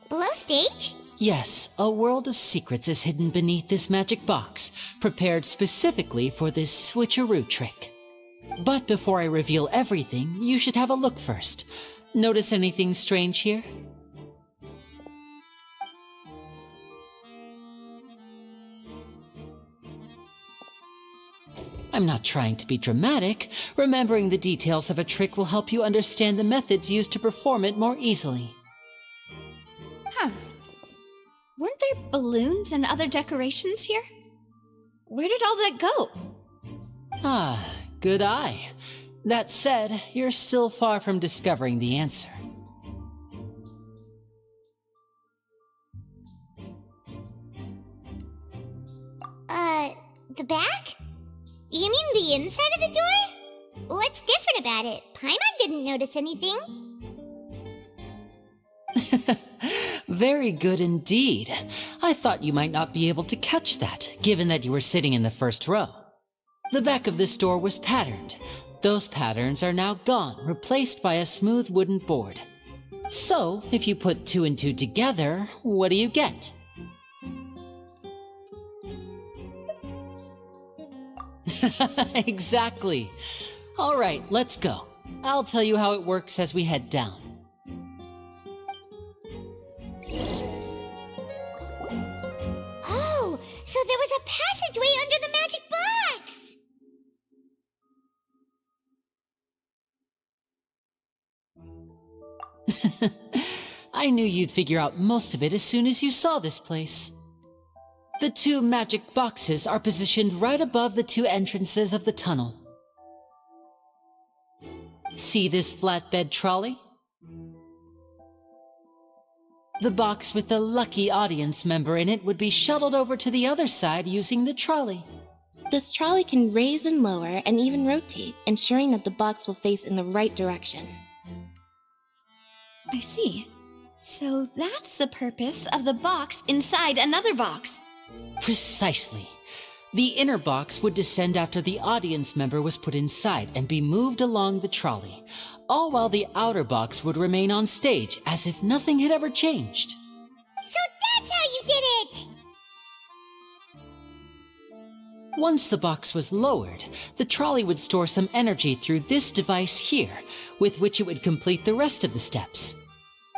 Below stage? Yes, a world of secrets is hidden beneath this magic box, prepared specifically for this switcheroo trick. But before I reveal everything, you should have a look first. Notice anything strange here? I'm not trying to be dramatic. Remembering the details of a trick will help you understand the methods used to perform it more easily. Huh. Weren't there balloons and other decorations here? Where did all that go? Ah, good eye. That said, you're still far from discovering the answer. The back? You mean the inside of the door? What's different about it? Paimon didn't notice anything. Very good indeed. I thought you might not be able to catch that, given that you were sitting in the first row. The back of this door was patterned. Those patterns are now gone, replaced by a smooth wooden board. So, if you put 2 and 2 together, what do you get? Exactly. All right, let's go. I'll tell you how it works as we head down. Oh, so there was a passageway under the magic box! I knew you'd figure out most of it as soon as you saw this place. The 2 magic boxes are positioned right above the 2 entrances of the tunnel. See this flatbed trolley? The box with the lucky audience member in it would be shuttled over to the other side using the trolley. This trolley can raise and lower and even rotate, ensuring that the box will face in the right direction. I see. So that's the purpose of the box inside another box. Precisely. The inner box would descend after the audience member was put inside and be moved along the trolley, all while the outer box would remain on stage as if nothing had ever changed. So that's how you did it! Once the box was lowered, the trolley would store some energy through this device here, with which it would complete the rest of the steps.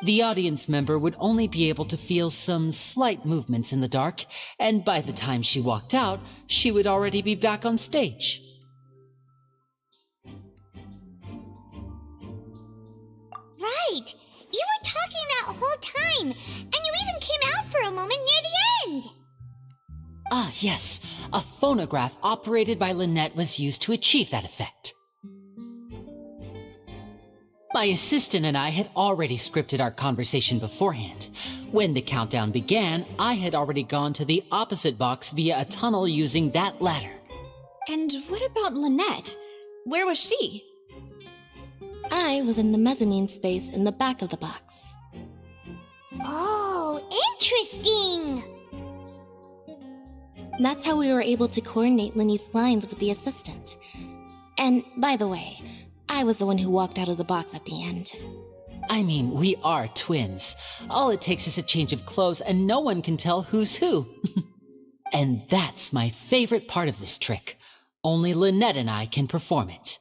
The audience member would only be able to feel some slight movements in the dark, and by the time she walked out, she would already be back on stage. Right! You were talking that whole time, and you even came out for a moment near the end! Ah, yes. A phonograph operated by Lynette was used to achieve that effect. My assistant and I had already scripted our conversation beforehand. When the countdown began, I had already gone to the opposite box via a tunnel using that ladder. And what about Lynette? Where was she? I was in the mezzanine space in the back of the box. Oh, interesting! That's how we were able to coordinate Linny's lines with the assistant. And, by the way, I was the one who walked out of the box at the end. I mean, we are twins. All it takes is a change of clothes and no one can tell who's who. And that's my favorite part of this trick. Only Lynette and I can perform it.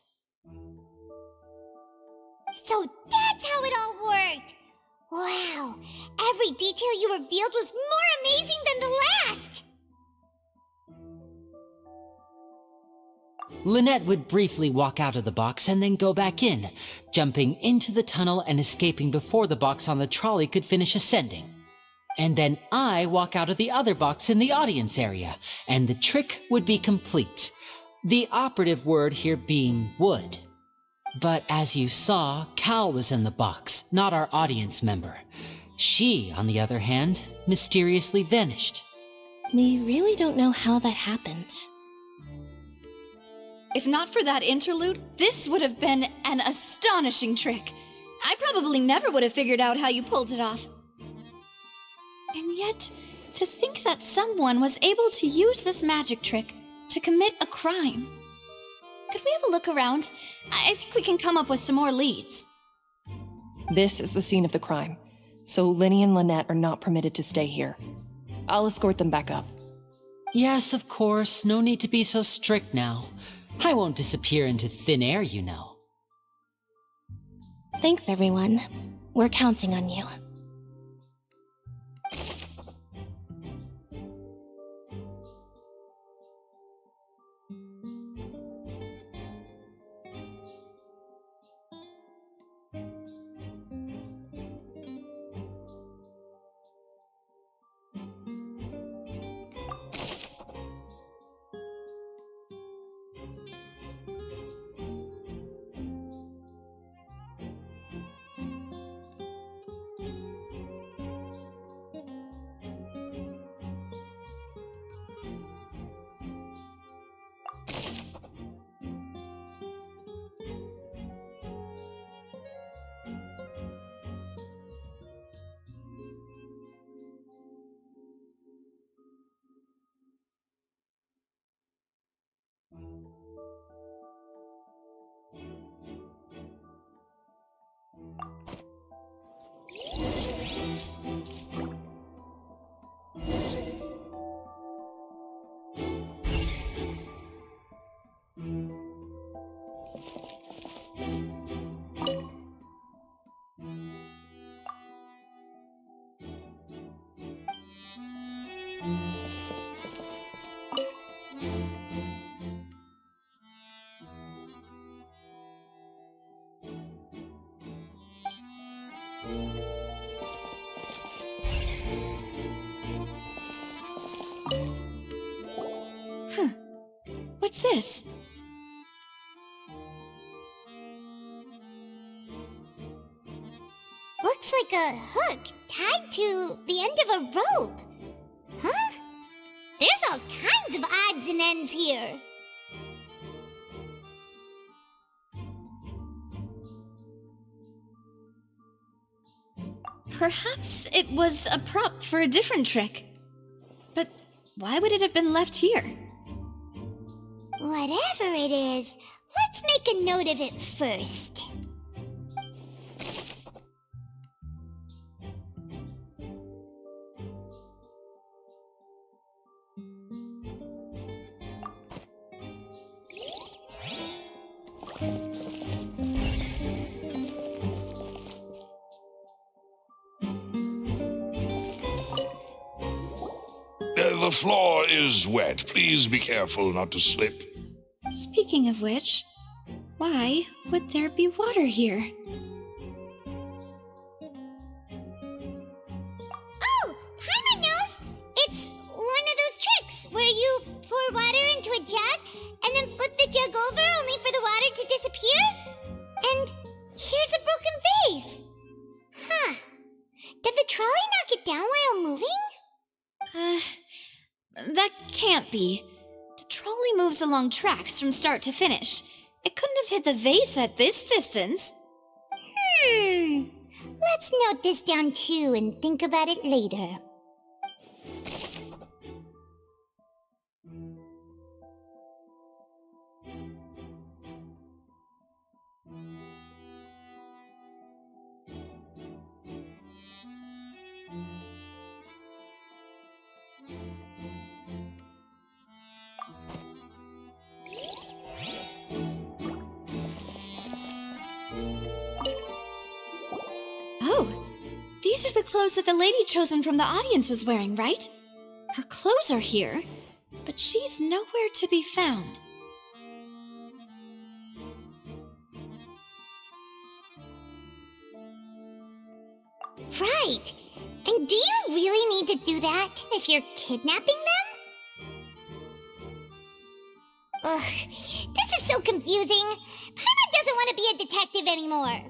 So that's how it all worked! Wow, every detail you revealed was more amazing than the last! Lynette would briefly walk out of the box and then go back in, jumping into the tunnel and escaping before the box on the trolley could finish ascending. And then I walk out of the other box in the audience area, and the trick would be complete. The operative word here being would. But as you saw, Cal was in the box, not our audience member. She, on the other hand, mysteriously vanished. We really don't know how that happened. If not for that interlude, this would have been an astonishing trick. I probably never would have figured out how you pulled it off. And yet, to think that someone was able to use this magic trick to commit a crime. Could we have a look around? I think we can come up with some more leads. This is the scene of the crime, so Linny and Lynette are not permitted to stay here. I'll escort them back up. Yes, of course. No need to be so strict now. I won't disappear into thin air, you know. Thanks, everyone. We're counting on you. What's this? Looks like a hook tied to the end of a rope. Huh? There's all kinds of odds and ends here. Perhaps it was a prop for a different trick. But why would it have been left here? Whatever it is, let's make a note of it first. The floor is wet. Please be careful not to slip. Speaking of which, why would there be water here? Oh, Paimon knows! It's one of those tricks where you pour water into a jug and then flip the jug over only for the water to disappear? And here's a broken vase. Huh. Did the trolley knock it down while moving? That can't be. The trolley moves along tracks from start to finish. It couldn't have hit the vase at this distance. Let's note this down too and think about it later. These are the clothes that the lady chosen from the audience was wearing, right? Her clothes are here, but she's nowhere to be found. Right. And do you really need to do that if you're kidnapping them? Ugh, this is so confusing. Paimon doesn't want to be a detective anymore.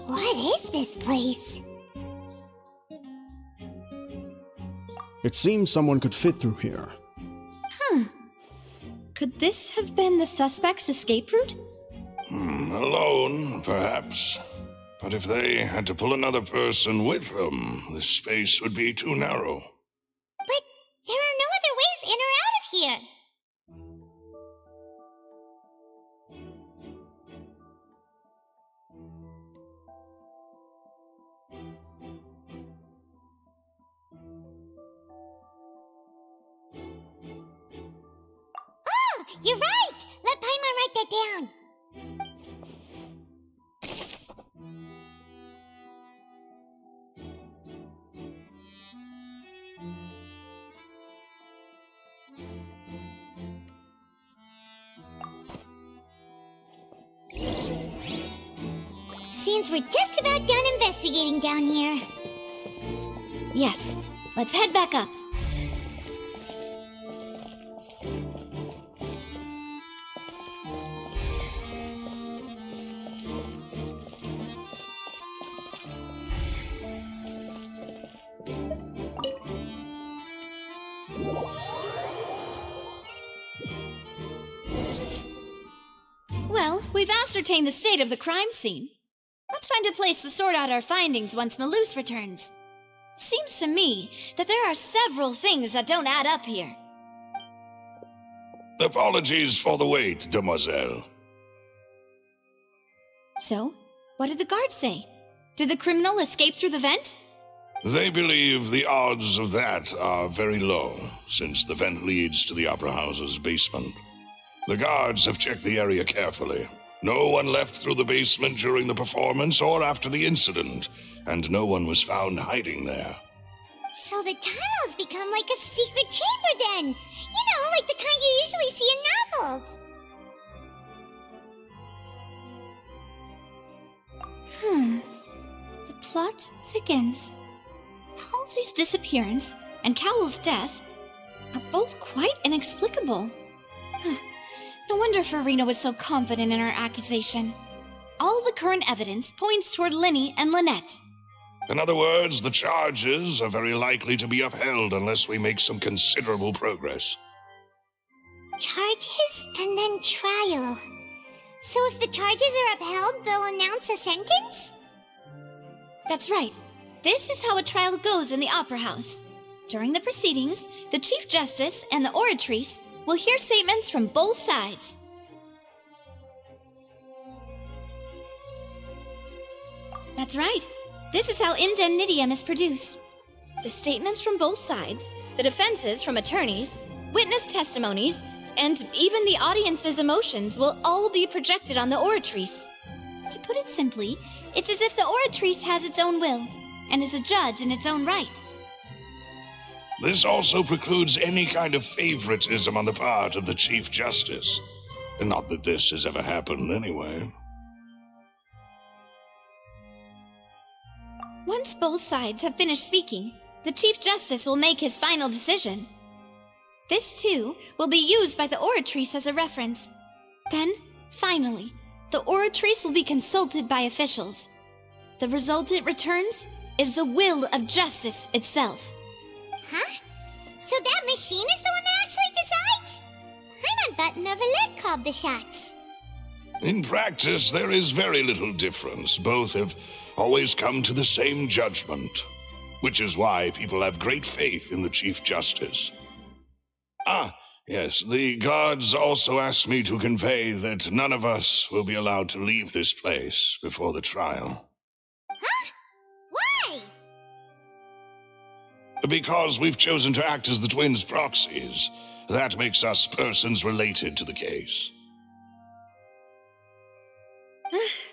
What is this place? It seems someone could fit through here. Could this have been the suspect's escape route? Alone, perhaps. But if they had to pull another person with them, the space would be too narrow. But there are no other ways in or out of here. Oh, you're right! Let Paimon write that down. Seems we're just about done investigating down here. Yes, let's head back up. Well, we've ascertained the state of the crime scene. Let's find a place to sort out our findings once Malus returns. Seems to me that there are several things that don't add up here. Apologies for the wait, demoiselle. So, what did the guards say? Did the criminal escape through the vent? They believe the odds of that are very low, since the vent leads to the Opera House's basement. The guards have checked the area carefully. No one left through the basement during the performance or after the incident, and no one was found hiding there. So the tunnels become like a secret chamber then! You know, like the kind you usually see in novels! The plot thickens. Halsey's disappearance and Cowell's death are both quite inexplicable. No wonder Farina was so confident in her accusation. All the current evidence points toward Linny and Lynette. In other words, the charges are very likely to be upheld unless we make some considerable progress. Charges and then trial. So if the charges are upheld, they'll announce a sentence? That's right. This is how a trial goes in the Opera House. During the proceedings, the Chief Justice and the Oratrice will hear statements from both sides. That's right. This is how indemnitium is produced. The statements from both sides, the defenses from attorneys, witness testimonies, and even the audience's emotions will all be projected on the Oratrice. To put it simply, it's as if the Oratrice has its own will, and is a judge in its own right. This also precludes any kind of favoritism on the part of the Chief Justice. Not that this has ever happened anyway. Once both sides have finished speaking, the Chief Justice will make his final decision. This, too, will be used by the Oratrice as a reference. Then, finally, the Oratrice will be consulted by officials. The result it returns is the will of justice itself. Huh? So that machine is the one that actually decides? Paimon thought Orvalho called the shots. In practice, there is very little difference. Both have always come to the same judgment, which is why people have great faith in the Chief Justice. Ah, yes, the guards also asked me to convey that none of us will be allowed to leave this place before the trial. Huh? Why? Because we've chosen to act as the twins' proxies. That makes us persons related to the case.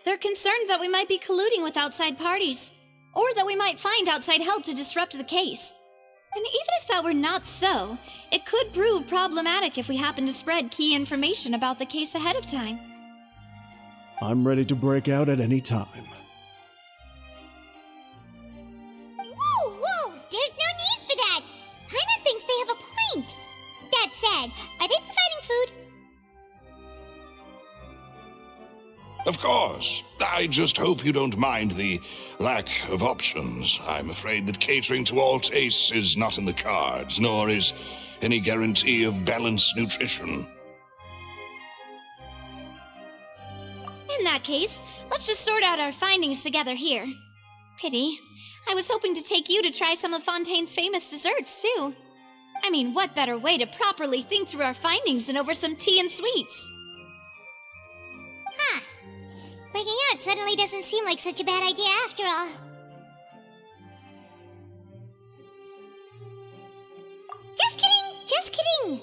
They're concerned that we might be colluding with outside parties, or that we might find outside help to disrupt the case. And even if that were not so, it could prove problematic if we happen to spread key information about the case ahead of time. I'm ready to break out at any time. Whoa! There's no need for that! Paimon thinks they have a point. That said, are they providing food? Of course. I just hope you don't mind the lack of options. I'm afraid that catering to all tastes is not in the cards, nor is any guarantee of balanced nutrition. In that case, let's just sort out our findings together here. Pity. I was hoping to take you to try some of Fontaine's famous desserts, too. I mean, what better way to properly think through our findings than over some tea and sweets? Huh. Breaking out suddenly doesn't seem like such a bad idea after all. Just kidding!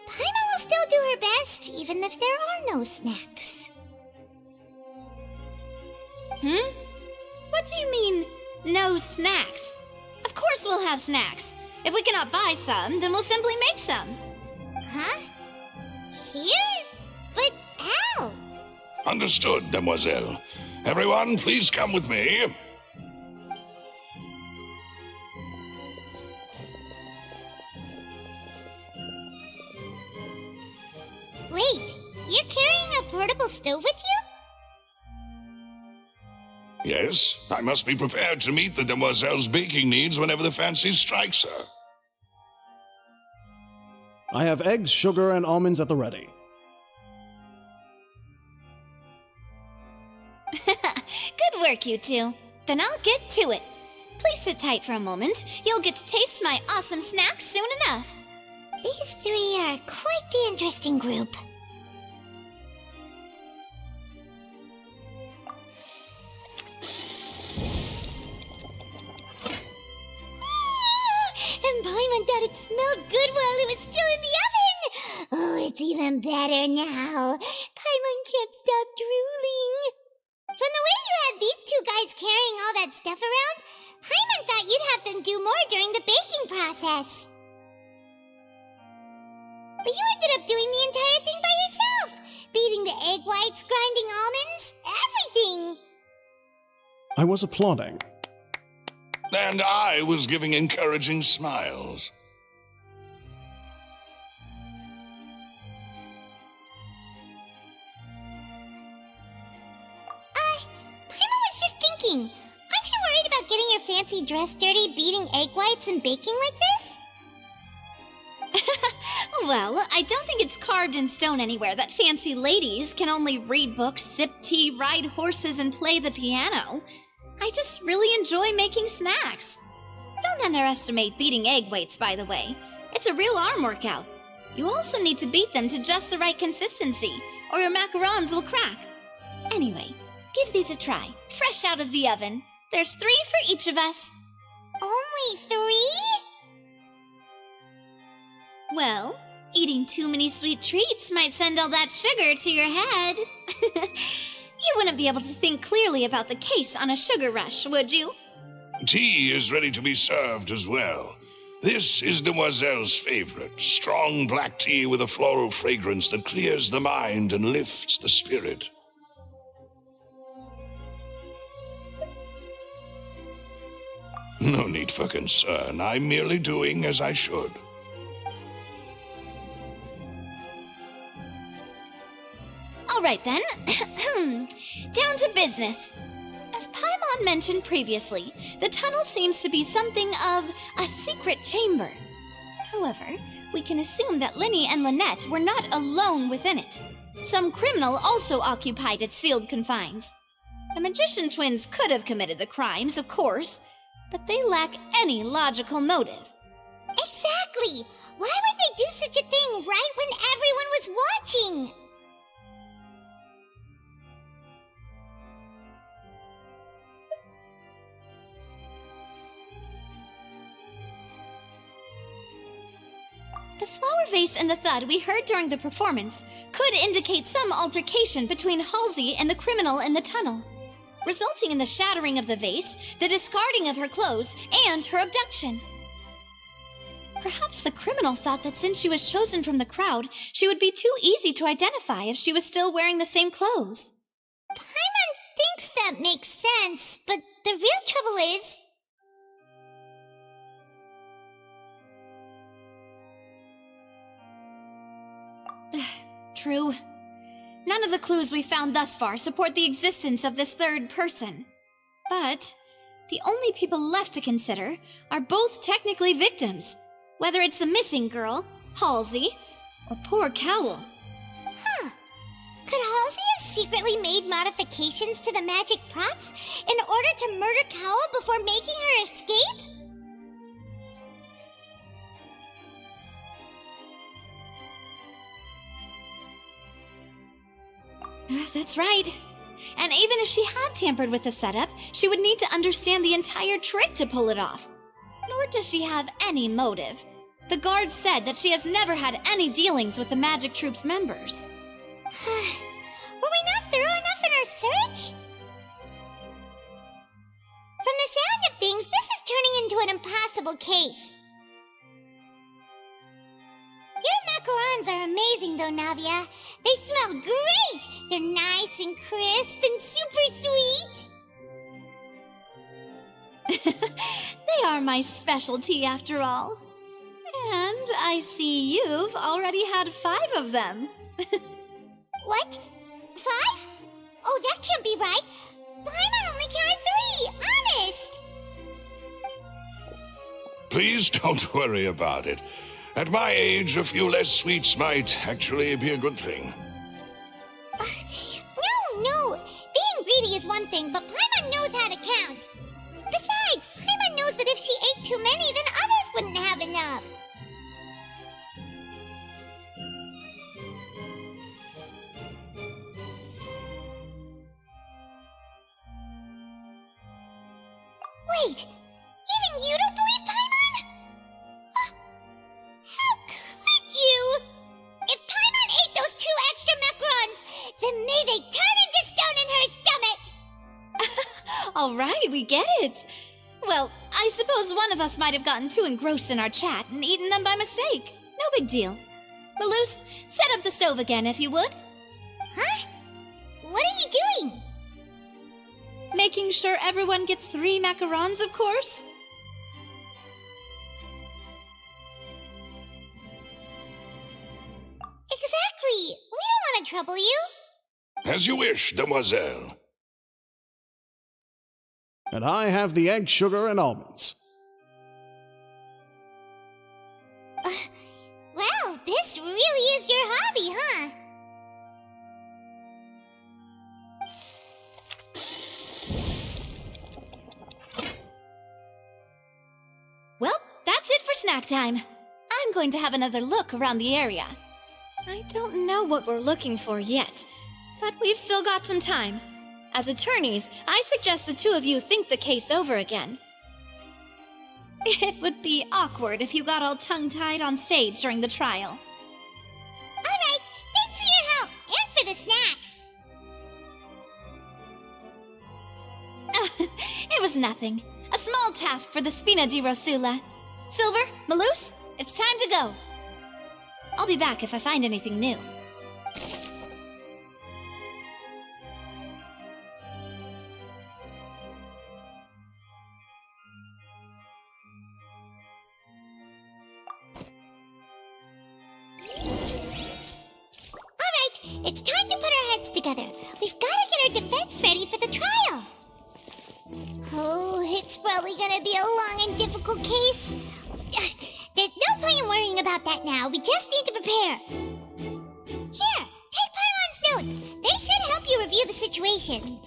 Paimon will still do her best, even if there are no snacks. What do you mean, no snacks? Of course we'll have snacks. If we cannot buy some, then we'll simply make some. Huh? Here? But how? Understood, Demoiselle. Everyone, please come with me. Wait, you're carrying a portable stove with you? Yes, I must be prepared to meet the Demoiselle's baking needs whenever the fancy strikes her. I have eggs, sugar, and almonds at the ready. Good work, you two. Then I'll get to it. Please sit tight for a moment. You'll get to taste my awesome snacks soon enough. These three are quite the interesting group. And Paimon thought it smelled good while it was still in the oven! Oh, it's even better now. Paimon can't stop drooling. From the way you had these two guys carrying all that stuff around, Paimon thought you'd have them do more during the baking process. But you ended up doing the entire thing by yourself! Beating the egg whites, grinding almonds, everything! I was applauding. And I was giving encouraging smiles. Paimon was just thinking, aren't you worried about getting your fancy dress dirty beating egg whites and baking like this? Well, I don't think it's carved in stone anywhere that fancy ladies can only read books, sip tea, ride horses, and play the piano. I just really enjoy making snacks. Don't underestimate beating egg whites, by the way. It's a real arm workout. You also need to beat them to just the right consistency, or your macarons will crack. Anyway, give these a try, fresh out of the oven. There's 3 for each of us. Only 3? Well, eating too many sweet treats might send all that sugar to your head. You wouldn't be able to think clearly about the case on a sugar rush, would you? Tea is ready to be served as well. This is Demoiselle's favorite, strong black tea with a floral fragrance that clears the mind and lifts the spirit. No need for concern. I'm merely doing as I should. All right then. Down to business. As Paimon mentioned previously, the tunnel seems to be something of a secret chamber. However, we can assume that Linny and Lynette were not alone within it. Some criminal also occupied its sealed confines. The magician twins could have committed the crimes, of course, but they lack any logical motive. Exactly! Why would they do such a thing right when everyone was watching? The flower vase and the thud we heard during the performance could indicate some altercation between Halsey and the criminal in the tunnel, resulting in the shattering of the vase, the discarding of her clothes, and her abduction. Perhaps the criminal thought that since she was chosen from the crowd, she would be too easy to identify if she was still wearing the same clothes. Paimon thinks that makes sense, but the real trouble is... True. None of the clues we found thus far support the existence of this third person. But the only people left to consider are both technically victims, whether it's the missing girl, Halsey, or poor Cowl. Huh. Could Halsey have secretly made modifications to the magic props in order to murder Cowl before making her escape? That's right. And even if she had tampered with the setup, she would need to understand the entire trick to pull it off. Nor does she have any motive. The guards said that she has never had any dealings with the magic troop's members. Were we not thorough enough in our search? From the sound of things, this is turning into an impossible case. Your macarons are amazing, though, Navia. They smell great! They're nice and crisp and super sweet! They are my specialty, after all. And I see you've already had 5 of them. What? 5? Oh, that can't be right! Paimon only counted 3! Honest! Please don't worry about it. At my age, a few less sweets might actually be a good thing. No! Being greedy is one thing, but Paimon knows how to count. Besides, Paimon knows that if she ate too many, then others wouldn't have enough. Wait! Even you don't believe Paimon? How could you? If Paimon ate those 2 extra macarons, then may they turn into stone in her stomach! All right, we get it. Well, I suppose one of us might have gotten too engrossed in our chat and eaten them by mistake. No big deal. Lelouch, set up the stove again, if you would. Huh? What are you doing? Making sure everyone gets 3 macarons, of course. Exactly! We don't want to trouble you. As you wish, demoiselle. And I have the egg, sugar, and almonds. Well, this really is your hobby, huh? Well, that's it for snack time. I'm going to have another look around the area. I don't know what we're looking for yet, but we've still got some time. As attorneys, I suggest the 2 of you think the case over again. It would be awkward if you got all tongue-tied on stage during the trial. All right, thanks for your help, and for the snacks. It was nothing. A small task for the Spina di Rosula. Silver, Maloose, it's time to go. I'll be back if I find anything new. It's time to put our heads together. We've got to get our defense ready for the trial. Oh, it's probably gonna be a long and difficult case. There's no point in worrying about that now. We just need to prepare. Here, take Paimon's notes. They should help you review the situation.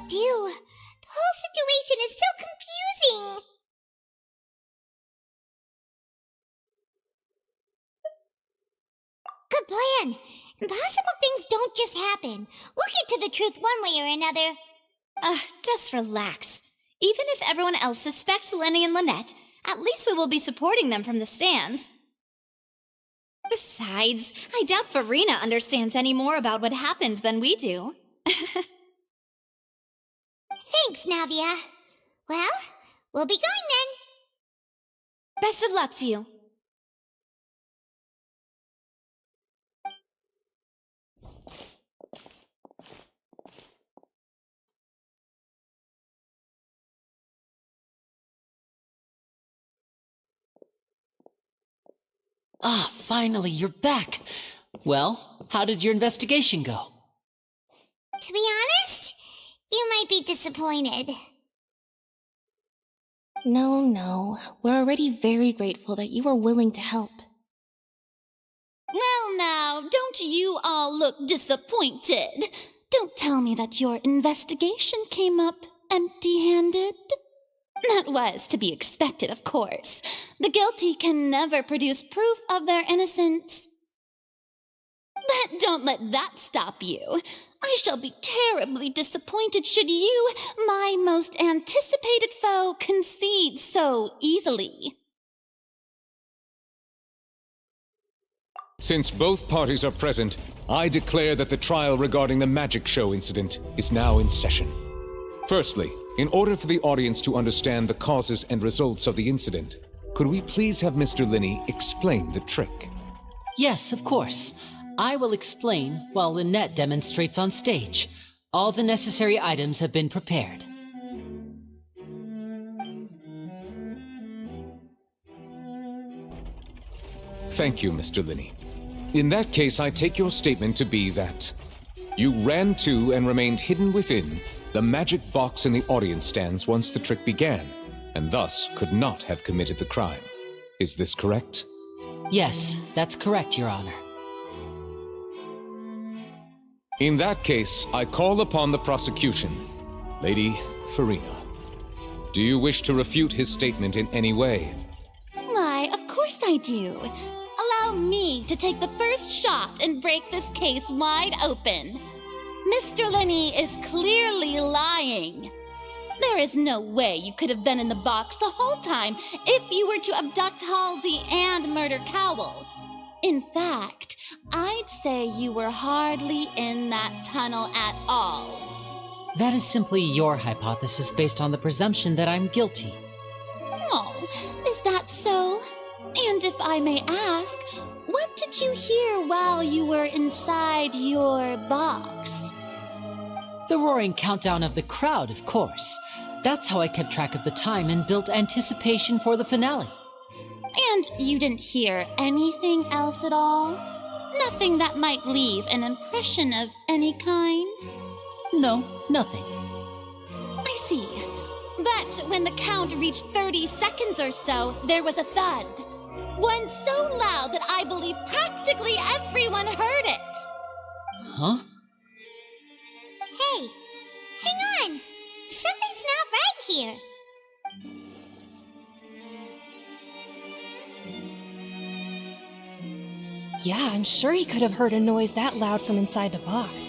Do? The whole situation is so confusing. Good plan. Impossible things don't just happen. We'll get to the truth one way or another. Just relax. Even if everyone else suspects Lenny and Lynette, at least we will be supporting them from the stands. Besides, I doubt Farina understands any more about what happened than we do. Thanks, Navia. Well, we'll be going then. Best of luck to you. Ah, finally, you're back. Well, how did your investigation go? To be honest, you might be disappointed. No. We're already very grateful that you were willing to help. Well, now, don't you all look disappointed. Don't tell me that your investigation came up empty-handed. That was to be expected, of course. The guilty can never produce proof of their innocence. But don't let that stop you. I shall be terribly disappointed should you, my most anticipated foe, concede so easily. Since both parties are present, I declare that the trial regarding the magic show incident is now in session. Firstly, in order for the audience to understand the causes and results of the incident, could we please have Mr. Linney explain the trick? Yes, of course. I will explain while Lynette demonstrates on stage. All the necessary items have been prepared. Thank you, Mr. Linney. In that case, I take your statement to be that you ran to and remained hidden within the magic box in the audience stands once the trick began, and thus could not have committed the crime. Is this correct? Yes, that's correct, Your Honor. In that case, I call upon the prosecution. Lady Farina, do you wish to refute his statement in any way? Why, of course I do. Allow me to take the first shot and break this case wide open. Mr. Linney is clearly lying. There is no way you could have been in the box the whole time if you were to abduct Halsey and murder Cowell. In fact, I'd say you were hardly in that tunnel at all. That is simply your hypothesis based on the presumption that I'm guilty. Oh, is that so? And if I may ask, what did you hear while you were inside your box? The roaring countdown of the crowd, of course. That's how I kept track of the time and built anticipation for the finale. And you didn't hear anything else at all? Nothing that might leave an impression of any kind? No, nothing. I see. But when the count reached 30 seconds or so, there was a thud. One so loud that I believe practically everyone heard it. Huh? Hey, hang on. Something's not right here. Yeah, I'm sure he could have heard a noise that loud from inside the box.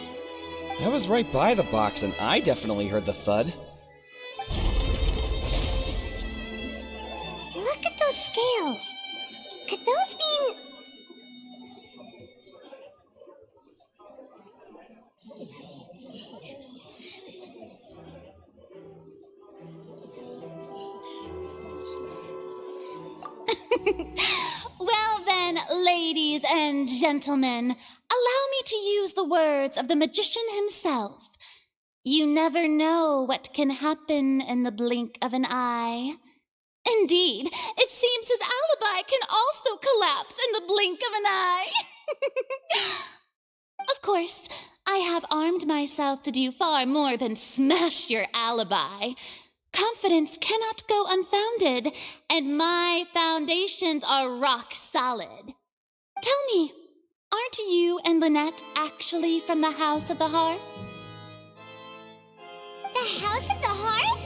I was right by the box, and I definitely heard the thud. Look at those scales. Could those mean... Well then, ladies and gentlemen, allow me to use the words of the magician himself. You never know what can happen in the blink of an eye. Indeed, it seems his alibi can also collapse in the blink of an eye. Of course, I have armed myself to do far more than smash your alibi. Confidence cannot go unfounded, and my foundations are rock solid. Tell me, aren't you and Lynette actually from the House of the Hearth? The House of the Hearth?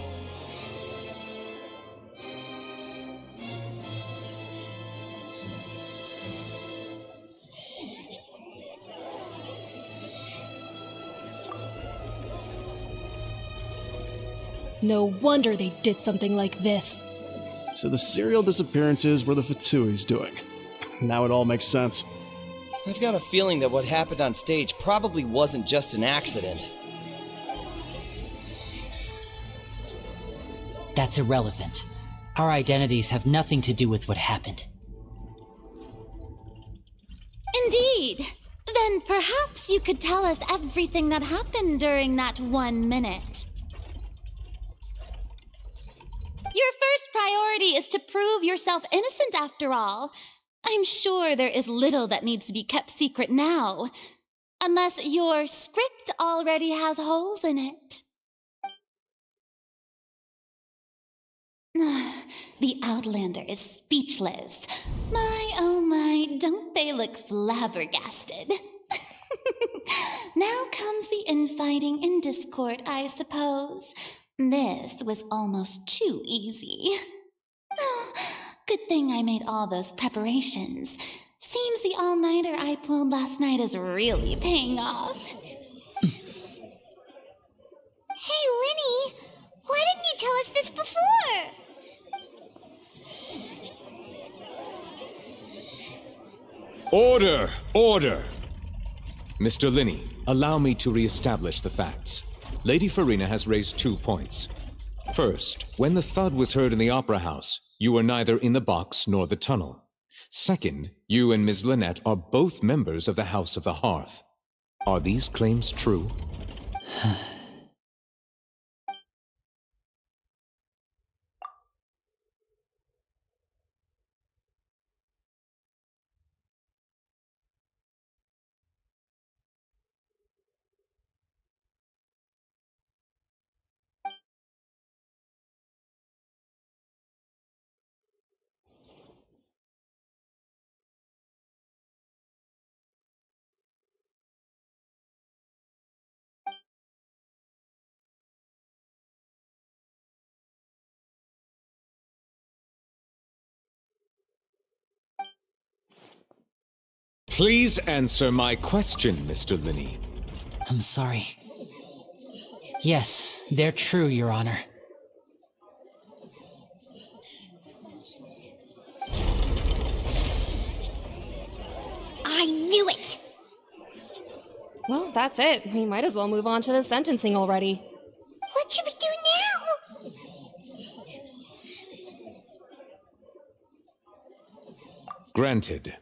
No wonder they did something like this. So the serial disappearances were the Fatui's doing. Now it all makes sense. I've got a feeling that what happened on stage probably wasn't just an accident. That's irrelevant. Our identities have nothing to do with what happened. Indeed. Then perhaps you could tell us everything that happened during that 1 minute. Your first priority is to prove yourself innocent, after all. I'm sure there is little that needs to be kept secret now, unless your script already has holes in it. The Outlander is speechless. My, oh my, don't they look flabbergasted? Now comes the infighting and discord, I suppose. This was almost too easy. Good thing I made all those preparations. Seems the all-nighter I pulled last night is really paying off. Hey, Linny! Why didn't you tell us this before? Order! Order! Mr. Linney, allow me to re-establish the facts. Lady Farina has raised 2 points. First, when the thud was heard in the opera house, you were neither in the box nor the tunnel. Second, You and Ms. Lynette are both members of the House of the Hearth. Are these claims true? Please answer my question, Mr. Linney. I'm sorry. Yes, they're true, Your Honor. I knew it! Well, that's it. We might as well move on to the sentencing already. What should we do now? Granted.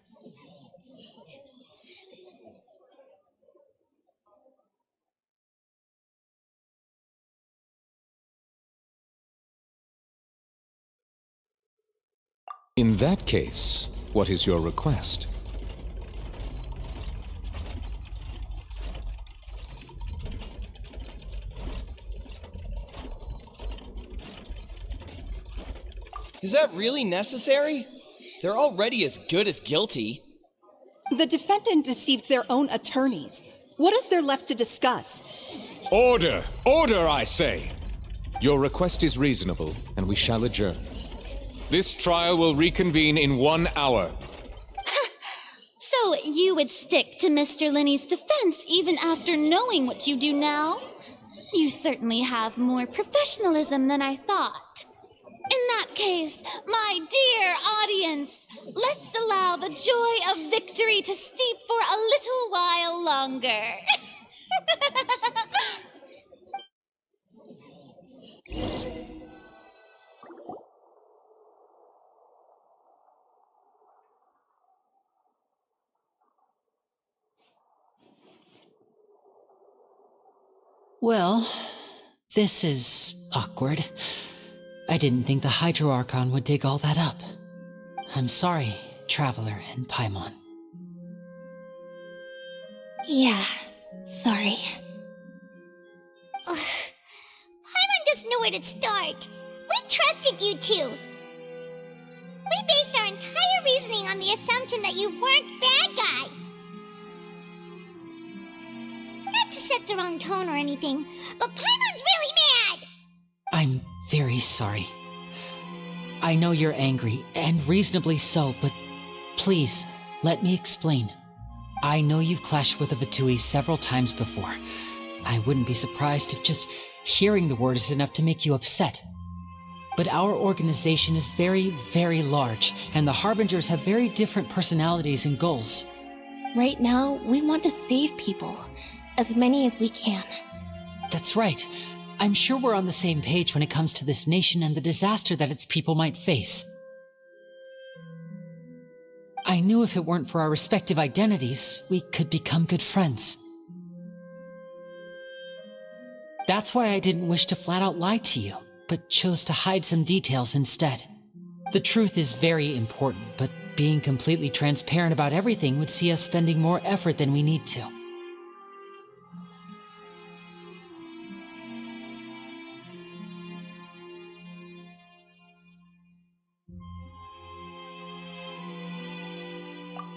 In that case, what is your request? Is that really necessary? They're already as good as guilty. The defendant deceived their own attorneys. What is there left to discuss? Order! Order, I say! Your request is reasonable, and we shall adjourn. This trial will reconvene in 1 hour. So you would stick to Mr. Linney's defense even after knowing what you do now? You certainly have more professionalism than I thought. In that case, my dear audience, let's allow the joy of victory to steep for a little while longer. Well, this is awkward. I didn't think the Hydro Archon would dig all that up. I'm sorry, Traveler and Paimon. Yeah, sorry. Paimon doesn't know where to start. We trusted you two. We based our entire reasoning on the assumption that you weren't bad guys. Not to set the wrong tone or anything, but Paimon's really mad! I'm very sorry. I know you're angry, and reasonably so, but please, let me explain. I know you've clashed with the Vitui several times before. I wouldn't be surprised if just hearing the word is enough to make you upset. But our organization is very, very large, and the Harbingers have very different personalities and goals. Right now, we want to save people. As many as we can. That's right. I'm sure we're on the same page when it comes to this nation and the disaster that its people might face. I knew if it weren't for our respective identities, we could become good friends. That's why I didn't wish to flat out lie to you, but chose to hide some details instead. The truth is very important, but being completely transparent about everything would see us spending more effort than we need to.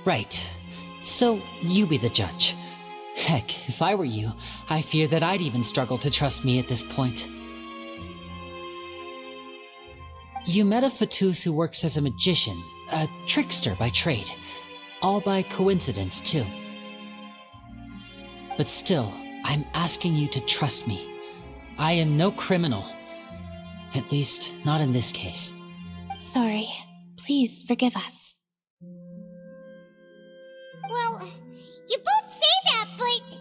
Right. So, you be the judge. Heck, if I were you, I fear that I'd even struggle to trust me at this point. You met a Fatus who works as a magician, a trickster by trade. All by coincidence, too. But still, I'm asking you to trust me. I am no criminal. At least, not in this case. Sorry. Please forgive us. Well, you both say that, but...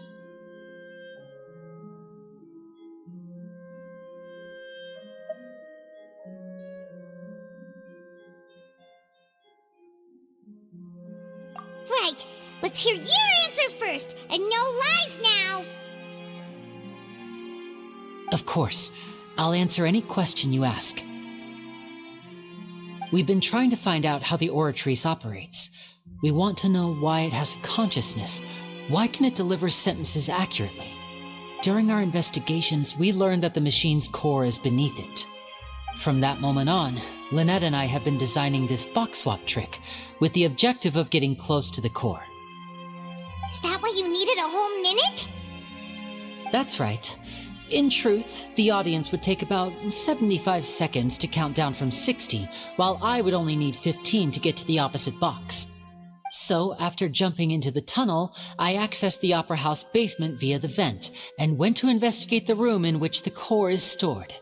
answer first, and no lies now! Of course. I'll answer any question you ask. We've been trying to find out how the Oratrice operates. We want to know why it has a consciousness. Why can it deliver sentences accurately? During our investigations, we learned that the machine's core is beneath it. From that moment on, Lynette and I have been designing this box swap trick with the objective of getting close to the core. Is that why you needed a whole minute? That's right. In truth, the audience would take about 75 seconds to count down from 60, while I would only need 15 to get to the opposite box. So, after jumping into the tunnel, I accessed the Opera House basement via the vent, and went to investigate the room in which the core is stored.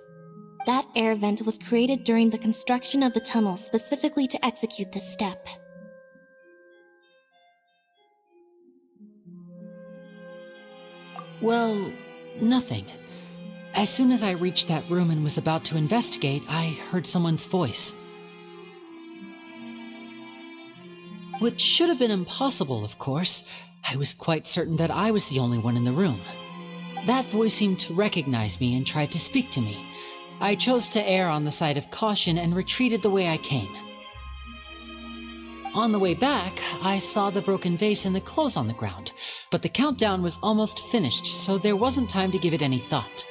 That air vent was created during the construction of the tunnel specifically to execute this step. Well, nothing. As soon as I reached that room and was about to investigate, I heard someone's voice. Which should have been impossible, of course. I was quite certain that I was the only one in the room. That voice seemed to recognize me and tried to speak to me. I chose to err on the side of caution and retreated the way I came. On the way back, I saw the broken vase and the clothes on the ground, but the countdown was almost finished, so there wasn't time to give it any thought.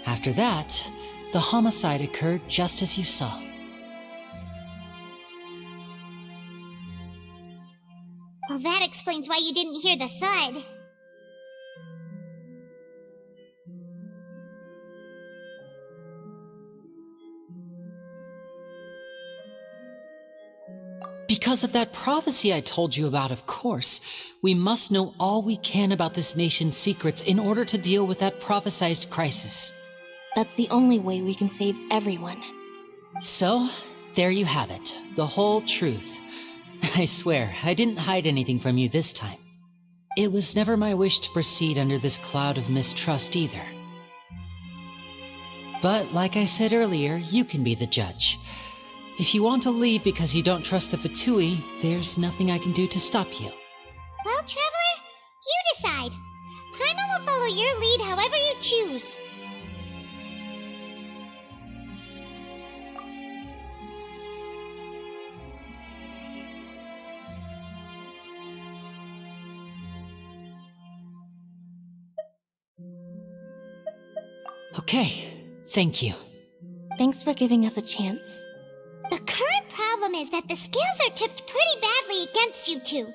After that, the homicide occurred just as you saw. Well, that explains why you didn't hear the thud. Because of that prophecy I told you about, of course. We must know all we can about this nation's secrets in order to deal with that prophesized crisis. That's the only way we can save everyone. So, there you have it. The whole truth. I swear, I didn't hide anything from you this time. It was never my wish to proceed under this cloud of mistrust either. But like I said earlier, you can be the judge. If you want to leave because you don't trust the Fatui, there's nothing I can do to stop you. Well, Traveler, you decide. Paimon will follow your lead however you choose. Okay, thank you. Thanks for giving us a chance. The current problem is that the scales are tipped pretty badly against you two.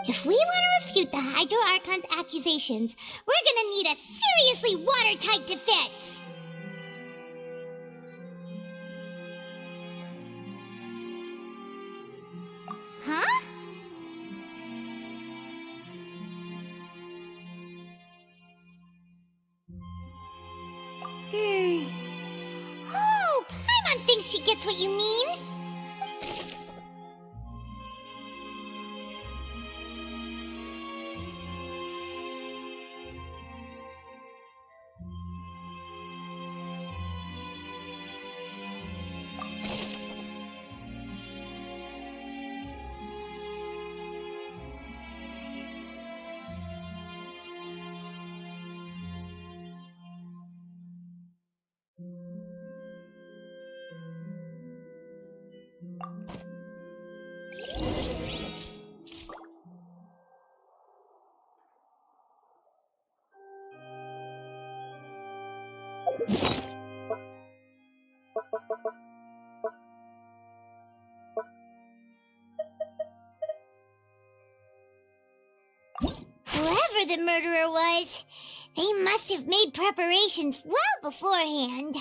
If we want to refute the Hydro Archon's accusations, we're gonna need a seriously watertight defense. Huh? Oh, Paimon thinks she gets what you mean. Whoever the murderer was, they must have made preparations well beforehand.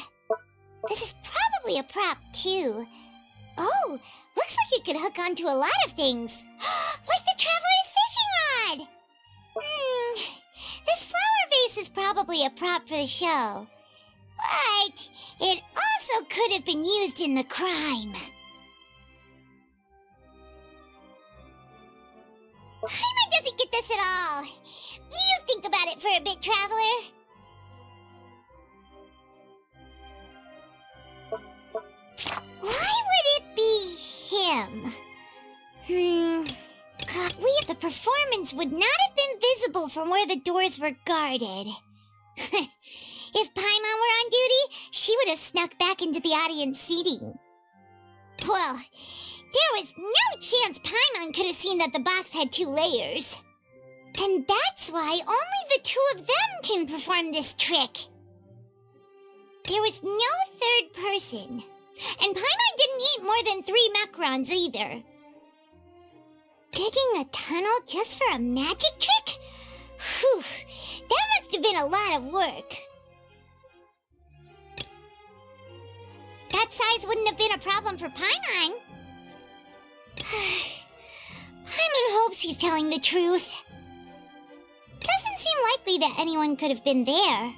This is probably a prop, too. Oh, looks like it could hook onto a lot of things. Like the Traveler's fishing rod! This flower vase is probably a prop for the show. But it also could have been used in the crime. Paimon doesn't get this at all. You think about it for a bit, Traveler. Why would it be him? the performance would not have been visible from where the doors were guarded. If Paimon were on duty, she would have snuck back into the audience seating. Well, there was no chance Paimon could have seen that the box had 2 layers. And that's why only the 2 of them can perform this trick. There was no third person. And Paimon didn't eat more than 3 macarons either. Digging a tunnel just for a magic trick? Whew, that must have been a lot of work. That size wouldn't have been a problem for Paimon. Paimon hopes he's telling the truth. Doesn't seem likely that anyone could have been there.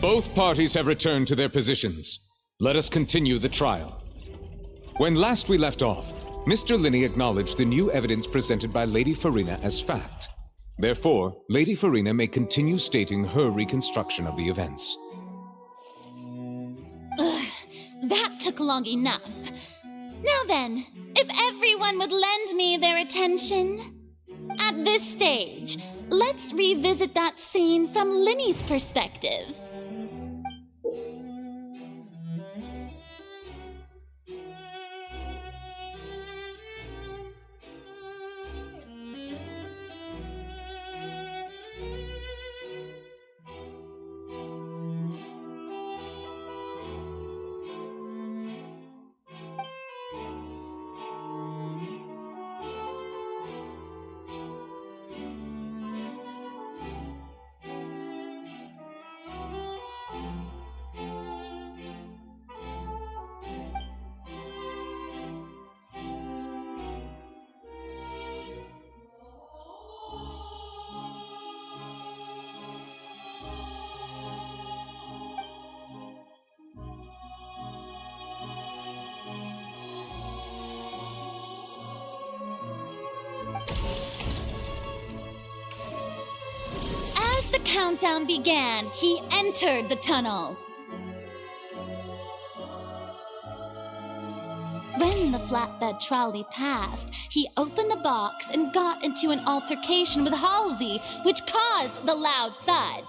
Both parties have returned to their positions. Let us continue the trial. When last we left off, Mr. Linney acknowledged the new evidence presented by Lady Farina as fact. Therefore, Lady Farina may continue stating her reconstruction of the events. Ugh, that took long enough. Now then, if everyone would lend me their attention. At this stage, let's revisit that scene from Linney's perspective. As the countdown began, he entered the tunnel. When the flatbed trolley passed, he opened the box and got into an altercation with Halsey, which caused the loud thud.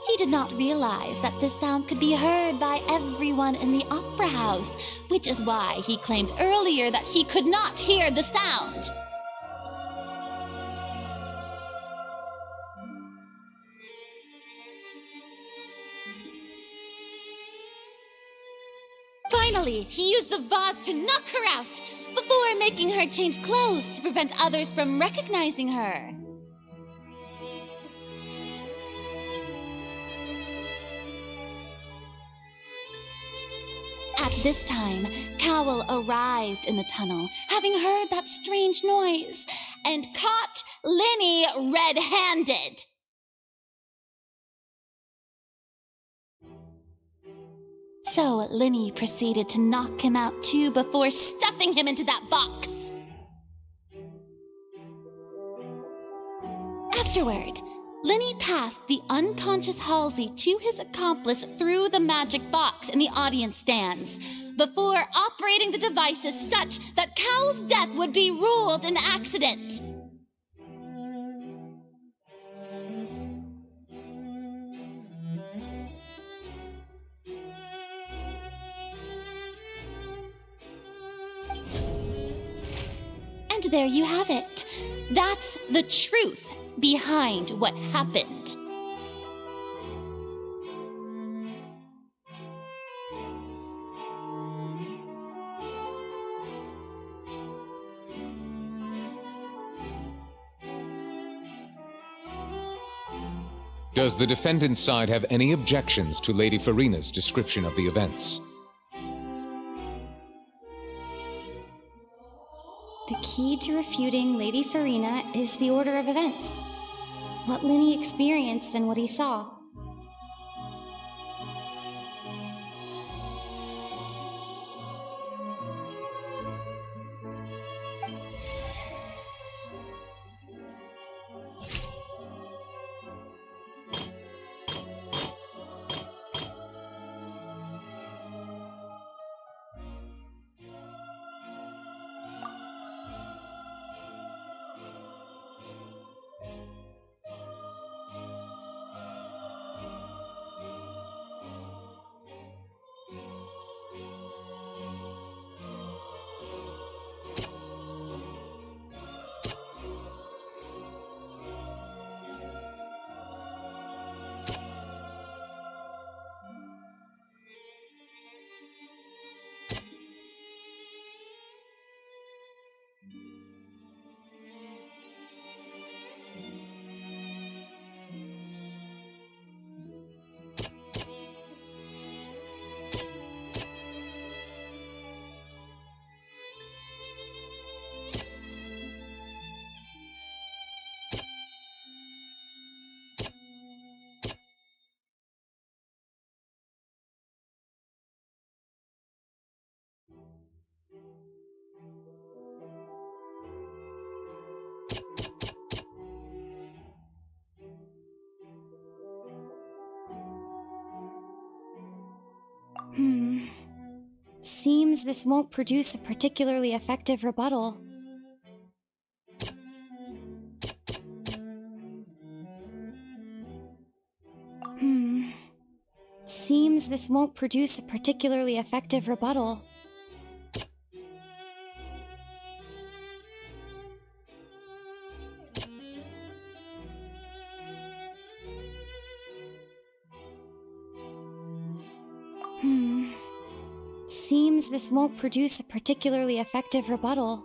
He did not realize that this sound could be heard by everyone in the opera house, which is why he claimed earlier that he could not hear the sound. Finally, he used the vase to knock her out, before making her change clothes to prevent others from recognizing her. At this time, Cowell arrived in the tunnel, having heard that strange noise, and caught Linney red-handed. So Linney proceeded to knock him out too before stuffing him into that box. Afterward, Linney passed the unconscious Halsey to his accomplice through the magic box in the audience stands, before operating the devices such that Cowell's death would be ruled an accident. And there you have it. That's the truth behind what happened. Does the defendant's side have any objections to Lady Farina's description of the events? The key to refuting Lady Farina is the order of events. What Linny experienced and what he saw. Seems this won't produce a particularly effective rebuttal. Seems this won't produce a particularly effective rebuttal. Seems this won't produce a particularly effective rebuttal.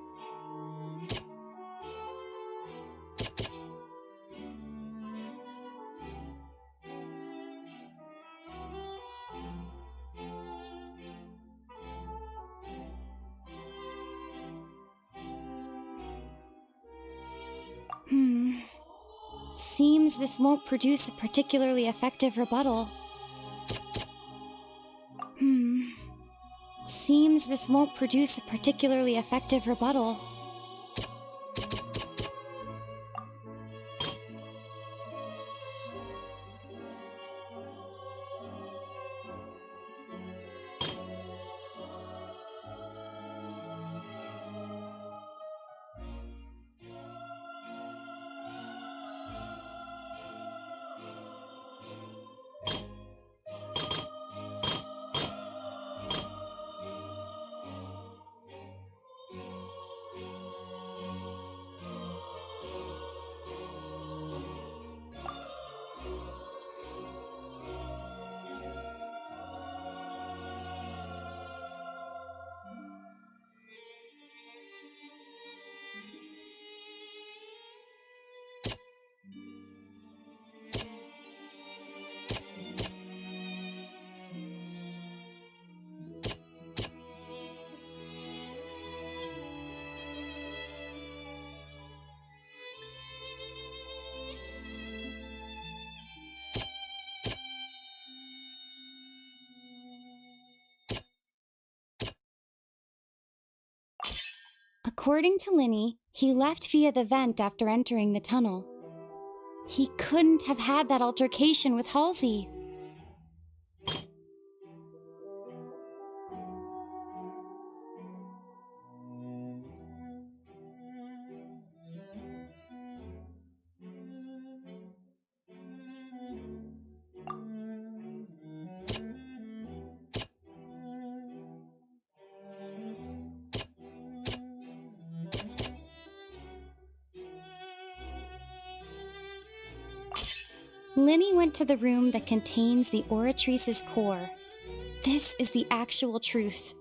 Seems this won't produce a particularly effective rebuttal. Seems this won't produce a particularly effective rebuttal. According to Linny, he left via the vent after entering the tunnel. He couldn't have had that altercation with Halsey. Linny went to the room that contains the Oratrice's core. This is the actual truth.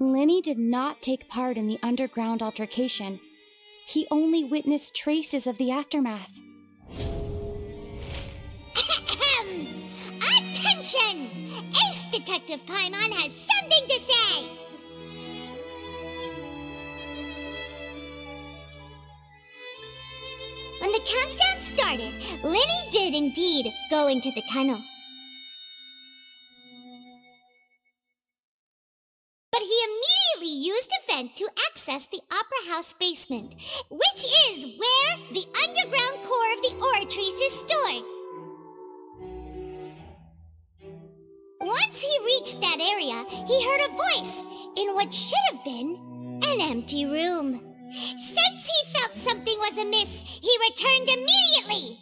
Lenny did not take part in the underground altercation. He only witnessed traces of the aftermath. Attention! Ace Detective Paimon has something to say! When the countdown started, Lenny did indeed go into the tunnel. But he immediately used a vent to access the Opera House basement, which is where the underground core of the Oratrice is stored. Once he reached that area, he heard a voice in what should have been an empty room. Since he felt something was amiss, he returned immediately.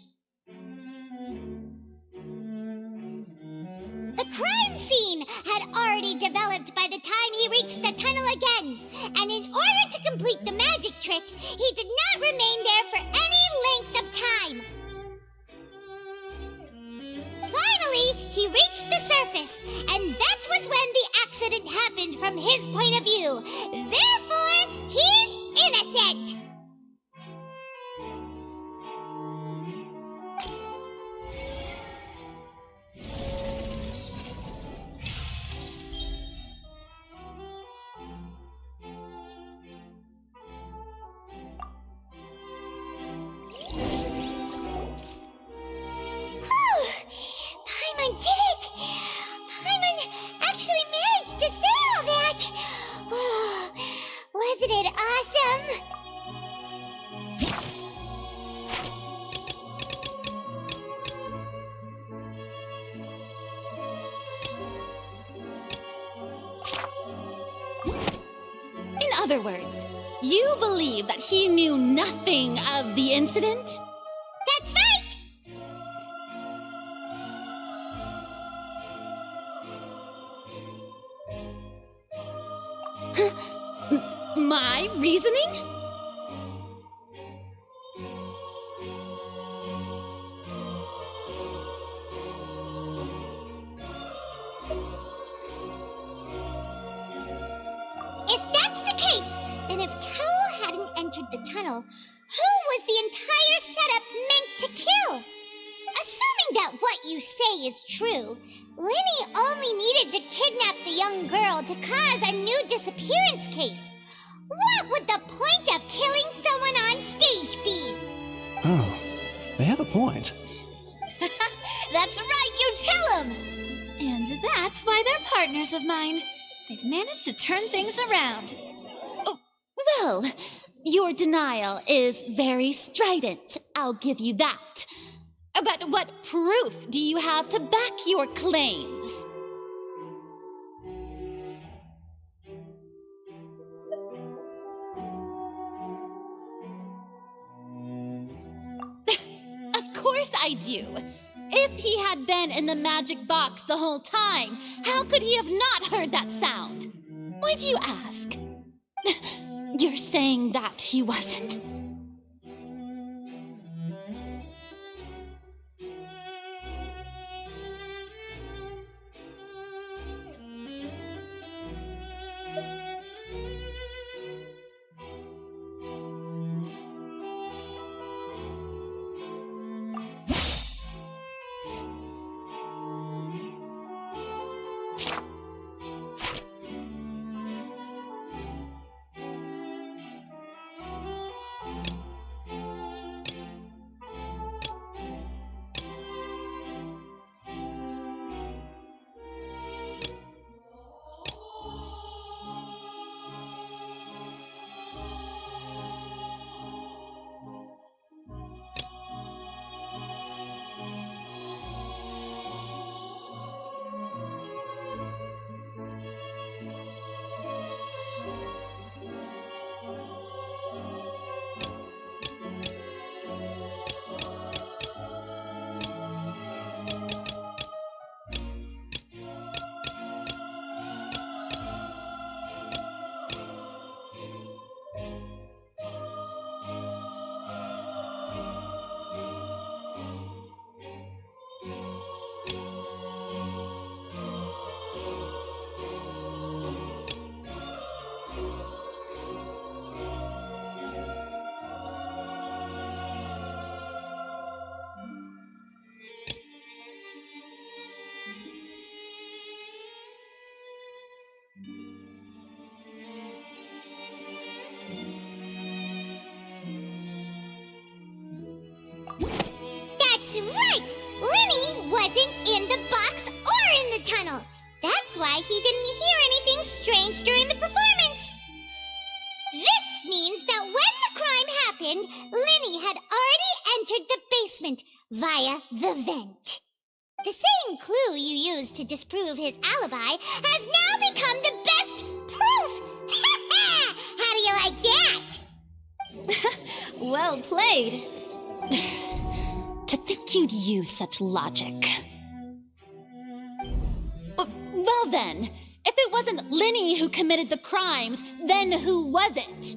The crime scene had already developed by the time he reached the tunnel again, and in order to complete the magic trick, he did not remain there for any length of time. Finally, he reached the surface, and that was when the accident happened from his point of view. Therefore, he's innocent. Paimon did it! Paimon actually managed to say all that! Oh, wasn't it awesome? In other words, you believe that he knew nothing of the incident? That's right! My reasoning? If that's the case, then if Carol hadn't entered the tunnel, who was the entire setup meant to kill? Assuming that what you say is true, Lenny only needed to kidnap the young girl to cause a new disappearance case. What would the point of killing someone on stage be? Oh, they have a point. That's right, you tell him! And that's why they're partners of mine. They've managed to turn things around. Oh, well, your denial is very strident, I'll give you that. But what proof do you have to back your claims? Of course I do. If he had been in the magic box the whole time, how could he have not heard that sound? Why do you ask? You're saying that he wasn't? wasn't in the box or in the tunnel. That's why he didn't hear anything strange during the performance. This means that when the crime happened, Linny had already entered the basement via the vent. The same clue you used to disprove his alibi has now become the best proof! How do you like that? Well played. To think you'd use such logic. Well then, if it wasn't Linny who committed the crimes, then who was it?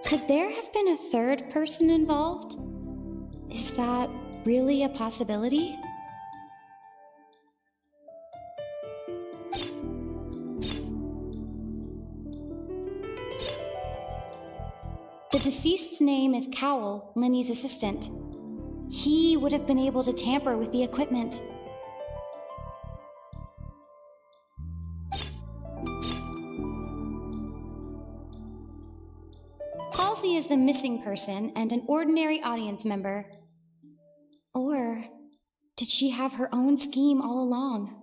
Could there have been a third person involved? Is that really a possibility? The deceased's name is Cowell, Linny's assistant. He would have been able to tamper with the equipment. Halsey is the missing person and an ordinary audience member. Or did she have her own scheme all along?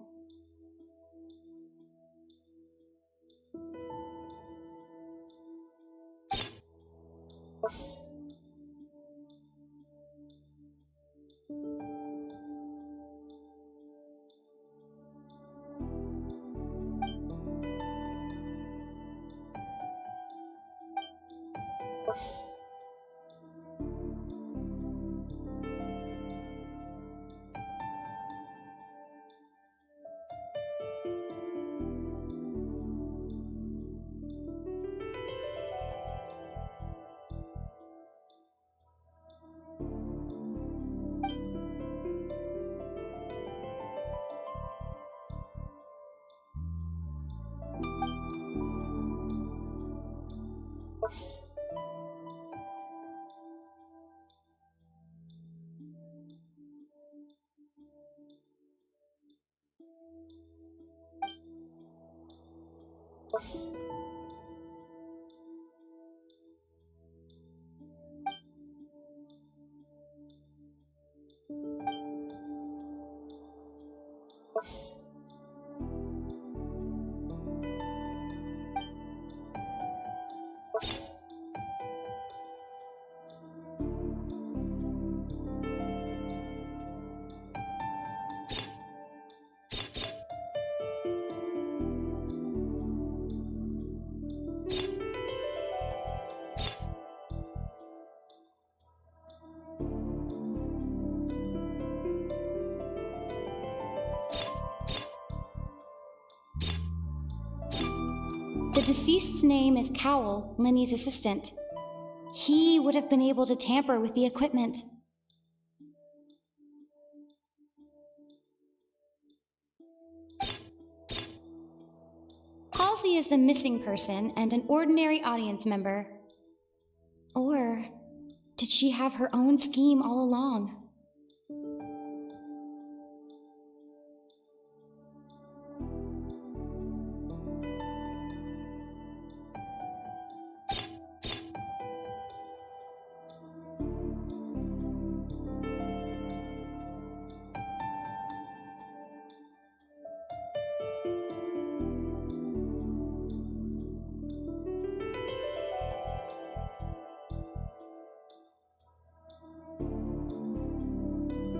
The deceased's name is Cowell, Lenny's assistant. He would have been able to tamper with the equipment. Halsey is the missing person and an ordinary audience member. Or did she have her own scheme all along?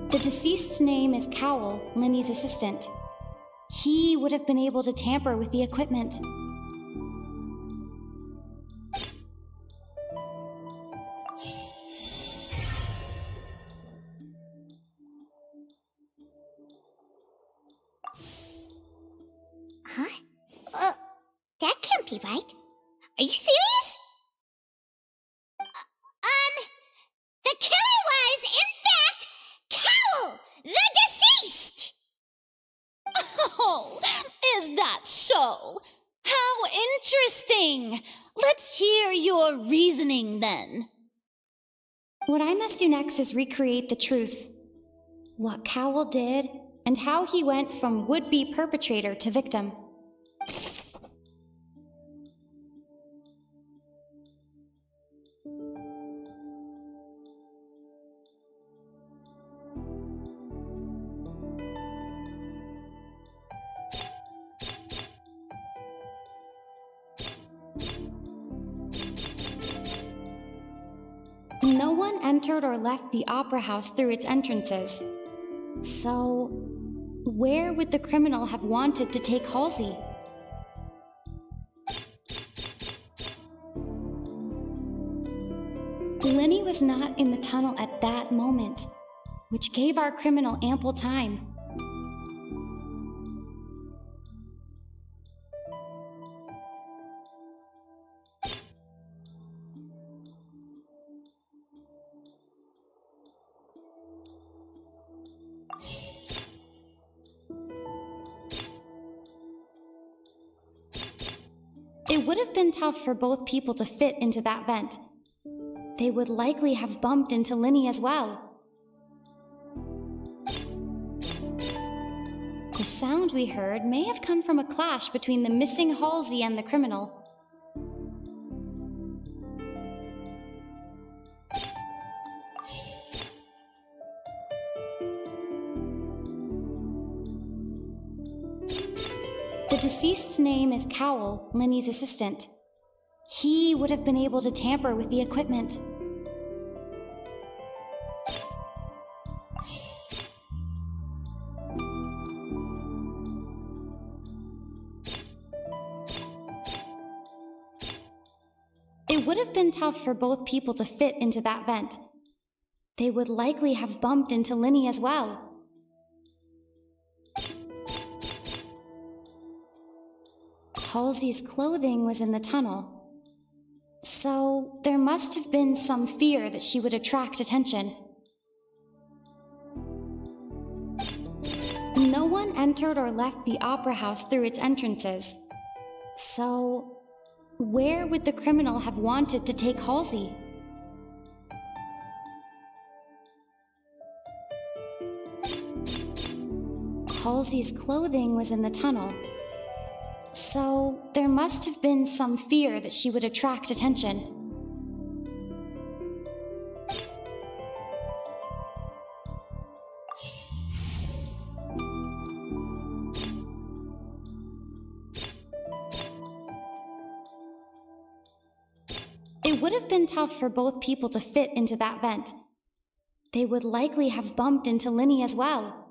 The deceased's name is Cowell, Lenny's assistant. He would have been able to tamper with the equipment. Huh? That can't be right. Are you serious? The killer was, in fact, Cowell, the deceased! Oh, is that so? How interesting! Let's hear your reasoning then. What I must do next is recreate the truth. What Cowell did, and how he went from would-be perpetrator to victim. No one entered or left the opera house through its entrances. So, where would the criminal have wanted to take Halsey? Lenny was not in the tunnel at that moment, which gave our criminal ample time. It would have been tough for both people to fit into that vent. They would likely have bumped into Lenny as well. The sound we heard may have come from a clash between the missing Halsey and the criminal. The deceased's name is Cowell, Lenny's assistant. He would have been able to tamper with the equipment. It would have been tough for both people to fit into that vent. They would likely have bumped into Lenny as well. Halsey's clothing was in the tunnel, so there must have been some fear that she would attract attention. No one entered or left the opera house through its entrances, so where would the criminal have wanted to take Halsey? Halsey's clothing was in the tunnel, So there must have been some fear that she would attract attention. It would have been tough for both people to fit into that vent. They would likely have bumped into Linny as well.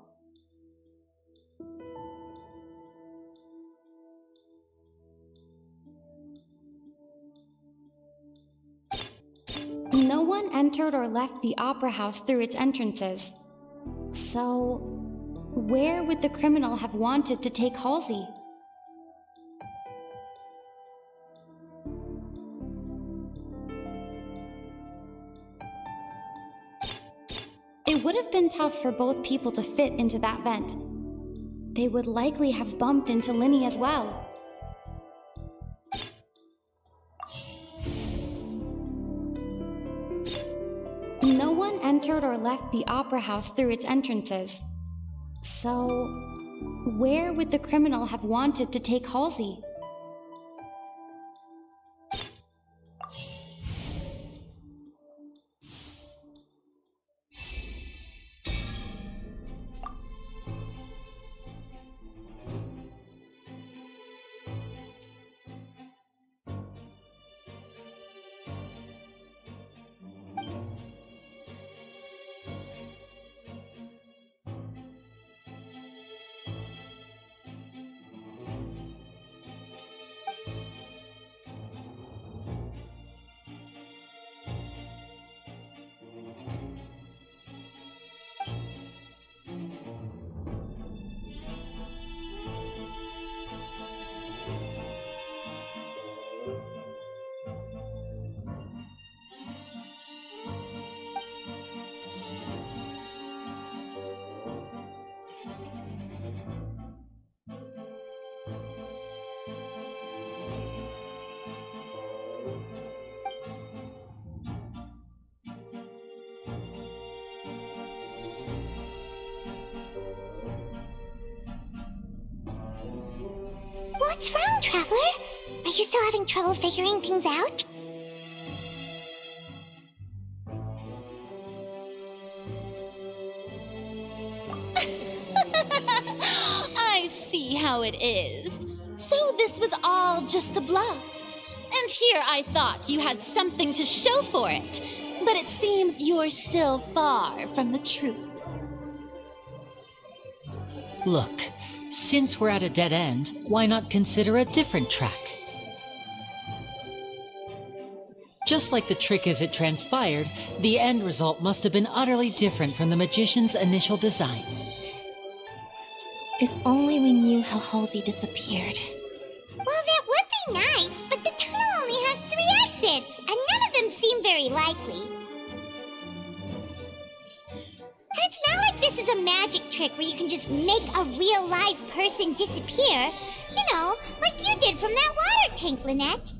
No one entered or left the opera house through its entrances. So, where would the criminal have wanted to take Halsey? It would have been tough for both people to fit into that vent. They would likely have bumped into Linny as well. No one entered or left the opera house through its entrances. So, where would the criminal have wanted to take Halsey? What's wrong, Traveler? Are you still having trouble figuring things out? I see how it is. So this was all just a bluff. And here I thought you had something to show for it. But it seems you're still far from the truth. Look, since we're at a dead end, why not consider a different track? Just like the trick as it transpired, the end result must have been utterly different from the magician's initial design. If only we knew how Halsey disappeared. Well, that would be nice, but the tunnel only has 3 exits, and none of them seem very likely. And it's not like this is a magic trick where you can just make a real live person disappear. You know, like you did from that water tank, Lynette.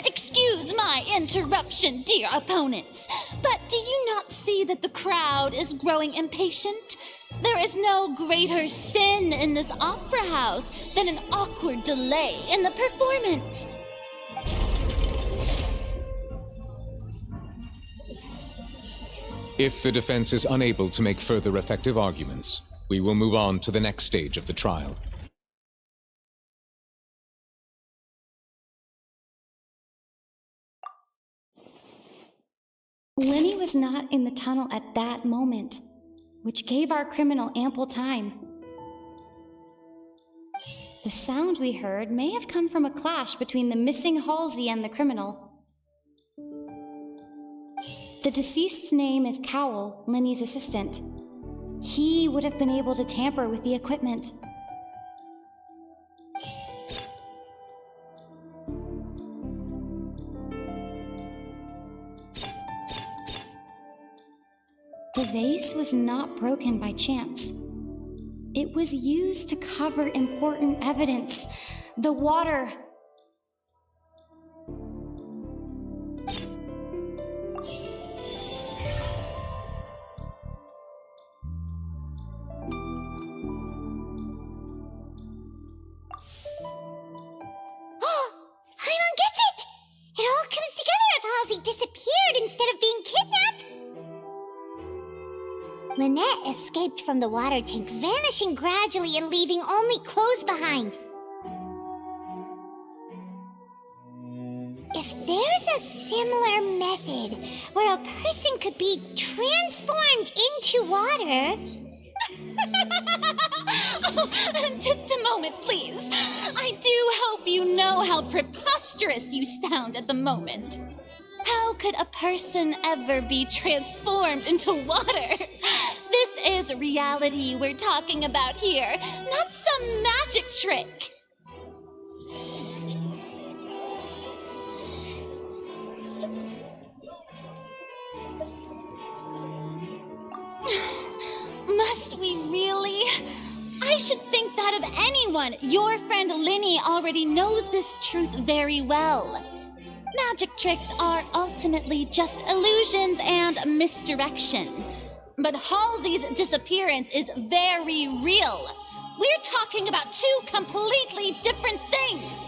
Excuse my interruption, dear opponents, but do you not see that the crowd is growing impatient? There is no greater sin in this opera house than an awkward delay in the performance. If the defense is unable to make further effective arguments, we will move on to the next stage of the trial. Linny was not in the tunnel at that moment, which gave our criminal ample time. The sound we heard may have come from a clash between the missing Halsey and the criminal. The deceased's name is Cowell, Linny's assistant. He would have been able to tamper with the equipment. The vase was not broken by chance. It was used to cover important evidence. The water... disappeared instead of being kidnapped. Lynette escaped from the water tank, vanishing gradually and leaving only clothes behind. If there's a similar method where a person could be transformed into water... Oh, just a moment, please. I do hope you know how preposterous you sound at the moment. How could a person ever be transformed into water? This is reality we're talking about here, not some magic trick. Must we really? I should think that of anyone. Your friend Linny already knows this truth very well. Magic tricks are ultimately just illusions and misdirection. But Halsey's disappearance is very real. We're talking about two completely different things.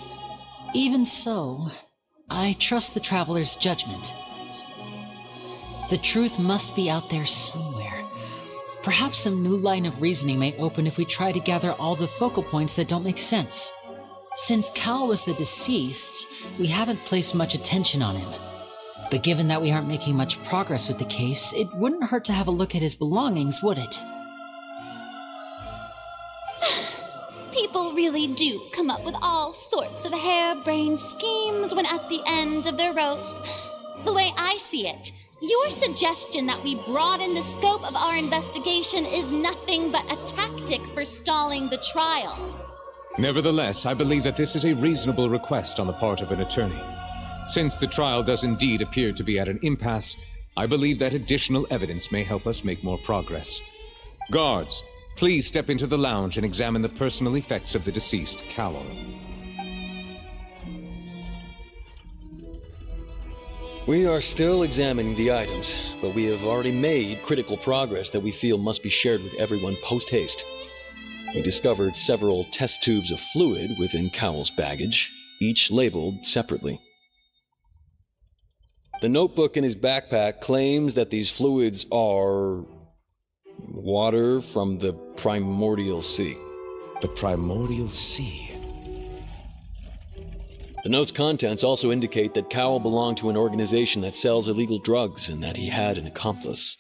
Even so, I trust the traveler's judgment. The truth must be out there somewhere. Perhaps some new line of reasoning may open if we try to gather all the focal points that don't make sense. Since Cal was the deceased, we haven't placed much attention on him. But given that we aren't making much progress with the case, it wouldn't hurt to have a look at his belongings, would it? People really do come up with all sorts of harebrained schemes when at the end of their rope. The way I see it, your suggestion that we broaden the scope of our investigation is nothing but a tactic for stalling the trial. Nevertheless, I believe that this is a reasonable request on the part of an attorney. Since the trial does indeed appear to be at an impasse, I believe that additional evidence may help us make more progress. Guards, please step into the lounge and examine the personal effects of the deceased Cowell. We are still examining the items, but we have already made critical progress that we feel must be shared with everyone post-haste. We discovered several test tubes of fluid within Cowell's baggage, each labeled separately. The notebook in his backpack claims that these fluids are... water from the primordial sea. The primordial sea? The note's contents also indicate that Cowell belonged to an organization that sells illegal drugs and that he had an accomplice.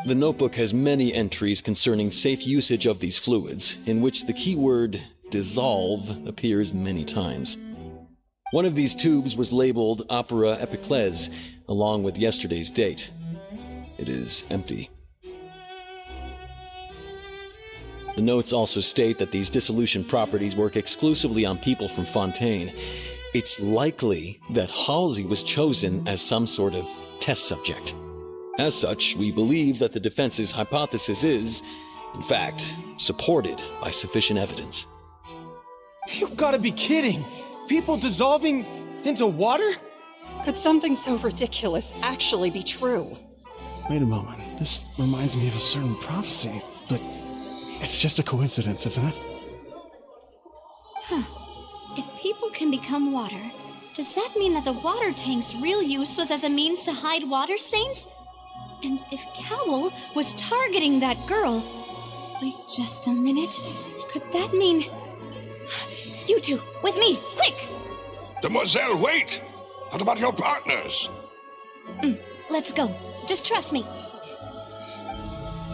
The notebook has many entries concerning safe usage of these fluids, in which the keyword dissolve appears many times. One of these tubes was labeled Opera Epiclese, along with yesterday's date. It is empty. The notes also state that these dissolution properties work exclusively on people from Fontaine. It's likely that Halsey was chosen as some sort of test subject. As such, we believe that the defense's hypothesis is, in fact, supported by sufficient evidence. You've got to be kidding! People dissolving into water? Could something so ridiculous actually be true? Wait a moment. This reminds me of a certain prophecy, but it's just a coincidence, isn't it? Huh. If people can become water, does that mean that the water tank's real use was as a means to hide water stains? And if Cowell was targeting that girl... Wait just a minute. Could that mean... You two, with me, quick! Demoiselle, wait! What about your partners? Let's go. Just trust me.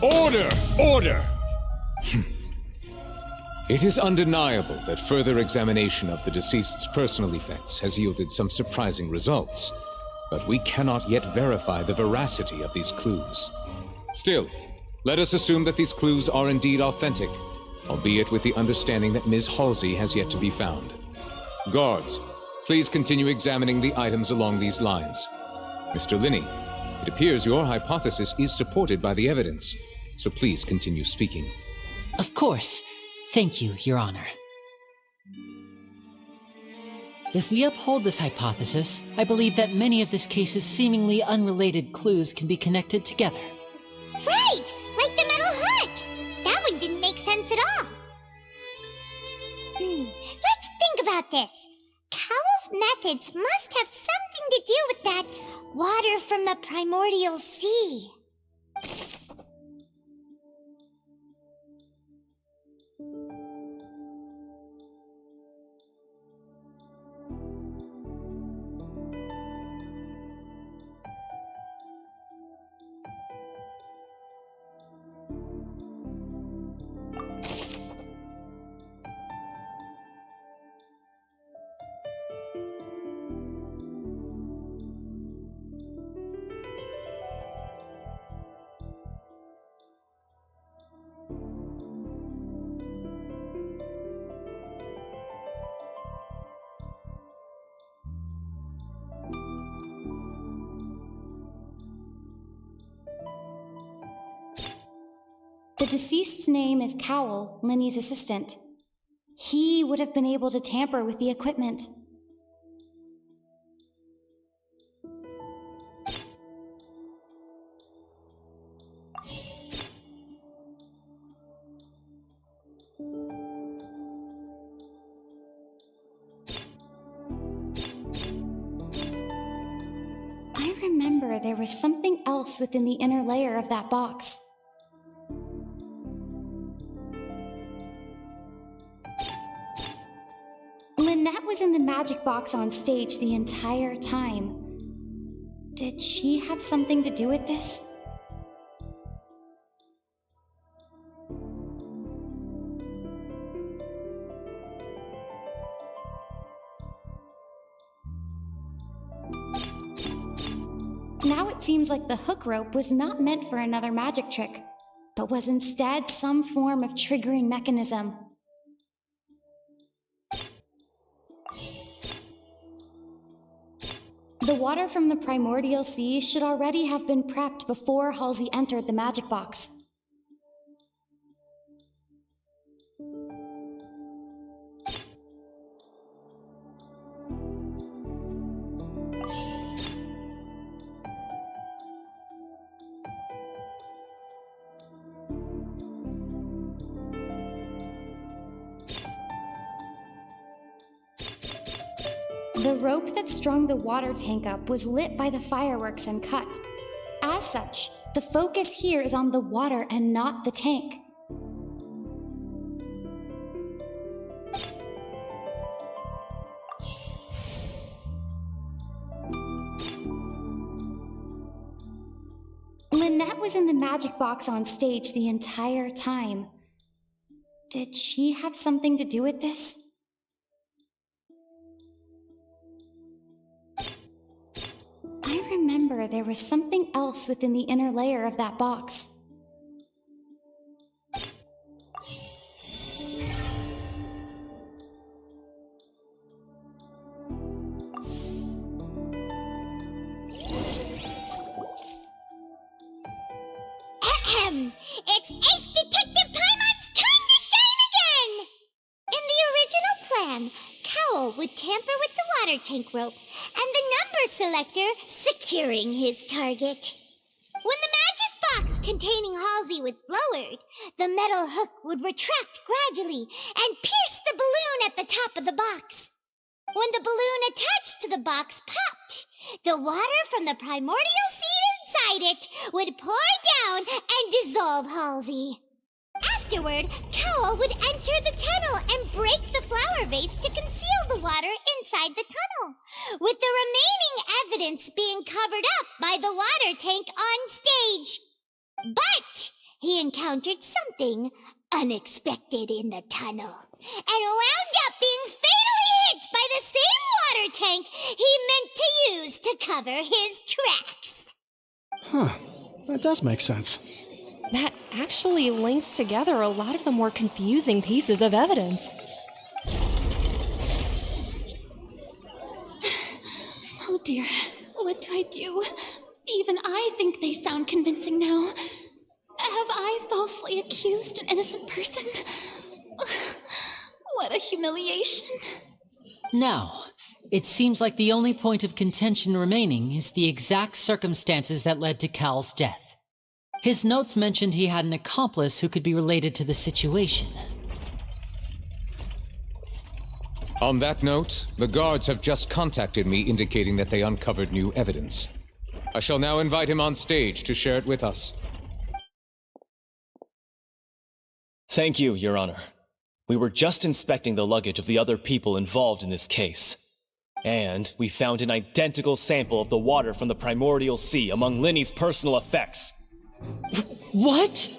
Order! Order! It is undeniable that further examination of the deceased's personal effects has yielded some surprising results, but we cannot yet verify the veracity of these clues. Still, let us assume that these clues are indeed authentic, albeit with the understanding that Ms. Halsey has yet to be found. Guards, please continue examining the items along these lines. Mr. Linney, It appears your hypothesis is supported by the evidence, so please continue speaking. Of course. Thank you, Your Honor. If we uphold this hypothesis, I believe that many of this case's seemingly unrelated clues can be connected together. Right! Like the metal hook! That one didn't make sense at all. Let's think about this. Cowell's methods must have something to do with that water from the primordial sea. The deceased's name is Cowell, Lenny's assistant. He would have been able to tamper with the equipment. I remember there was something else within the inner layer of that box. Lynette was in the magic box on stage the entire time. Did she have something to do with this? Now it seems like the hook rope was not meant for another magic trick, but was instead some form of triggering mechanism. The water from the primordial sea should already have been prepped before Halsey entered the magic box. The rope that strung the water tank up was lit by the fireworks and cut. As such, the focus here is on the water and not the tank. Lynette was in the magic box on stage the entire time. Did she have something to do with this? I remember there was something else within the inner layer of that box. Ahem! It's Ace Detective Paimon's time to shine again! In the original plan, Cowell would tamper with the water tank rope and the number selector securing his target. When the magic box containing Halsey was lowered, the metal hook would retract gradually and pierce the balloon at the top of the box. When the balloon attached to the box popped, the water from the primordial seed inside it would pour down and dissolve Halsey. Afterward, Cowell would enter the tunnel and break the flower vase to conceal the water inside the tunnel, with the remaining evidence being covered up by the water tank on stage. But he encountered something unexpected in the tunnel and wound up being fatally hit by the same water tank he meant to use to cover his tracks. Huh. That does make sense. That actually links together a lot of the more confusing pieces of evidence. Oh dear, what do I do? Even I think they sound convincing now. Have I falsely accused an innocent person? What a humiliation. Now, it seems like the only point of contention remaining is the exact circumstances that led to Cal's death. His notes mentioned he had an accomplice who could be related to the situation. On that note, the guards have just contacted me indicating that they uncovered new evidence. I shall now invite him on stage to share it with us. Thank you, Your Honor. We were just inspecting the luggage of the other people involved in this case. And we found an identical sample of the water from the primordial sea among Linny's personal effects. What?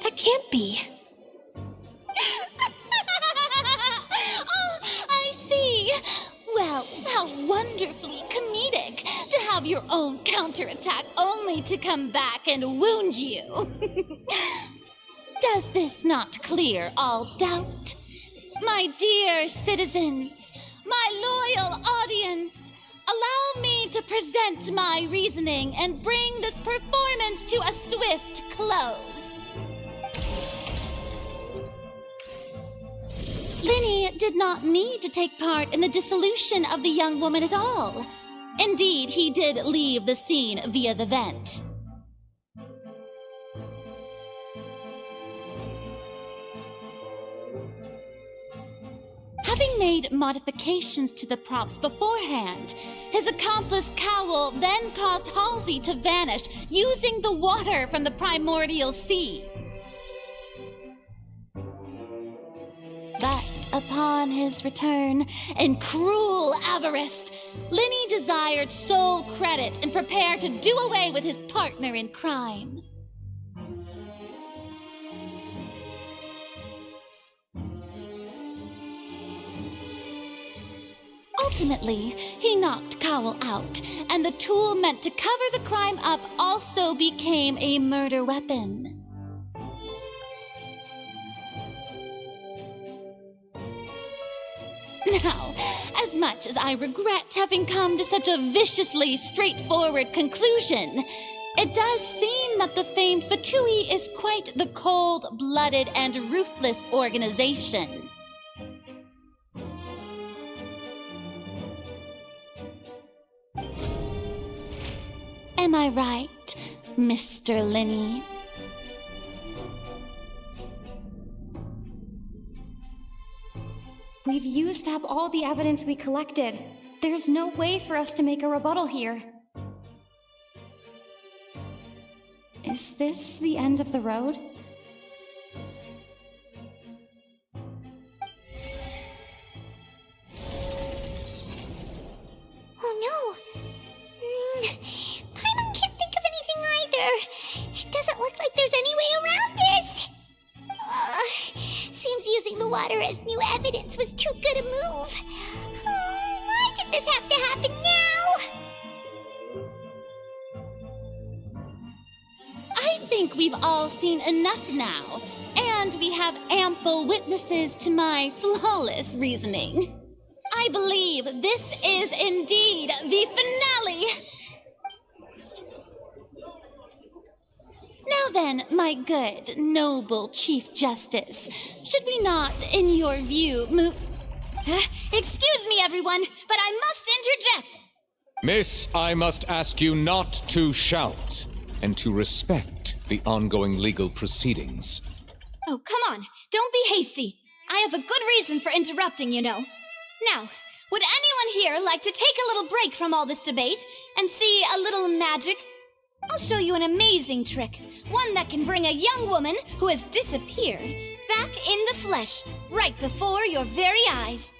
That can't be. Oh, I see. Well, how wonderfully comedic to have your own counterattack only to come back and wound you. Does this not clear all doubt? My dear citizens, my loyal audience, allow me to present my reasoning and bring this performance to a swift close. Linny did not need to take part in the dissolution of the young woman at all. Indeed, he did leave the scene via the vent. Having made modifications to the props beforehand, his accomplice Cowell then caused Halsey to vanish using the water from the primordial sea. But upon his return, in cruel avarice, Linny desired sole credit and prepared to do away with his partner in crime. Ultimately, he knocked Cowell out, and the tool meant to cover the crime up also became a murder weapon. Now, as much as I regret having come to such a viciously straightforward conclusion, it does seem that the famed Fatui is quite the cold-blooded and ruthless organization. Am I right, Mr. Linny? We've used up all the evidence we collected. There's no way for us to make a rebuttal here. Is this the end of the road? Oh no! Paimon can't think of anything either. It doesn't look like there's any way around this. Seems using the water as new evidence was too good a move. Why did this have to happen now? I think we've all seen enough now, and we have ample witnesses to my flawless reasoning. I believe this is indeed the finale. Now then, my good, noble Chief Justice, should we not, in your view, move... Excuse me, everyone, but I must interject. Miss, I must ask you not to shout, and to respect the ongoing legal proceedings. Oh, come on, don't be hasty. I have a good reason for interrupting, you know. Now, would anyone here like to take a little break from all this debate and see a little magic? I'll show you an amazing trick, one that can bring a young woman who has disappeared back in the flesh, right before your very eyes.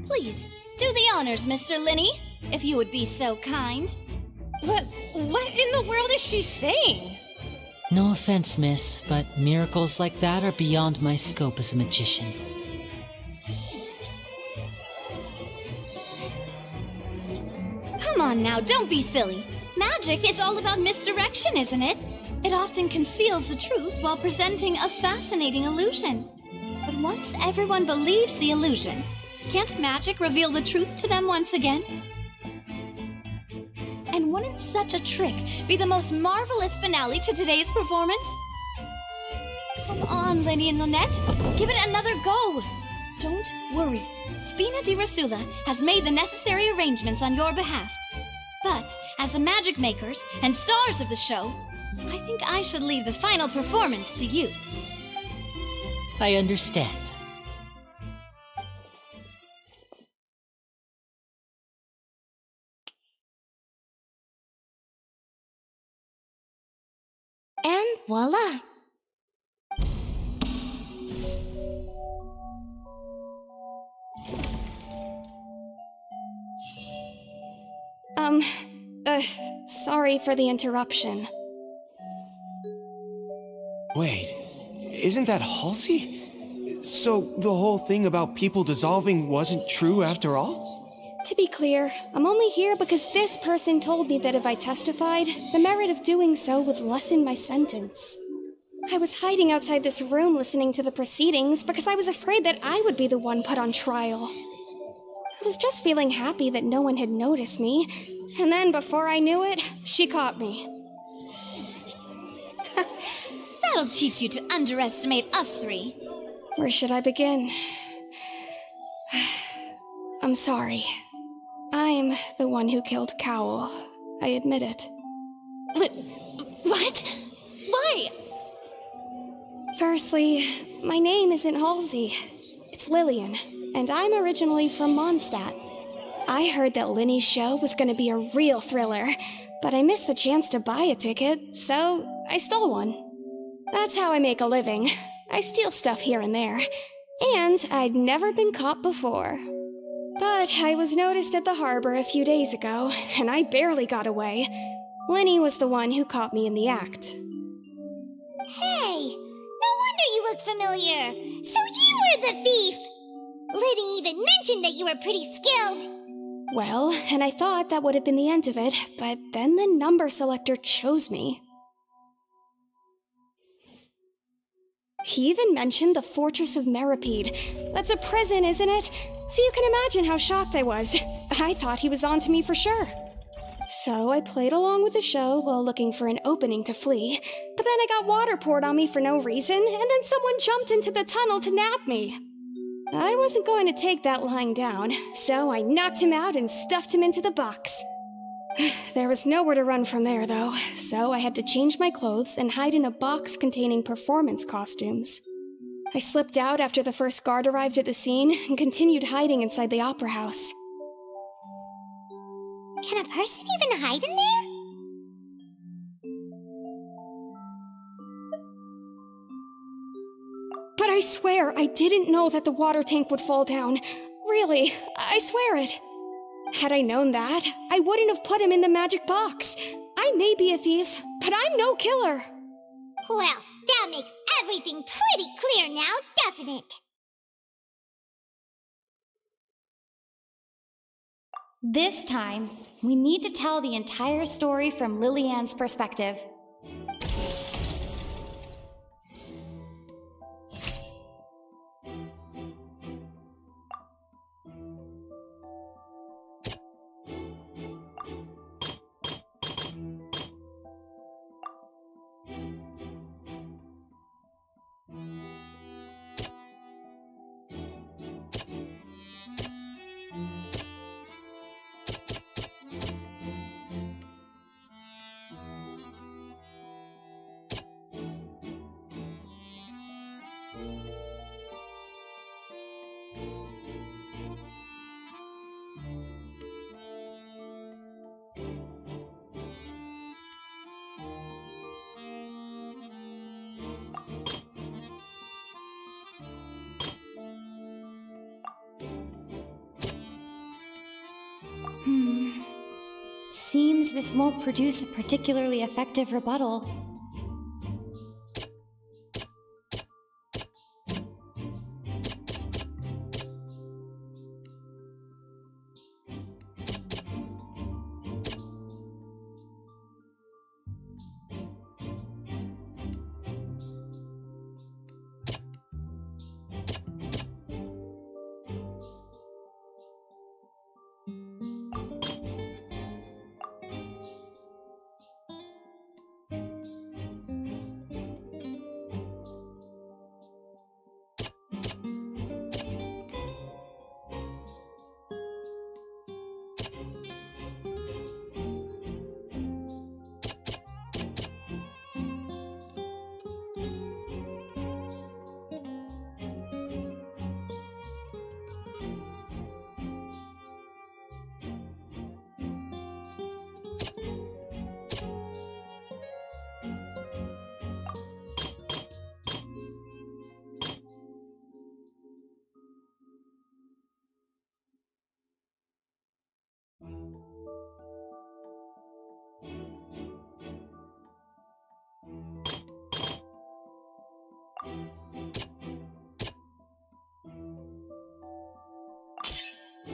Please, do the honors, Mr. Linny, if you would be so kind. What in the world is she saying? No offense, miss, but miracles like that are beyond my scope as a magician. Come on now, don't be silly. Magic is all about misdirection, isn't it? It often conceals the truth while presenting a fascinating illusion. But once everyone believes the illusion, can't magic reveal the truth to them once again? And one wouldn't such a trick be the most marvelous finale to today's performance? Come on, Lenny and Lynette. Give it another go. Don't worry. Spina di Rasula has made the necessary arrangements on your behalf. But, as the magic makers and stars of the show, I think I should leave the final performance to you. I understand. And voila! Sorry for the interruption. Wait, isn't that Halsey? So the whole thing about people dissolving wasn't true after all? To be clear, I'm only here because this person told me that if I testified, the merit of doing so would lessen my sentence. I was hiding outside this room listening to the proceedings because I was afraid that I would be the one put on trial. I was just feeling happy that no one had noticed me, and then before I knew it, she caught me. That'll teach you to underestimate us three. Where should I begin? I'm sorry. I'm the one who killed Cowell. I admit it. What? Why? Firstly, my name isn't Halsey. It's Lillian, and I'm originally from Mondstadt. I heard that Linny's show was going to be a real thriller, but I missed the chance to buy a ticket, so I stole one. That's how I make a living. I steal stuff here and there, and I'd never been caught before. But I was noticed at the harbor a few days ago, and I barely got away. Linny was the one who caught me in the act. Hey, no wonder you look familiar. So you were the thief! Liddy even mentioned that you were pretty skilled. Well, and I thought that would have been the end of it, but then the number selector chose me. He even mentioned the Fortress of Meripede. That's a prison, isn't it? So you can imagine how shocked I was. I thought he was on to me for sure. So I played along with the show while looking for an opening to flee, but then I got water poured on me for no reason, and then someone jumped into the tunnel to nab me. I wasn't going to take that lying down, so I knocked him out and stuffed him into the box. There was nowhere to run from there, though, so I had to change my clothes and hide in a box containing performance costumes. I slipped out after the first guard arrived at the scene and continued hiding inside the opera house. Can a person even hide in there? But I swear I didn't know that the water tank would fall down. Really, I swear it. Had I known that, I wouldn't have put him in the magic box. I may be a thief, but I'm no killer. Well, that makes everything pretty clear now, doesn't it? This time, we need to tell the entire story from Lillian's perspective. Seems this won't produce a particularly effective rebuttal.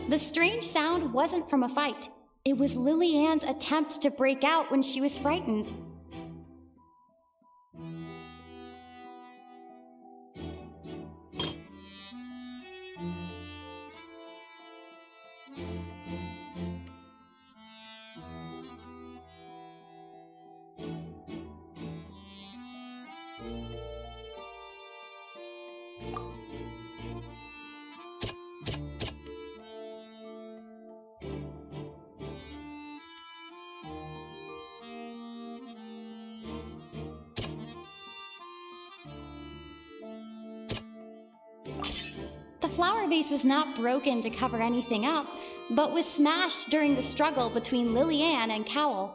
The strange sound wasn't from a fight. It was Lily-Ann's attempt to break out when she was frightened. The flower vase was not broken to cover anything up, but was smashed during the struggle between Lily-Ann and Cowell.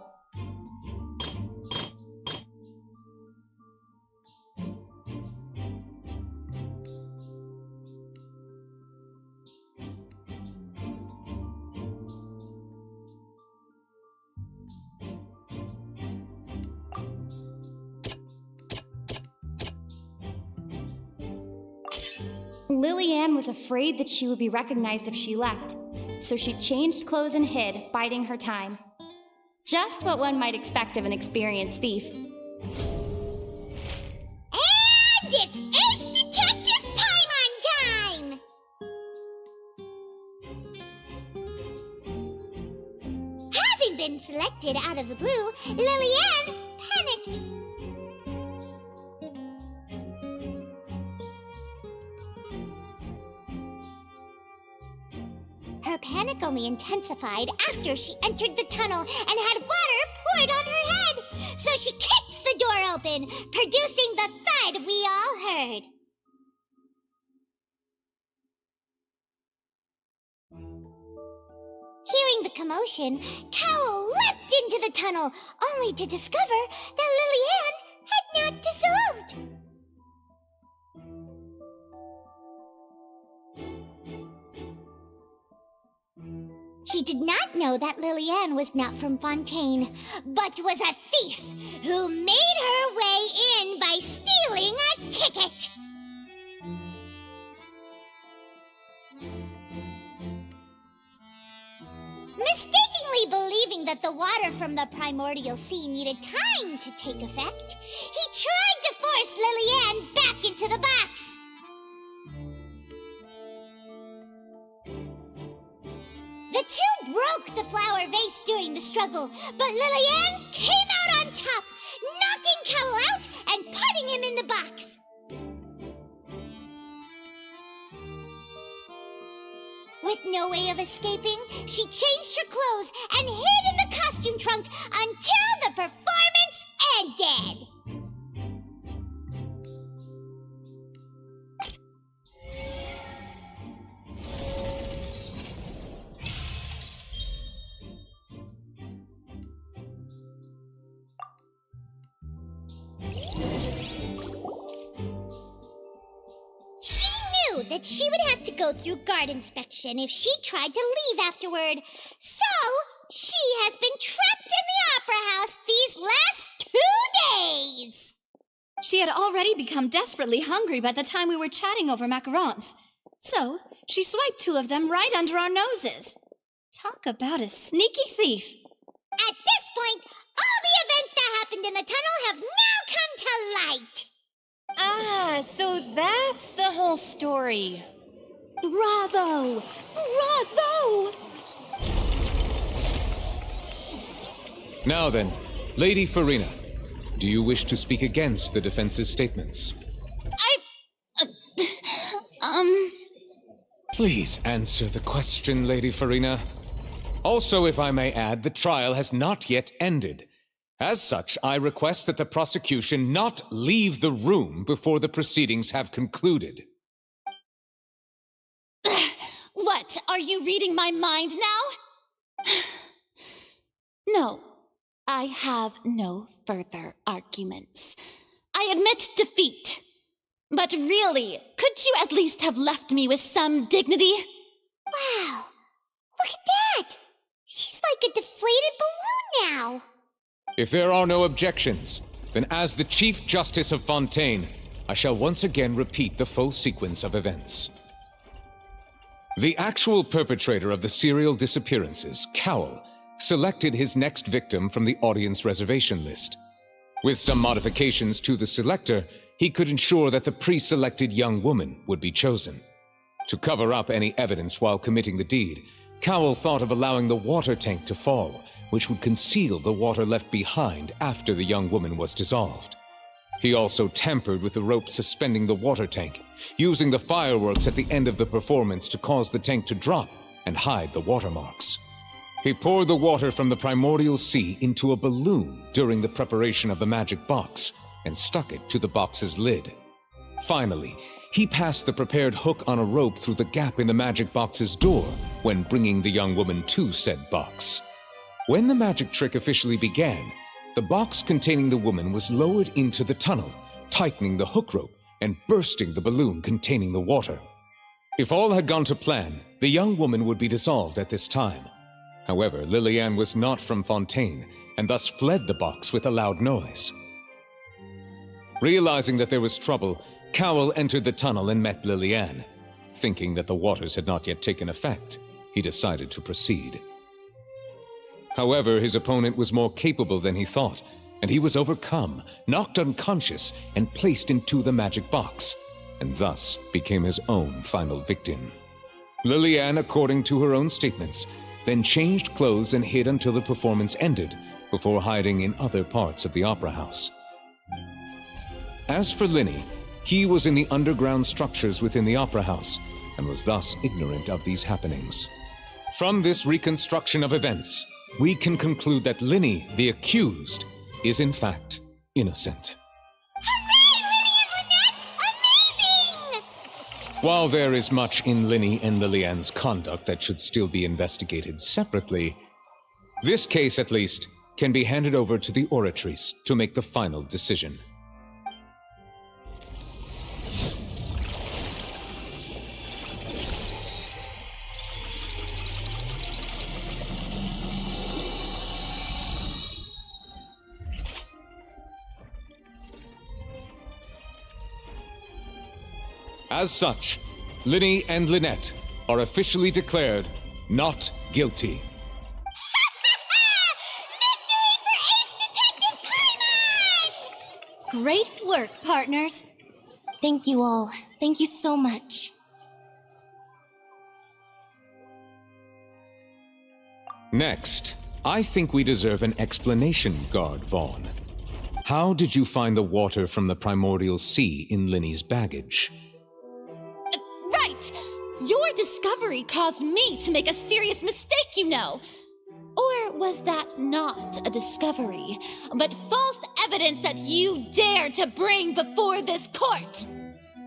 Lily-Ann was afraid that she would be recognized if she left, so she changed clothes and hid, biding her time. Just what one might expect of an experienced thief. And it's Ace Detective Paimon time! Having been selected out of the blue, Lily-Ann panicked. Her panic only intensified after she entered the tunnel and had water poured on her head. So she kicked the door open, producing the thud we all heard. Hearing the commotion, Cowell leapt into the tunnel, only to discover that Lily-Ann had not dissolved. He did not know that Lily-Ann was not from Fontaine, but was a thief who made her way in by stealing a ticket. Mistakenly believing that the water from the primordial sea needed time to take effect, he tried to force Lily-Ann back into the box. The two broke the flower vase during the struggle, but Lily-Ann came out on top, knocking Cowell out and putting him in the box. With no way of escaping, she changed her clothes and hid in the costume trunk until the performance ended. That she would have to go through guard inspection if she tried to leave afterward. So, she has been trapped in the Opera House these last 2 days. She had already become desperately hungry by the time we were chatting over macarons. So, she swiped 2 of them right under our noses. Talk about a sneaky thief. At this point, all the events that happened in the tunnel have now come to light. Ah, so that's the whole story. Bravo! Bravo! Now then, Lady Farina, do you wish to speak against the defense's statements? Please answer the question, Lady Farina. Also, if I may add, the trial has not yet ended. As such, I request that the prosecution not leave the room before the proceedings have concluded. What, are you reading my mind now? No, I have no further arguments. I admit defeat. But really, could you at least have left me with some dignity? Wow, look at that! She's like a deflated balloon now. If there are no objections, then as the Chief Justice of Fontaine, I shall once again repeat the full sequence of events. The actual perpetrator of the serial disappearances, Cowell, selected his next victim from the audience reservation list. With some modifications to the selector, he could ensure that the pre-selected young woman would be chosen. To cover up any evidence while committing the deed, Cowell thought of allowing the water tank to fall, which would conceal the water left behind after the young woman was dissolved. He also tampered with the rope suspending the water tank, using the fireworks at the end of the performance to cause the tank to drop and hide the watermarks. He poured the water from the primordial sea into a balloon during the preparation of the magic box and stuck it to the box's lid. Finally, he passed the prepared hook on a rope through the gap in the magic box's door when bringing the young woman to said box. When the magic trick officially began, the box containing the woman was lowered into the tunnel, tightening the hook rope and bursting the balloon containing the water. If all had gone to plan, the young woman would be dissolved at this time. However, Lillian was not from Fontaine and thus fled the box with a loud noise. Realizing that there was trouble, Cowell entered the tunnel and met Lillian. Thinking that the waters had not yet taken effect, he decided to proceed. However, his opponent was more capable than he thought, and he was overcome, knocked unconscious, and placed into the magic box, and thus became his own final victim. Lillian, according to her own statements, then changed clothes and hid until the performance ended, before hiding in other parts of the opera house. As for Linny, he was in the underground structures within the opera house, and was thus ignorant of these happenings. From this reconstruction of events, we can conclude that Linny, the accused, is in fact innocent. While there is much in Linny and Lillian's conduct that should still be investigated separately, this case, at least, can be handed over to the Oratrice to make the final decision. As such, Linny and Lynette are officially declared not guilty. Great work, partners. Thank you all. Thank you so much. Next, I think we deserve an explanation, Guard Vaughn. How did you find the water from the primordial sea in Linny's baggage? Right! Your discovery caused me to make a serious mistake, you know. Or was that not a discovery, but false evidence that you dared to bring before this court?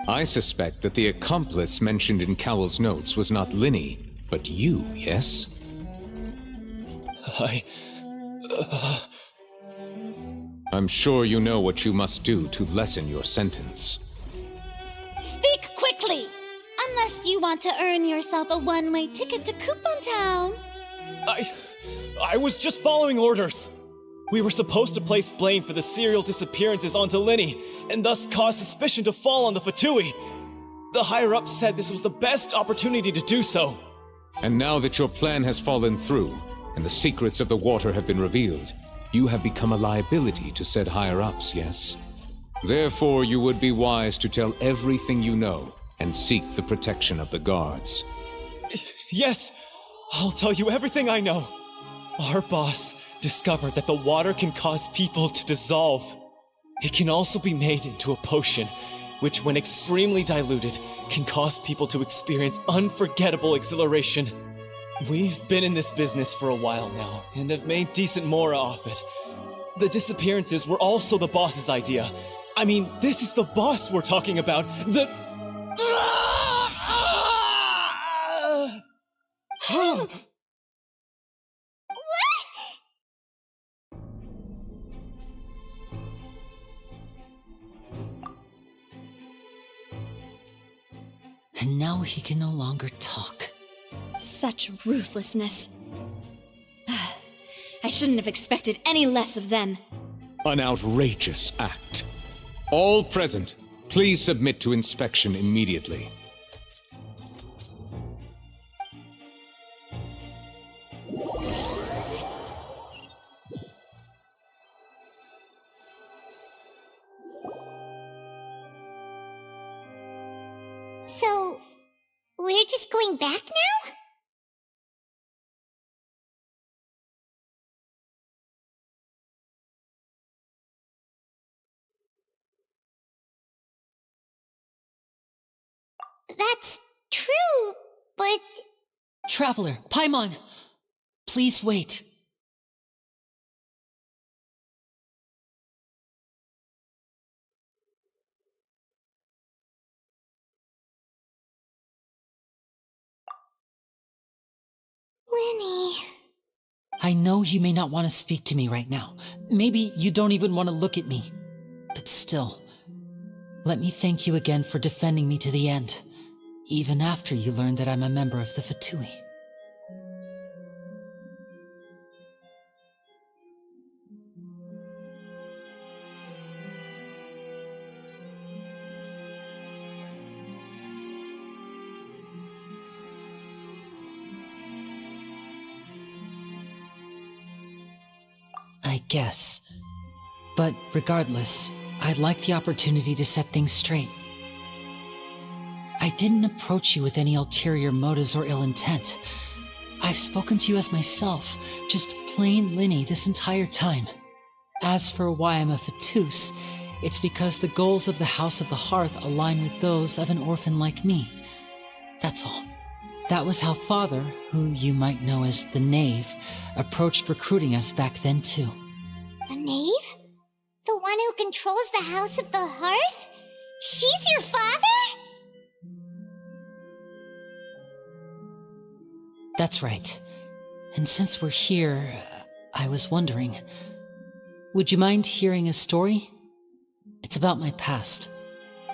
I suspect that the accomplice mentioned in Cowell's notes was not Linny, but you, yes? I'm sure you know what you must do to lessen your sentence. Speak quickly! Unless you want to earn yourself a one-way ticket to Coupon Town. I was just following orders. We were supposed to place blame for the serial disappearances onto Linny, and thus cause suspicion to fall on the Fatui. The higher-ups said this was the best opportunity to do so. And now that your plan has fallen through, and the secrets of the water have been revealed, you have become a liability to said higher-ups, yes? Therefore, you would be wise to tell everything you know, and seek the protection of the guards. Yes, I'll tell you everything I know. Our boss discovered that the water can cause people to dissolve. It can also be made into a potion, which when extremely diluted, can cause people to experience unforgettable exhilaration. We've been in this business for a while now, and have made decent mora off it. The disappearances were also the boss's idea. I mean, this is the boss we're talking about. And now he can no longer talk. Such ruthlessness. I shouldn't have expected any less of them. An outrageous act. All present, please submit to inspection immediately. We're just going back now? That's true, but... Traveler, Paimon! Please wait. Lenny... I know you may not want to speak to me right now. Maybe you don't even want to look at me. But still, let me thank you again for defending me to the end, even after you learned that I'm a member of the Fatui. I guess. But regardless, I'd like the opportunity to set things straight. I didn't approach you with any ulterior motives or ill intent. I've spoken to you as myself, just plain Linny this entire time. As for why I'm a Fatus, it's because the goals of the House of the Hearth align with those of an orphan like me. That's all. That was how Father, who you might know as the Knave, approached recruiting us back then too. The Knave? The one who controls the House of the Hearth? She's your father? That's right. And since we're here, I was wondering, would you mind hearing a story? It's about my past.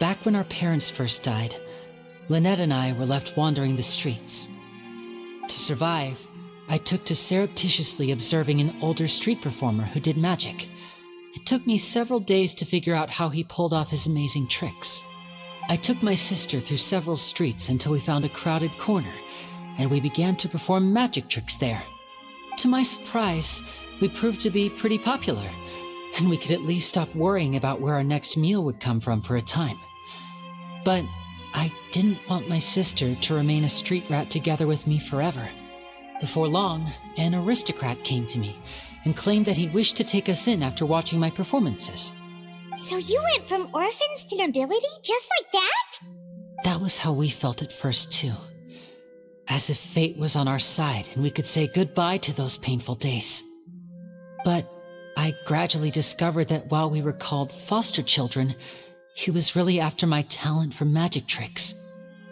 Back when our parents first died, Lynette and I were left wandering the streets. To survive, I took to surreptitiously observing an older street performer who did magic. It took me several days to figure out how he pulled off his amazing tricks. I took my sister through several streets until we found a crowded corner, and we began to perform magic tricks there. To my surprise, we proved to be pretty popular, and we could at least stop worrying about where our next meal would come from for a time. But I didn't want my sister to remain a street rat together with me forever. Before long, an aristocrat came to me and claimed that he wished to take us in after watching my performances. So you went from orphans to nobility just like that? That was how we felt at first too. As if fate was on our side and we could say goodbye to those painful days. But I gradually discovered that while we were called foster children, he was really after my talent for magic tricks.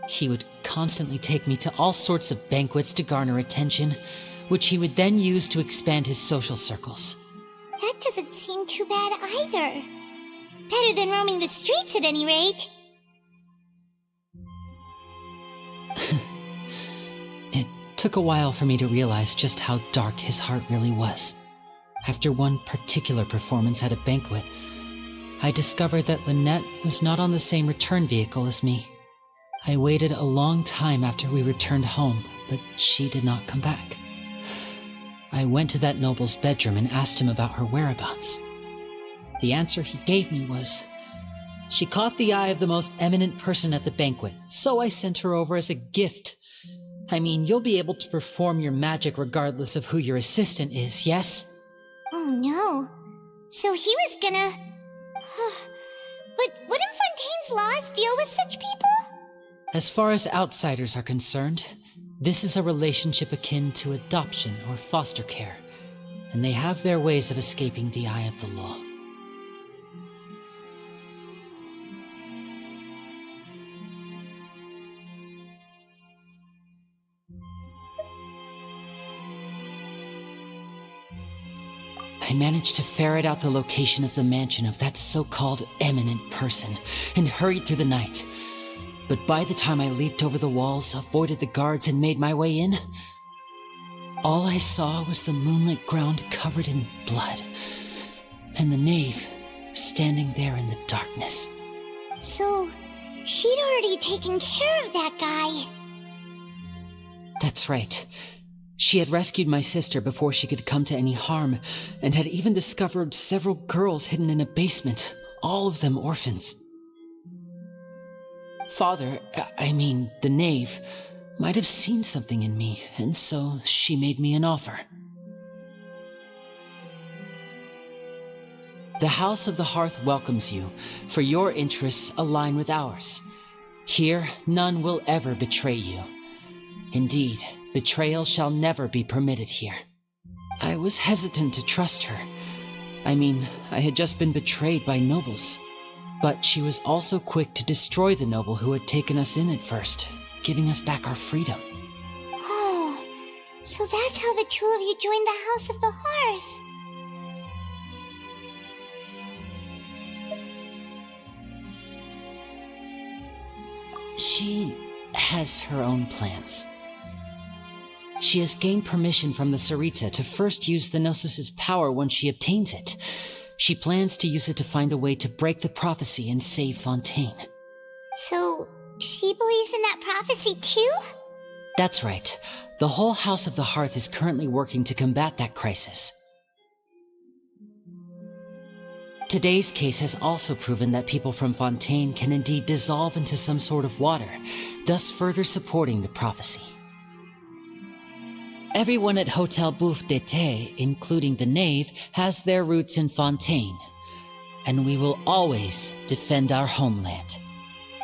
He would constantly take me to all sorts of banquets to garner attention, which he would then use to expand his social circles. That doesn't seem too bad either. Better than roaming the streets at any rate. It took a while for me to realize just how dark his heart really was. After one particular performance at a banquet, I discovered that Lynette was not on the same return vehicle as me. I waited a long time after we returned home, but she did not come back. I went to that noble's bedroom and asked him about her whereabouts. The answer he gave me was, she caught the eye of the most eminent person at the banquet, so I sent her over as a gift. I mean, you'll be able to perform your magic regardless of who your assistant is, yes? Oh no. So he was gonna... But wouldn't Fontaine's laws deal with such people? As far as outsiders are concerned, this is a relationship akin to adoption or foster care, and they have their ways of escaping the eye of the law. I managed to ferret out the location of the mansion of that so-called eminent person and hurried through the night. But by the time I leaped over the walls, avoided the guards, and made my way in, all I saw was the moonlit ground covered in blood, and the knave standing there in the darkness. So, she'd already taken care of that guy. That's right. She had rescued my sister before she could come to any harm, and had even discovered several girls hidden in a basement, all of them orphans. Father, I mean the knave, might have seen something in me, and so she made me an offer. The House of the Hearth welcomes you, for your interests align with ours. Here, none will ever betray you. Indeed, betrayal shall never be permitted here. I was hesitant to trust her. I mean, I had just been betrayed by nobles. But she was also quick to destroy the noble who had taken us in at first, giving us back our freedom. Oh, so that's how the two of you joined the House of the Hearth. She has her own plans. She has gained permission from the Sarita to first use the Gnosis' power when she obtains it. She plans to use it to find a way to break the prophecy and save Fontaine. So, she believes in that prophecy too? That's right. The whole House of the Hearth is currently working to combat that crisis. Today's case has also proven that people from Fontaine can indeed dissolve into some sort of water, thus further supporting the prophecy. Everyone at Hotel Bouffe d'été, including the Knave, has their roots in Fontaine, and we will always defend our homeland.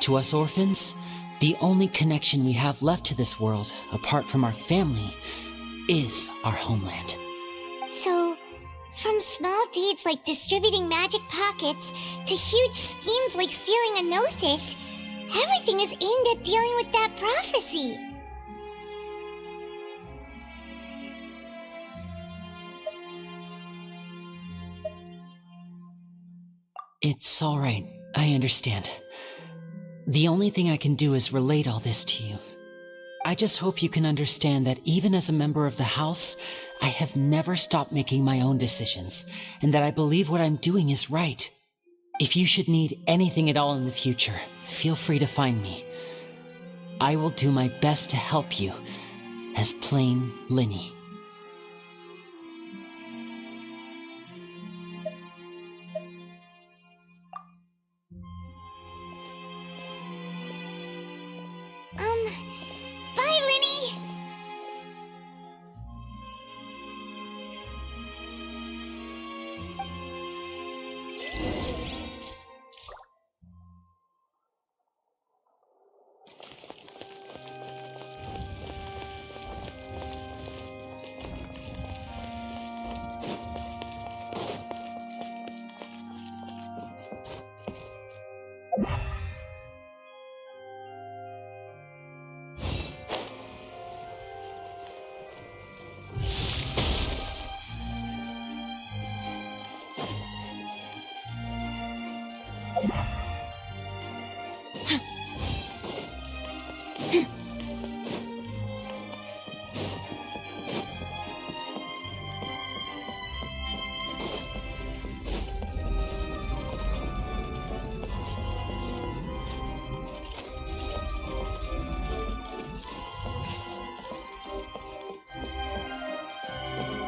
To us orphans, the only connection we have left to this world, apart from our family, is our homeland. So, from small deeds like distributing magic pockets to huge schemes like stealing a Gnosis, everything is aimed at dealing with that prophecy. It's all right. I understand. The only thing I can do is relate all this to you. I just hope you can understand that even as a member of the House, I have never stopped making my own decisions, and that I believe what I'm doing is right. If you should need anything at all in the future, feel free to find me. I will do my best to help you, as plain Linny. Bye, Linny!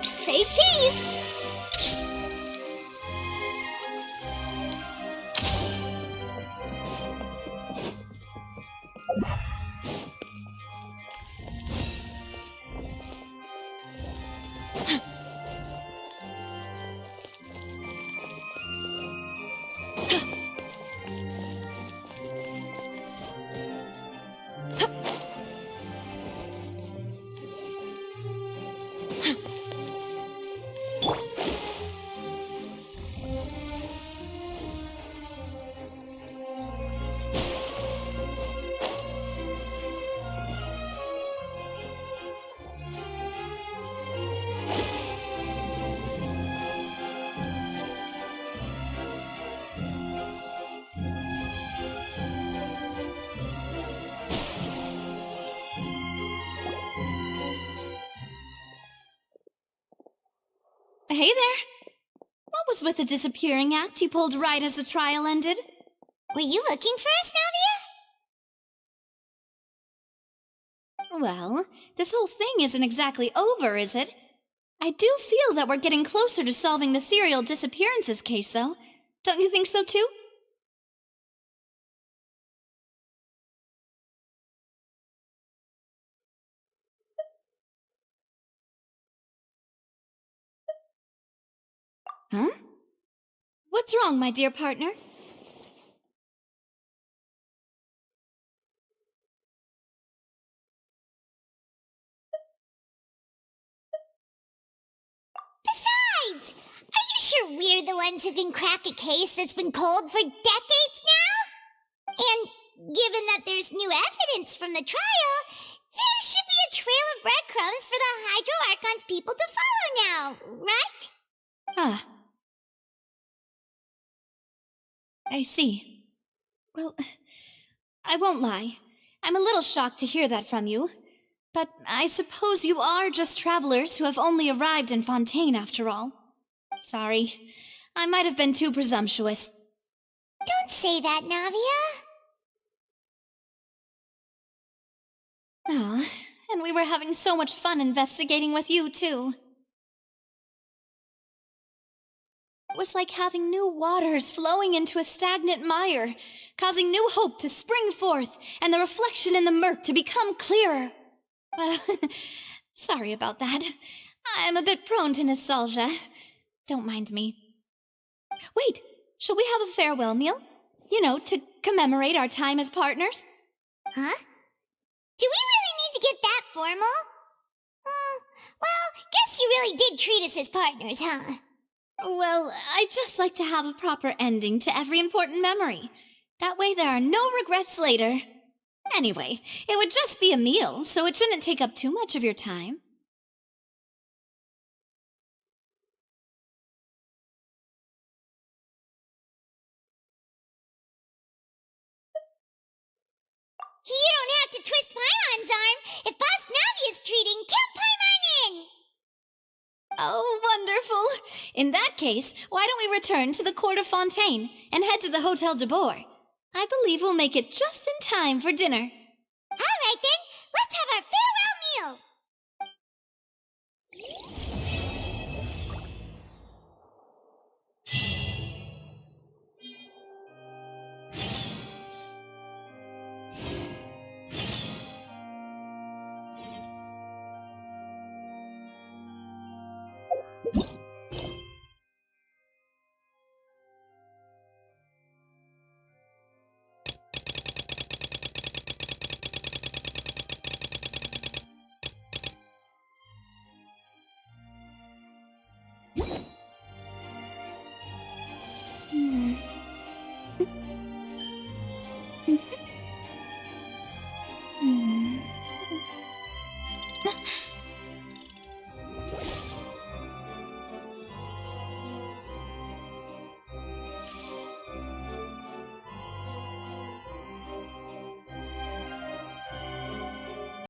Say cheese! Hey there! What was with the disappearing act you pulled right as the trial ended? Were you looking for us, Navia? Well, this whole thing isn't exactly over, is it? I do feel that we're getting closer to solving the serial disappearances case, though. Don't you think so, too? Huh? What's wrong, my dear partner? Besides, are you sure we're the ones who can crack a case that's been cold for decades now? And given that there's new evidence from the trial, there should be a trail of breadcrumbs for the Hydro Archon's people to follow now, right? Ah. I see. Well, I won't lie. I'm a little shocked to hear that from you. But I suppose you are just travelers who have only arrived in Fontaine after all. Sorry. I might have been too presumptuous. Don't say that, Navia. Ah, and we were having so much fun investigating with you, too. It was like having new waters flowing into a stagnant mire, causing new hope to spring forth, and the reflection in the murk to become clearer. Well, sorry about that. I'm a bit prone to nostalgia. Don't mind me. Wait, shall we have a farewell meal? You know, to commemorate our time as partners? Huh? Do we really need to get that formal? Well, guess you really did treat us as partners, huh? Well, I'd just like to have a proper ending to every important memory. That way there are no regrets later. Anyway, it would just be a meal, so it shouldn't take up too much of your time. You don't have to twist Paimon's arm. If Boss Navi is treating, count Paimon in! Oh, wonderful! In that case, why don't we return to the court of Fontaine and head to the Hotel de Boer? I believe we'll make it just in time for dinner. All right then, let's have our farewell meal!